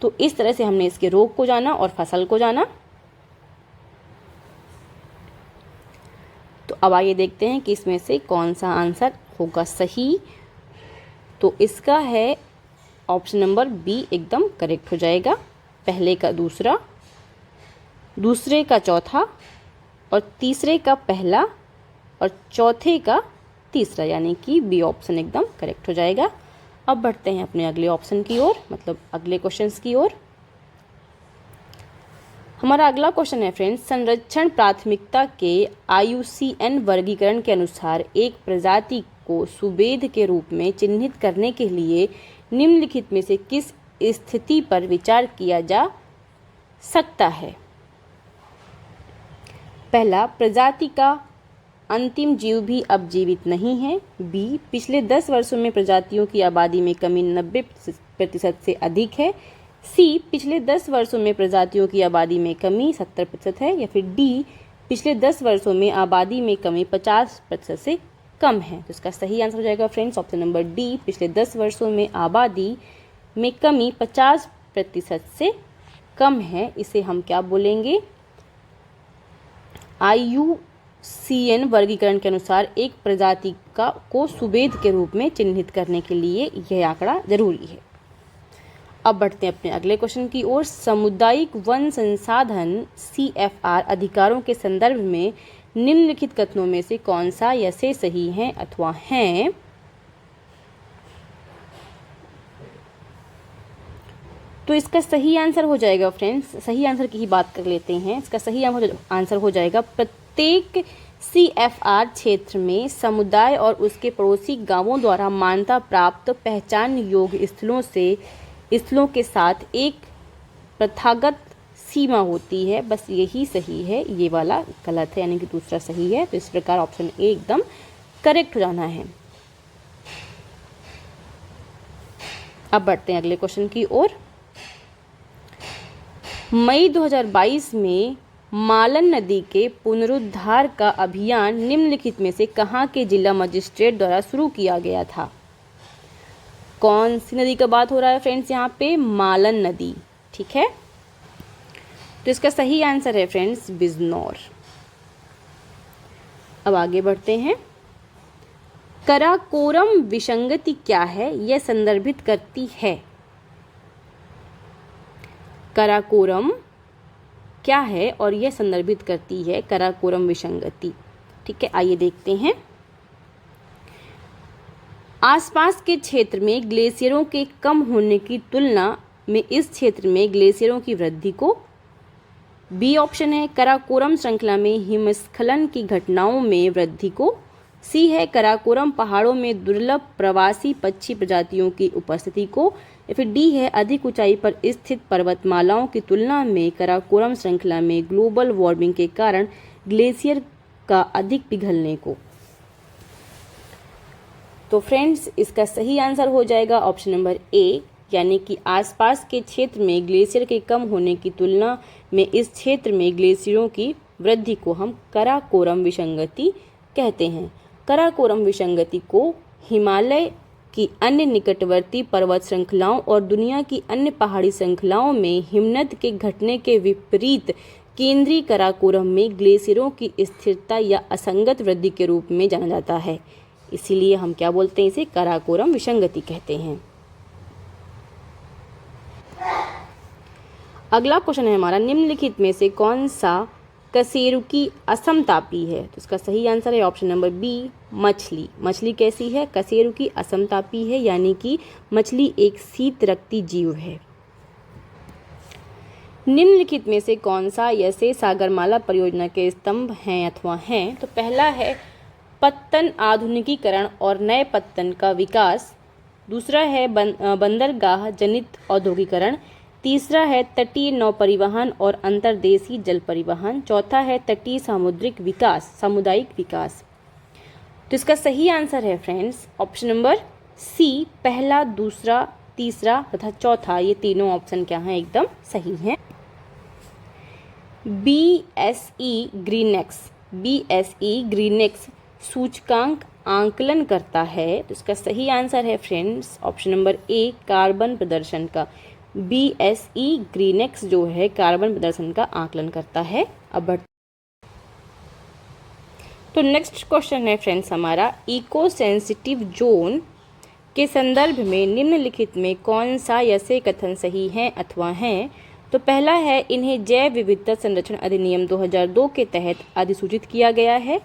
तो इस तरह से हमने इसके रोग को जाना और फसल को जाना। तो अब आइए देखते हैं कि इसमें से कौन सा आंसर होगा सही। तो इसका है ऑप्शन नंबर बी एकदम करेक्ट हो जाएगा, पहले का दूसरा। दूसरे का चौथा और तीसरे का पहला और चौथे का तीसरा, यानी कि बी ऑप्शन एकदम करेक्ट हो जाएगा। अब बढ़ते हैं अपने अगले ऑप्शन की ओर, मतलब अगले क्वेश्चंस की ओर। हमारा अगला क्वेश्चन है फ्रेंड्स, संरक्षण प्राथमिकता के IUCN वर्गीकरण के अनुसार एक प्रजाति को सुवेद के रूप में चिन्हित करने के लिए निम्नलिखित में से किस स्थिति पर विचार किया जा सकता है? पहला, प्रजाति का अंतिम जीव भी अब जीवित नहीं है। बी, पिछले 10 वर्षों में प्रजातियों की आबादी में कमी 90% से अधिक है। सी, पिछले 10 वर्षों में प्रजातियों की आबादी में कमी 70% है। या फिर डी, पिछले 10 वर्षों में आबादी में कमी 50% से कम है। तो इसका सही आंसर हो जाएगा फ्रेंड्स ऑप्शन नंबर डी, पिछले 10 वर्षों में आबादी में कमी 50% से कम है। इसे हम क्या बोलेंगे? IUCN वर्गीकरण के अनुसार एक प्रजाति को सुवेद के रूप में चिन्हित करने के लिए यह आंकड़ा जरूरी है। अब बढ़ते हैं अपने अगले क्वेश्चन की ओर। सामुदायिक वन संसाधन CFR अधिकारों के संदर्भ में निम्नलिखित कथनों में से कौन सा या से सही है अथवा हैं? तो इसका सही आंसर हो जाएगा फ्रेंड्स, सही आंसर की ही बात कर लेते हैं। इसका सही आंसर हो जाएगा, प्रत्येक CFR क्षेत्र में समुदाय और उसके पड़ोसी गांवों द्वारा मान्यता प्राप्त पहचान योग्य स्थलों के साथ एक प्रथागत सीमा होती है। बस यही सही है, ये वाला गलत है, यानी कि दूसरा सही है। तो इस प्रकार ऑप्शन ए एकदम करेक्ट हो जाना है। अब बढ़ते हैं अगले क्वेश्चन की ओर। मई 2022 में मालन नदी के पुनरुद्धार का अभियान निम्नलिखित में से कहाँ के जिला मजिस्ट्रेट द्वारा शुरू किया गया था? कौन सी नदी का बात हो रहा है फ्रेंड्स यहाँ पे? मालन नदी, ठीक है। तो इसका सही आंसर है फ्रेंड्स बिजनौर। अब आगे बढ़ते हैं। कराकोरम विसंगति क्या है? यह संदर्भित करती है। कराकोरम क्या है और यह संदर्भित करती है कराकोरम विसंगति, ठीक है। आइए देखते हैं। आसपास के क्षेत्र में ग्लेशियरों के कम होने की तुलना में इस क्षेत्र में ग्लेशियरों की वृद्धि को, बी ऑप्शन है कराकोरम श्रृंखला में हिमस्खलन की घटनाओं में वृद्धि को, सी है कराकोरम पहाड़ों में दुर्लभ प्रवासी पक्षी प्रजातियों की उपस्थिति को, या फिर डी है अधिक ऊंचाई पर स्थित पर्वतमालाओं की तुलना में कराकोरम श्रृंखला में ग्लोबल वार्मिंग के कारण ग्लेशियर का अधिक पिघलने को। तो फ्रेंड्स इसका सही आंसर हो जाएगा ऑप्शन नंबर ए, यानी कि आसपास के क्षेत्र में ग्लेशियर के कम होने की तुलना में इस क्षेत्र में ग्लेशियरों की वृद्धि को हम कराकोरम विसंगति कहते हैं। कराकोरम विसंगति को हिमालय की अन्य निकटवर्ती पर्वत श्रृंखलाओं और दुनिया की अन्य पहाड़ी श्रृंखलाओं में हिमनद के घटने के विपरीत केंद्रीय कराकोरम में ग्लेशियरों की स्थिरता या असंगत वृद्धि के रूप में जाना जाता है। इसीलिए हम क्या बोलते हैं? इसे कराकोरम विसंगति कहते हैं। अगला क्वेश्चन है हमारा, निम्नलिखित में से कौन सा कशेरुकी असमतापी है? तो इसका सही आंसर है ऑप्शन नंबर बी, मछली। मछली कैसी है? कशेरुकी असमतापी है, यानी कि मछली एक शीत रक्ती जीव है। निम्नलिखित में से कौन सा यसे सागरमाला परियोजना के स्तंभ हैं अथवा हैं? तो पहला है पत्तन आधुनिकीकरण और नए पत्तन का विकास, दूसरा है बंदरगाह जनित औद्योगिकरण, तीसरा है तटीय नौ परिवहन और अंतर्देशीय जल परिवहन, चौथा है तटीय सामुद्रिक विकास, सामुदायिक विकास। तो इसका सही आंसर है फ्रेंड्स ऑप्शन नंबर सी, पहला, दूसरा, तीसरा तथा चौथा, ये तीनों ऑप्शन क्या हैं? एकदम सही हैं। BSE ग्रीनेक्स सूचकांक आंकलन करता है। तो इसका सही आंसर है friends option number A, carbon प्रदर्शन का। BSE ग्रीनेक्स जो है कार्बन प्रदर्शन का आकलन करता है। अब तो नेक्स्ट क्वेश्चन है फ्रेंड्स हमारा, इको सेंसिटिव जोन के संदर्भ में निम्नलिखित में कौन सा यसे कथन सही है अथवा हैं? तो तो पहला है, इन्हें जैव विविधता संरक्षण अधिनियम 2002 के तहत अधिसूचित किया गया है।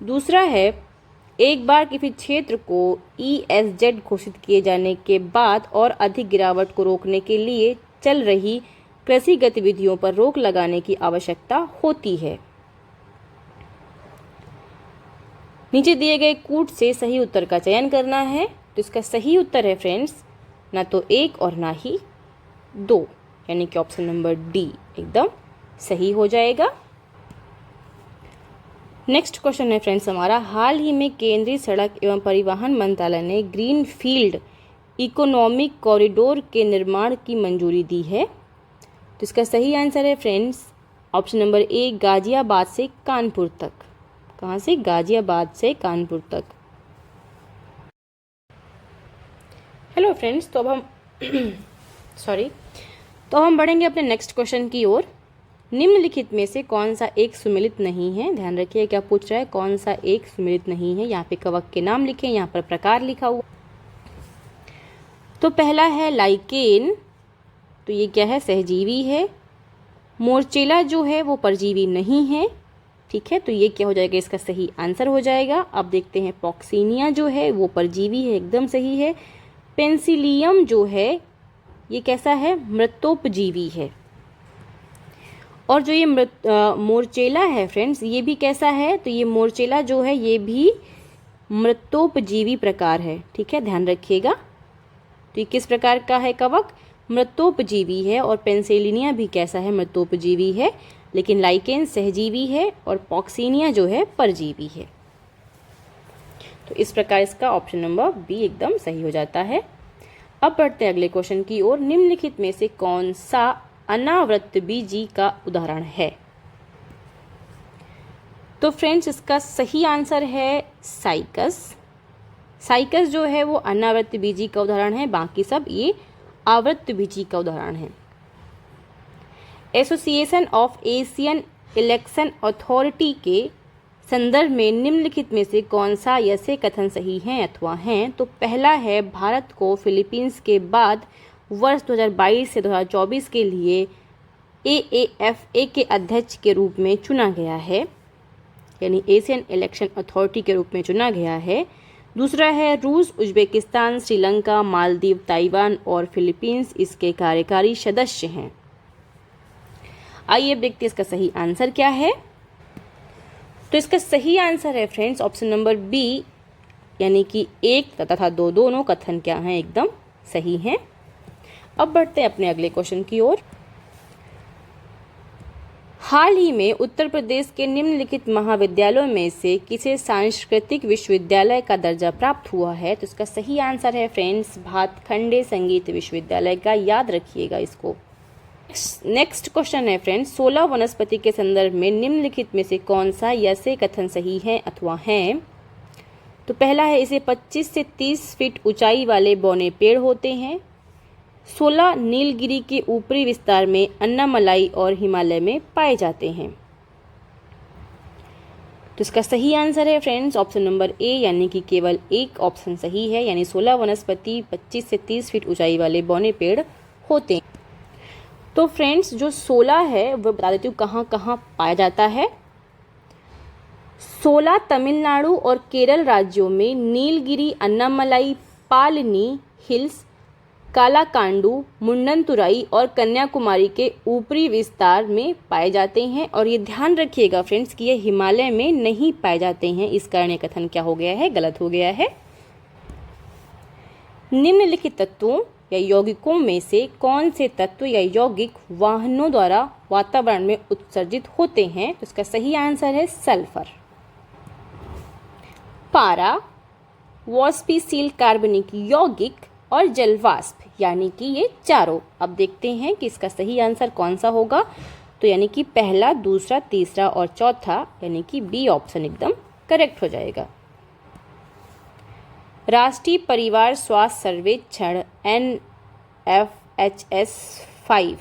दूसरा है, एक बार किसी क्षेत्र को ESZ घोषित किए जाने के बाद और अधिक गिरावट को रोकने के लिए चल रही कृषि गतिविधियों पर रोक लगाने की आवश्यकता होती है। नीचे दिए गए कूट से सही उत्तर का चयन करना है। तो इसका सही उत्तर है फ्रेंड्स, ना तो 1 और ना ही 2, यानी कि ऑप्शन नंबर डी एकदम सही हो जाएगा। नेक्स्ट क्वेश्चन है फ्रेंड्स हमारा, हाल ही में केंद्रीय सड़क एवं परिवहन मंत्रालय ने ग्रीन फील्ड इकोनॉमिक कॉरिडोर के निर्माण की मंजूरी दी है। तो इसका सही आंसर है friends option number A, Ghaziabad से कानपुर तक। कहाँ से? गाजियाबाद से कानपुर तक। हेलो फ्रेंड्स, तो अब हम तो हम बढ़ेंगे अपने नेक्स्ट क्वेश्चन की ओर। निम्नलिखित में से कौन सा एक सुमेलित नहीं है? ध्यान रखिए क्या पूछ रहा है, कौन सा एक सुमेलित नहीं है। यहाँ पे कवक के नाम लिखे, यहाँ पर प्रकार लिखा हुआ। तो पहला है लाइकेन, तो ये क्या है? सहजीवी है। मोरचेला जो है वो परजीवी नहीं है, ठीक है, तो ये क्या हो जाएगा? इसका सही आंसर हो जाएगा। अब देखते हैं, पॉक्सीनिया जो है वो परजीवी है, एकदम सही है। पेंसिलियम जो है ये कैसा है? मृतोपजीवी है। और जो ये मोरचेला है फ्रेंड्स, ये भी कैसा है? तो ये मोरचेला जो है ये भी मृतोपजीवी प्रकार है, ठीक है, ध्यान रखिएगा। तो ये किस प्रकार का है कवक? मृतोपजीवी है। और पेंसिलिनिया भी कैसा है? मृतोपजीवी है। लेकिन लाइकेन सहजीवी है और पॉक्सीनिया जो है परजीवी है। तो इस प्रकार इसका ऑप्शन नंबर बी एकदम सही हो जाता है। अब बढ़ते हैं अगले क्वेश्चन की ओर। निम्नलिखित में से कौन सा अनावृतबीजी का उदाहरण है? तो फ्रेंड्स इसका सही आंसर है साइकस। साइकस जो है वो अनावृतबीजी का उदाहरण है, बाकी सब ये आवृतबीजी का उदाहरण है। Association of Asian election authority के संदर्भ में निम्नलिखित में से कौन सा ऐसे कथन सही हैं अथवा हैं? तो पहला है, भारत को फिलीपींस के बाद वर्ष 2022 से 2024 के लिए AAFA के अध्यक्ष के रूप में चुना गया है, यानी एशियन इलेक्शन अथॉरिटी के रूप में चुना गया है। दूसरा है, रूस, उज्बेकिस्तान, श्रीलंका, मालदीव, ताइवान और फिलीपींस इसके कार्यकारी सदस्य हैं। आइए अब देखते हैं इसका सही आंसर क्या है। तो इसका सही आंसर है फ्रेंड्स ऑप्शन नंबर बी, यानी कि 1 तथा 2 दोनों कथन क्या हैं? एकदम सही हैं। अब बढ़ते हैं अपने अगले क्वेश्चन की ओर। हाल ही में उत्तर प्रदेश के निम्नलिखित महाविद्यालयों में से किसे सांस्कृतिक विश्वविद्यालय का दर्जा प्राप्त हुआ है? तो इसका सही आंसर है फ्रेंड्स भातखंडे संगीत विश्वविद्यालय का, याद रखिएगा इसको। नेक्स्ट क्वेश्चन है फ्रेंड्स, 16 वनस्पति के संदर्भ में निम्नलिखित में से कौन सा ऐसे कथन सही है अथवा हैं? तो पहला है, इसे 25 से 30 फीट ऊंचाई वाले बौने पेड़ होते हैं। 16 नीलगिरी के ऊपरी विस्तार में अन्नामलाई और हिमालय में पाए जाते हैं। तो इसका सही आंसर है फ्रेंड्स ऑप्शन नंबर ए, यानी कि केवल एक ऑप्शन सही है, यानी 16 वनस्पति 25 से 30 फीट ऊंचाई वाले बौने पेड़ होते हैं। तो फ्रेंड्स जो 16 है वो बता देती हूँ कहाँ कहाँ पाया जाता है। 16 तमिलनाडु और केरल राज्यों में नीलगिरी, अन्नामलाई, पालनी हिल्स, कालाकांडू, मुंडनतुराई और कन्याकुमारी के ऊपरी विस्तार में पाए जाते हैं। और ये ध्यान रखिएगा फ्रेंड्स कि ये हिमालय में नहीं पाए जाते हैं, इस कारण ये कथन क्या हो गया है? गलत हो गया है। निम्नलिखित तत्वों या यौगिकों में से कौन से तत्व या यौगिक वाहनों द्वारा वातावरण में उत्सर्जित होते हैं? तो इसका सही आंसर है सल्फर। पारा, वाष्पशील कार्बनिक यौगिक और जलवाष्प, यानी कि ये चारों। अब देखते हैं कि इसका सही आंसर कौन सा होगा। तो यानी कि पहला, दूसरा, तीसरा और चौथा, यानी कि बी ऑप्शन एकदम करेक्ट हो जाएगा। राष्ट्रीय परिवार स्वास्थ्य सर्वेक्षण NFHS 5,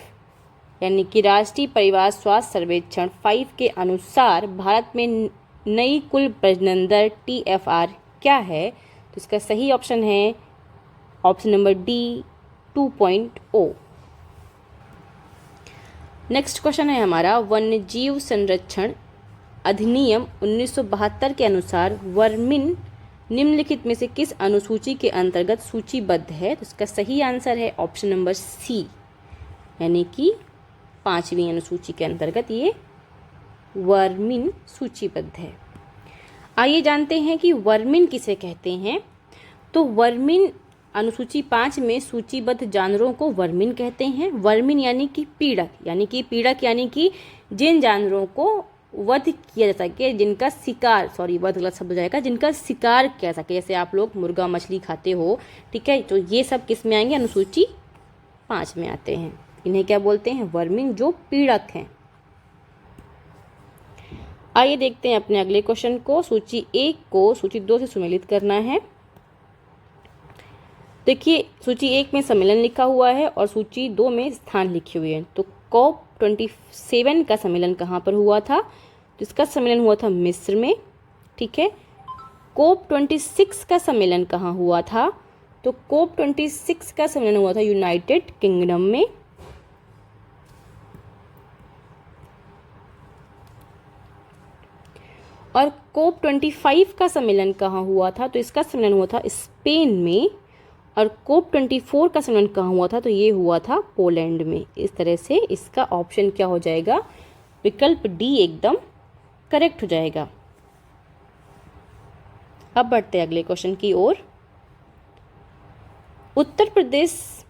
यानी कि राष्ट्रीय परिवार स्वास्थ्य सर्वेक्षण 5 के अनुसार भारत में नई कुल प्रजनन दर TFR क्या है? तो इसका सही ऑप्शन है option number D 2.0। Next question है हमारा, वन्यजीव संरक्षण अधिनियम 1972 के अनुसार वर्मिन निम्नलिखित में से किस अनुसूची के अंतर्गत सूचीबद्ध है? तो इसका सही आंसर है ऑप्शन नंबर सी, यानी कि 5वीं अनुसूची के अंतर्गत ये वर्मिन सूचीबद्ध है। आइए जानते हैं कि वर्मिन किसे कहते हैं। तो वर्मिन अनुसूची 5 में सूचीबद्ध जानवरों को वर्मिन कहते हैं। वर्मिन यानी कि पीड़क, यानी कि जिन जानवरों को वध किया जा सके, जिनका शिकार, वध गलत शब्द हो जाएगा, जिनका शिकार किया जा सके। जैसे आप लोग मुर्गा मछली खाते हो, ठीक है, तो ये सब किस में आएंगे? अनुसूची 5 में आते हैं। इन्हें क्या बोलते हैं? वर्मिन, जो पीड़क हैं। आइए देखते हैं अपने अगले क्वेश्चन को। सूची 1 को सूची 2 से सुमेलित करना है। देखिए, सूची 1 में सम्मेलन लिखा हुआ है और सूची 2 में स्थान लिखे हुए हैं। तो COP27 का सम्मेलन कहाँ पर हुआ था? तो इसका सम्मेलन हुआ था मिस्र में, ठीक है। COP26 का सम्मेलन कहाँ हुआ था? तो COP26 का सम्मेलन हुआ था यूनाइटेड किंगडम में। और COP25 का सम्मेलन कहाँ हुआ था? तो इसका सम्मेलन हुआ था स्पेन में। और COP24 का सम्मेलन कहाँ हुआ था? तो ये हुआ था पोलैंड में। इस तरह से इसका ऑप्शन क्या हो जाएगा? विकल्प डी एकदम करेक्ट हो जाएगा। अब बढ़ते हैं अगले क्वेश्चन की ओर। उत्तर प्रदेश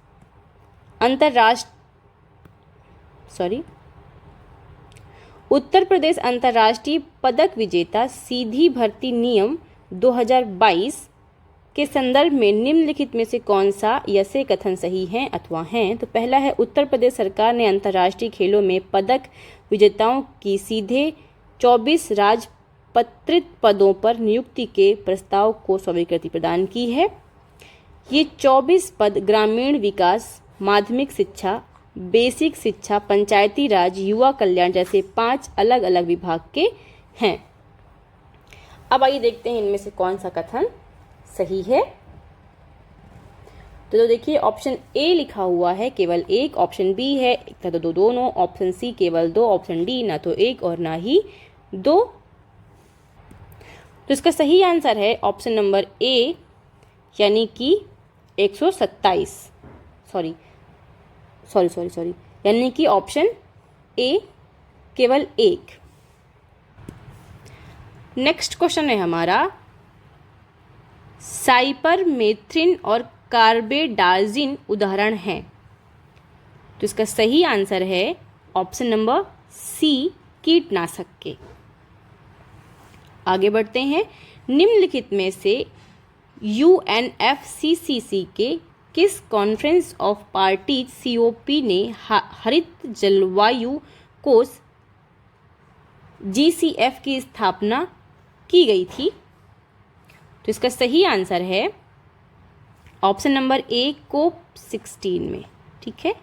अंतर्राष्ट्रीय पदक विजेता सीधी भर्ती नियम 2022 के संदर्भ में निम्नलिखित में से कौन सा या से कथन सही है अथवा हैं? तो पहला है, उत्तर प्रदेश सरकार ने अंतर्राष्ट्रीय खेलों में पदक विजेताओं की सीधे 24 राजपत्रित पदों पर नियुक्ति के प्रस्ताव को स्वीकृति प्रदान की है। ये 24 पद ग्रामीण विकास, माध्यमिक शिक्षा, बेसिक शिक्षा, पंचायती राज, युवा कल्याण जैसे 5 अलग अलग विभाग के हैं। अब आइए देखते हैं इनमें से कौन सा कथन सही है। तो देखिए, ऑप्शन ए लिखा हुआ है केवल 1, ऑप्शन बी है ना तो दोनों, ऑप्शन सी केवल 2, ऑप्शन डी ना तो 1 और ना ही 2। तो इसका सही आंसर है ऑप्शन नंबर ए, यानी कि 127, यानी कि ऑप्शन ए केवल 1। नेक्स्ट क्वेश्चन है हमारा, साइपरमेथ्रिन और कार्बेडाजिन उदाहरण हैं। तो इसका सही आंसर है ऑप्शन नंबर सी, कीटनाशक के। आगे बढ़ते हैं। निम्नलिखित में से UNFCCC के किस कॉन्फ्रेंस ऑफ पार्टीज COP ने हरित जलवायु कोष GCF की स्थापना की गई थी? तो इसका सही आंसर है ऑप्शन नंबर ए, COP16 में, ठीक है।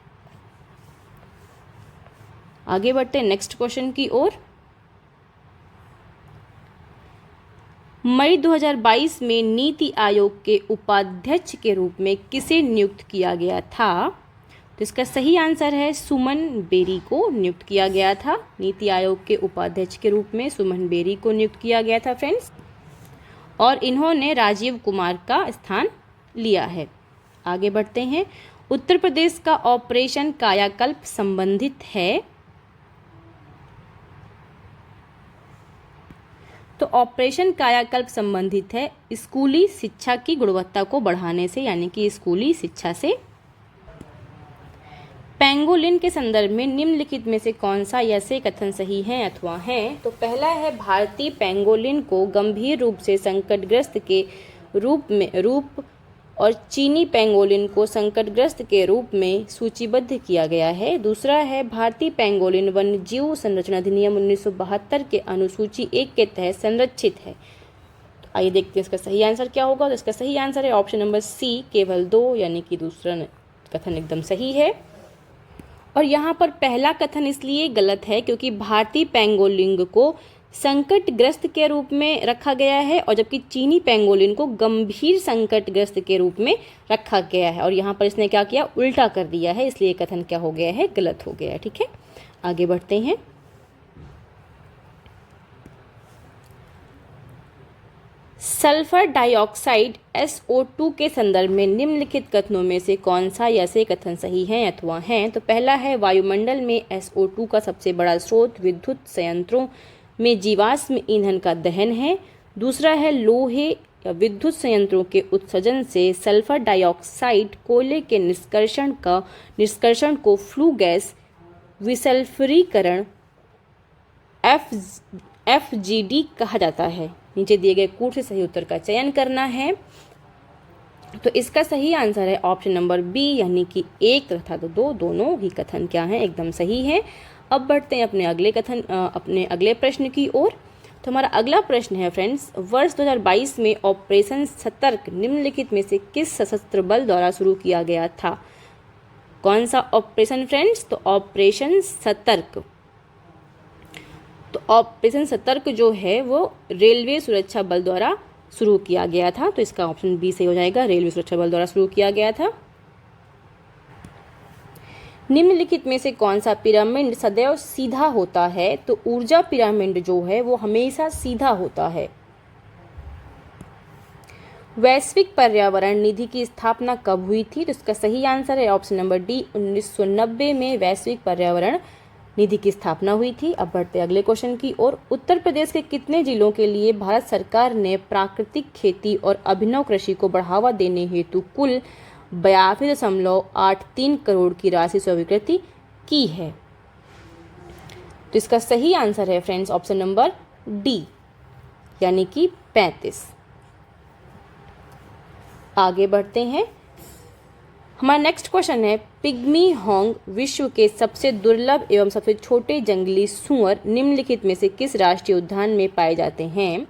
आगे बढ़ते हैं नेक्स्ट क्वेश्चन की ओर। मई 2022 में नीति आयोग के उपाध्यक्ष के रूप में किसे नियुक्त किया गया था? तो इसका सही आंसर है सुमन बेरी को नियुक्त किया गया था। नीति आयोग के उपाध्यक्ष के रूप में सुमन बेरी को नियुक्त किया गया था फ्रेंड्स, और इन्होंने राजीव कुमार का स्थान लिया है। आगे बढ़ते हैं। उत्तर प्रदेश का ऑपरेशन कायाकल्प संबंधित है। तो ऑपरेशन कायाकल्प संबंधित है स्कूली शिक्षा की गुणवत्ता को बढ़ाने से, यानी कि स्कूली शिक्षा से। पेंगोलिन के संदर्भ में निम्नलिखित में से कौन सा या से कथन सही है अथवा हैं? तो पहला है, भारतीय पेंगोलिन को गंभीर रूप से संकटग्रस्त के रूप और चीनी पेंगोलिन को संकटग्रस्त के रूप में सूचीबद्ध किया गया है। दूसरा है, भारतीय पेंगोलिन वन्यजीव संरक्षण अधिनियम 1972 के अनुसूची 1 के तहत संरक्षित है। तो आइए देखते हैं इसका सही आंसर क्या होगा। तो इसका सही आंसर है ऑप्शन नंबर सी, केवल 2, यानी कि दूसरा कथन एकदम सही है। और यहाँ पर पहला कथन इसलिए गलत है क्योंकि भारतीय पेंगोलिन को संकटग्रस्त के रूप में रखा गया है, और जबकि चीनी पेंगोलिन को गंभीर संकटग्रस्त के रूप में रखा गया है। और यहाँ पर इसने क्या किया, उल्टा कर दिया है, इसलिए कथन क्या हो गया है, गलत हो गया है। ठीक है, आगे बढ़ते हैं। सल्फर डाइऑक्साइड SO2 के संदर्भ में निम्नलिखित कथनों में से कौन सा या से कथन सही है अथवा हैं? तो पहला है, वायुमंडल में SO2 का सबसे बड़ा स्रोत विद्युत संयंत्रों में जीवाश्म ईंधन का दहन है। दूसरा है, लोहे या विद्युत संयंत्रों के उत्सर्जन से सल्फर डाइऑक्साइड कोयले के निष्कर्षण को फ्लू गैस विसल्फरीकरण FGD कहा जाता है। नीचे दिए गए कूट से सही उत्तर का चयन करना है। तो इसका सही आंसर है ऑप्शन नंबर बी, यानी कि 1 तथा 2 दोनों ही कथन क्या हैं, एकदम सही है। अब बढ़ते हैं अपने अगले प्रश्न की ओर। तो हमारा अगला प्रश्न है फ्रेंड्स, वर्ष 2022 में ऑपरेशन सतर्क निम्नलिखित में से किस सशस्त्र बल द्वारा शुरू किया गया था? कौन सा ऑपरेशन फ्रेंड्स? तो ऑपरेशन सतर्क। तो ऑपरेशन सतर्क जो है वो रेलवे सुरक्षा बल द्वारा शुरू किया गया था। तो इसका ऑप्शन बी सही हो जाएगा, रेलवे सुरक्षा बल द्वारा शुरू किया गया था। निम्नलिखित में से कौन सा पिरामिड सदैव सीधा होता है? तो ऊर्जा पिरामिड जो है वो हमेशा सीधा होता है। वैश्विक पर्यावरण निधि की स्थापना कब हुई थी? तो इसका सही आंसर है ऑप्शन नंबर डी, 1990 में वैश्विक पर्यावरण निधि की स्थापना हुई थी। अब बढ़ते अगले क्वेश्चन की ओर। उत्तर प्रदेश के कितने जिलों के लिए भारत सरकार ने प्राकृतिक खेती और अभिनव कृषि को बढ़ावा देने हेतु कुल 82.83 करोड़ की राशि स्वीकृति की है? तो इसका सही आंसर है फ्रेंड्स ऑप्शन नंबर डी, यानी कि 35। आगे बढ़ते हैं। हमारा नेक्स्ट क्वेश्चन है, पिग्मी होंग विश्व के सबसे दुर्लभ एवं सबसे छोटे जंगली सूअर निम्नलिखित में से किस राष्ट्रीय उद्यान में पाए जाते हैं?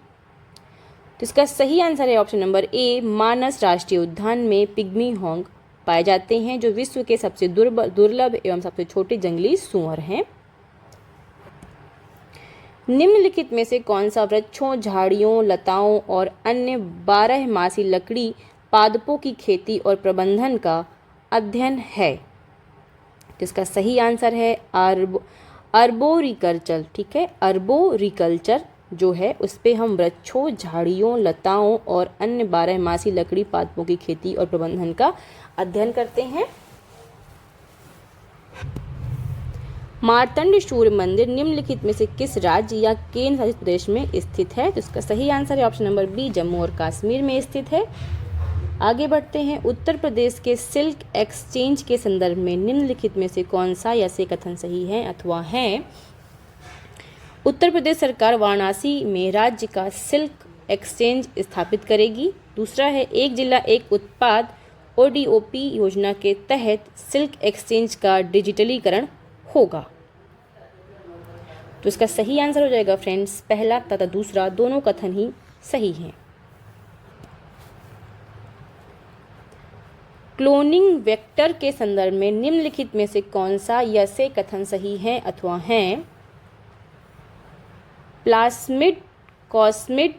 तो इसका सही आंसर है ऑप्शन नंबर ए, मानस राष्ट्रीय उद्यान में पिग्मी होंग पाए जाते हैं, जो विश्व के सबसे दुर्लभ एवं सबसे छोटे जंगली सूअर हैं। निम्नलिखित में से कौन सा वृक्षों, झाड़ियों, लताओं और अन्य 12मासी लकड़ी पादपों की खेती और प्रबंधन का अध्ययन है? तो इसका सही आंसर है अर्बोरिकल्चर। ठीक है, अर्बोरिकल्चर जो है उस पे हम वृक्षों, झाड़ियों, लताओं और अन्य 12मासी लकड़ी पादपों की खेती और प्रबंधन का अध्ययन करते हैं। मार्तंड सूर्य मंदिर निम्नलिखित में से किस राज्य या केंद्र शासित प्रदेश में स्थित है? तो इसका सही आंसर है ऑप्शन नंबर बी, जम्मू और कश्मीर में स्थित है। आगे बढ़ते हैं। उत्तर प्रदेश के सिल्क एक्सचेंज के संदर्भ में निम्नलिखित में से कौन सा या से कथन सही है अथवा हैं? उत्तर प्रदेश सरकार वाराणसी में राज्य का सिल्क एक्सचेंज स्थापित करेगी। दूसरा है, एक जिला एक उत्पाद ODOP योजना के तहत सिल्क एक्सचेंज का डिजिटलीकरण होगा। तो इसका सही आंसर हो जाएगा फ्रेंड्स पहला तथा दूसरा दोनों कथन ही सही हैं। क्लोनिंग वेक्टर के संदर्भ में निम्नलिखित में से कौन सा या से कथन सही है अथवा हैं? प्लास्मिड, कॉस्मिड,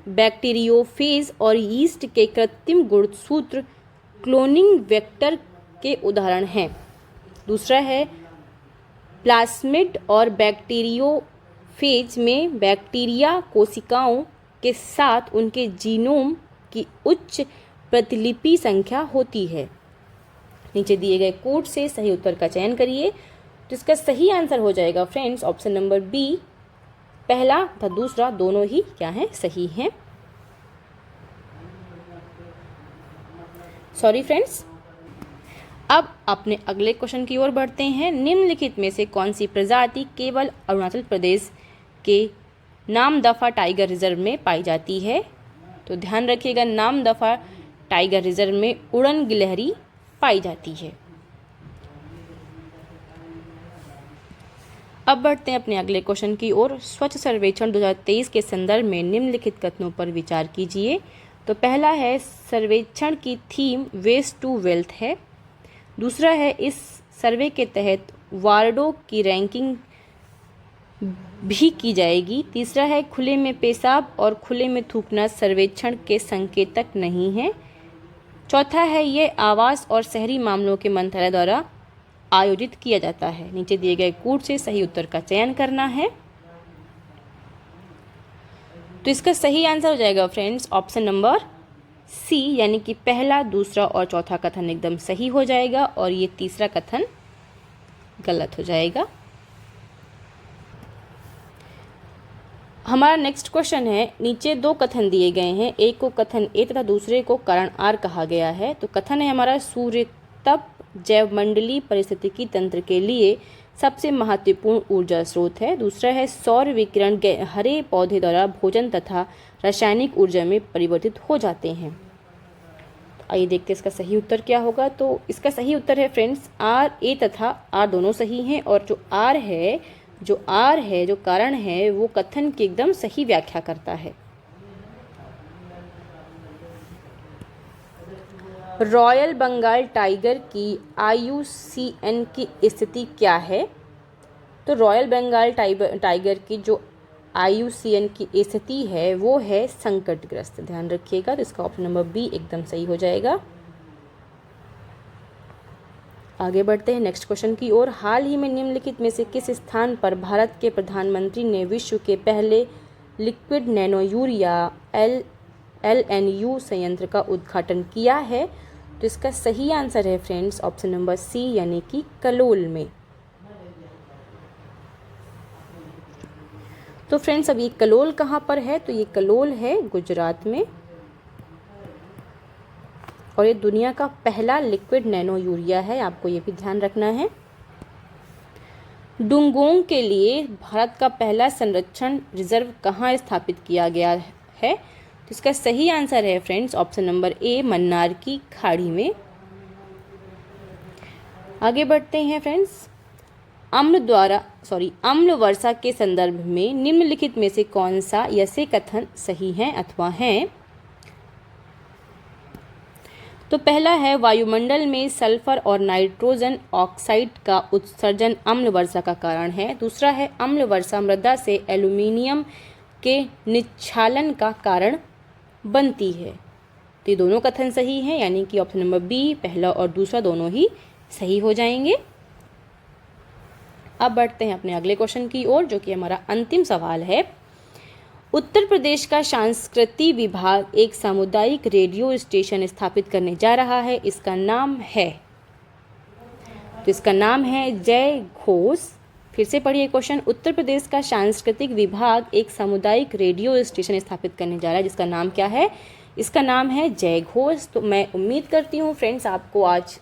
बैक्टीरियोफेज और यीस्ट के कृत्रिम गुणसूत्र क्लोनिंग वेक्टर के उदाहरण हैं। दूसरा है, प्लास्मिड और बैक्टीरियोफेज में बैक्टीरिया कोशिकाओं के साथ उनके जीनोम की उच्च प्रतिलिपि संख्या होती है। नीचे दिए गए कोड से सही उत्तर का चयन करिए। तो इसका सही आंसर हो जाएगा फ्रेंड्स ऑप्शन नंबर बी, पहला तथा दूसरा दोनों ही क्या हैं, सही हैं। Sorry friends. अब अपने अगले क्वेश्चन की ओर बढ़ते हैं। निम्नलिखित में से कौन सी प्रजाति केवल अरुणाचल प्रदेश के नामदफा टाइगर रिजर्व में पाई जाती है? तो ध्यान रखिएगा, नामदफा टाइगर रिजर्व में उड़न गिलहरी पाई जाती है। अब बढ़ते हैं अपने अगले क्वेश्चन की ओर। स्वच्छ सर्वेक्षण 2023 के संदर्भ में निम्नलिखित कथनों पर विचार कीजिए। तो पहला है, सर्वेक्षण की थीम वेस्ट टू वेल्थ है। दूसरा है, इस सर्वे के तहत वार्डों की रैंकिंग भी की जाएगी। तीसरा है, खुले में पेशाब और खुले में थूकना सर्वेक्षण के संकेतक नहीं है। चौथा है, ये आवास और शहरी मामलों के मंत्रालय द्वारा आयोजित किया जाता है? नीचे दिए गए कूट से सही उत्तर का चयन करना है। तो इसका सही आंसर हो जाएगा फ्रेंड्स ऑप्शन नंबर सी, यानी कि पहला, दूसरा और चौथा कथन एकदम सही हो जाएगा और ये तीसरा कथन गलत हो जाएगा। हमारा नेक्स्ट क्वेश्चन है, नीचे दो कथन दिए गए हैं, एक को कथन ए तथा दूसरे को कारण आर कहा गया है। तो कथन है हमारा, सूर्य तप जैवमंडलीय पारिस्थितिकी तंत्र के लिए सबसे महत्वपूर्ण ऊर्जा स्रोत है। दूसरा है, सौर विकिरण हरे पौधे द्वारा भोजन तथा रासायनिक ऊर्जा में परिवर्तित हो जाते हैं। तो आइए देखते हैं इसका सही उत्तर क्या होगा। तो इसका सही उत्तर है फ्रेंड्स आर, ए तथा आर दोनों सही हैं और जो आर है जो कारण है वो कथन की एकदम सही व्याख्या करता है। रॉयल बंगाल टाइगर की IUCN की स्थिति क्या है? तो रॉयल बंगाल टाइगर की जो IUCN की स्थिति है वो है संकटग्रस्त। ध्यान रखिएगा। तो इसका ऑप्शन नंबर बी एकदम सही हो जाएगा। आगे बढ़ते हैं नेक्स्ट क्वेश्चन की ओर। हाल ही में निम्नलिखित में से किस स्थान पर भारत के प्रधानमंत्री ने विश्व के पहले लिक्विड नैनो यूरिया LNU संयंत्र का उद्घाटन किया है? तो इसका सही आंसर है फ्रेंड्स ऑप्शन नंबर सी, यानी कि कलोल में। तो फ्रेंड्स अब ये कलोल कहाँ पर है? तो ये कलोल है गुजरात में और ये दुनिया का पहला लिक्विड नैनो यूरिया है, आपको ये भी ध्यान रखना है। डुंगोंग के लिए भारत का पहला संरक्षण रिजर्व कहाँ स्थापित किया गया है? तो इसका सही आंसर है friends option number A, Mannar की खाड़ी में। आगे बढ़ते हैं फ्रेंड्स। अम्ल वर्षा के संदर्भ में निम्नलिखित में से कौन सा यसे कथन सही है अथवा हैं? तो पहला है, वायुमंडल में सल्फर और नाइट्रोजन ऑक्साइड का उत्सर्जन अम्ल वर्षा का कारण है। दूसरा है, अम्ल वर्षा मृदा से एल्यूमिनियम के निक्षालन का कारण बनती है। तो ये दोनों कथन सही हैं, यानी कि ऑप्शन नंबर बी, पहला और दूसरा दोनों ही सही हो जाएंगे। अब बढ़ते हैं अपने अगले क्वेश्चन की ओर, जो कि हमारा अंतिम सवाल है। उत्तर प्रदेश का सांस्कृतिक विभाग एक सामुदायिक रेडियो स्टेशन स्थापित करने जा रहा है, इसका नाम है? तो इसका नाम है जय घोष। फिर से पढ़िए क्वेश्चन। उत्तर प्रदेश का सांस्कृतिक विभाग एक सामुदायिक रेडियो स्टेशन स्थापित करने जा रहा है, जिसका नाम क्या है? इसका नाम है जय घोष। तो मैं उम्मीद करती हूँ फ्रेंड्स आपको आज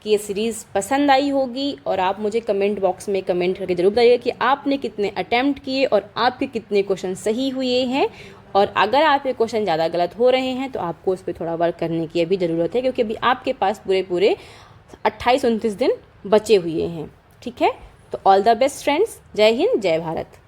कि ये सीरीज़ पसंद आई होगी और आप मुझे कमेंट बॉक्स में कमेंट करके ज़रूर बताइएगा कि आपने कितने अटैम्प्ट किए और आपके कितने क्वेश्चन सही हुए हैं। और अगर आपके क्वेश्चन ज़्यादा गलत हो रहे हैं तो आपको उस पर थोड़ा वर्क करने की अभी ज़रूरत है, क्योंकि अभी आपके पास पूरे 28-29 दिन बचे हुए हैं। ठीक है, तो ऑल द बेस्ट फ्रेंड्स। जय हिंद, जय भारत।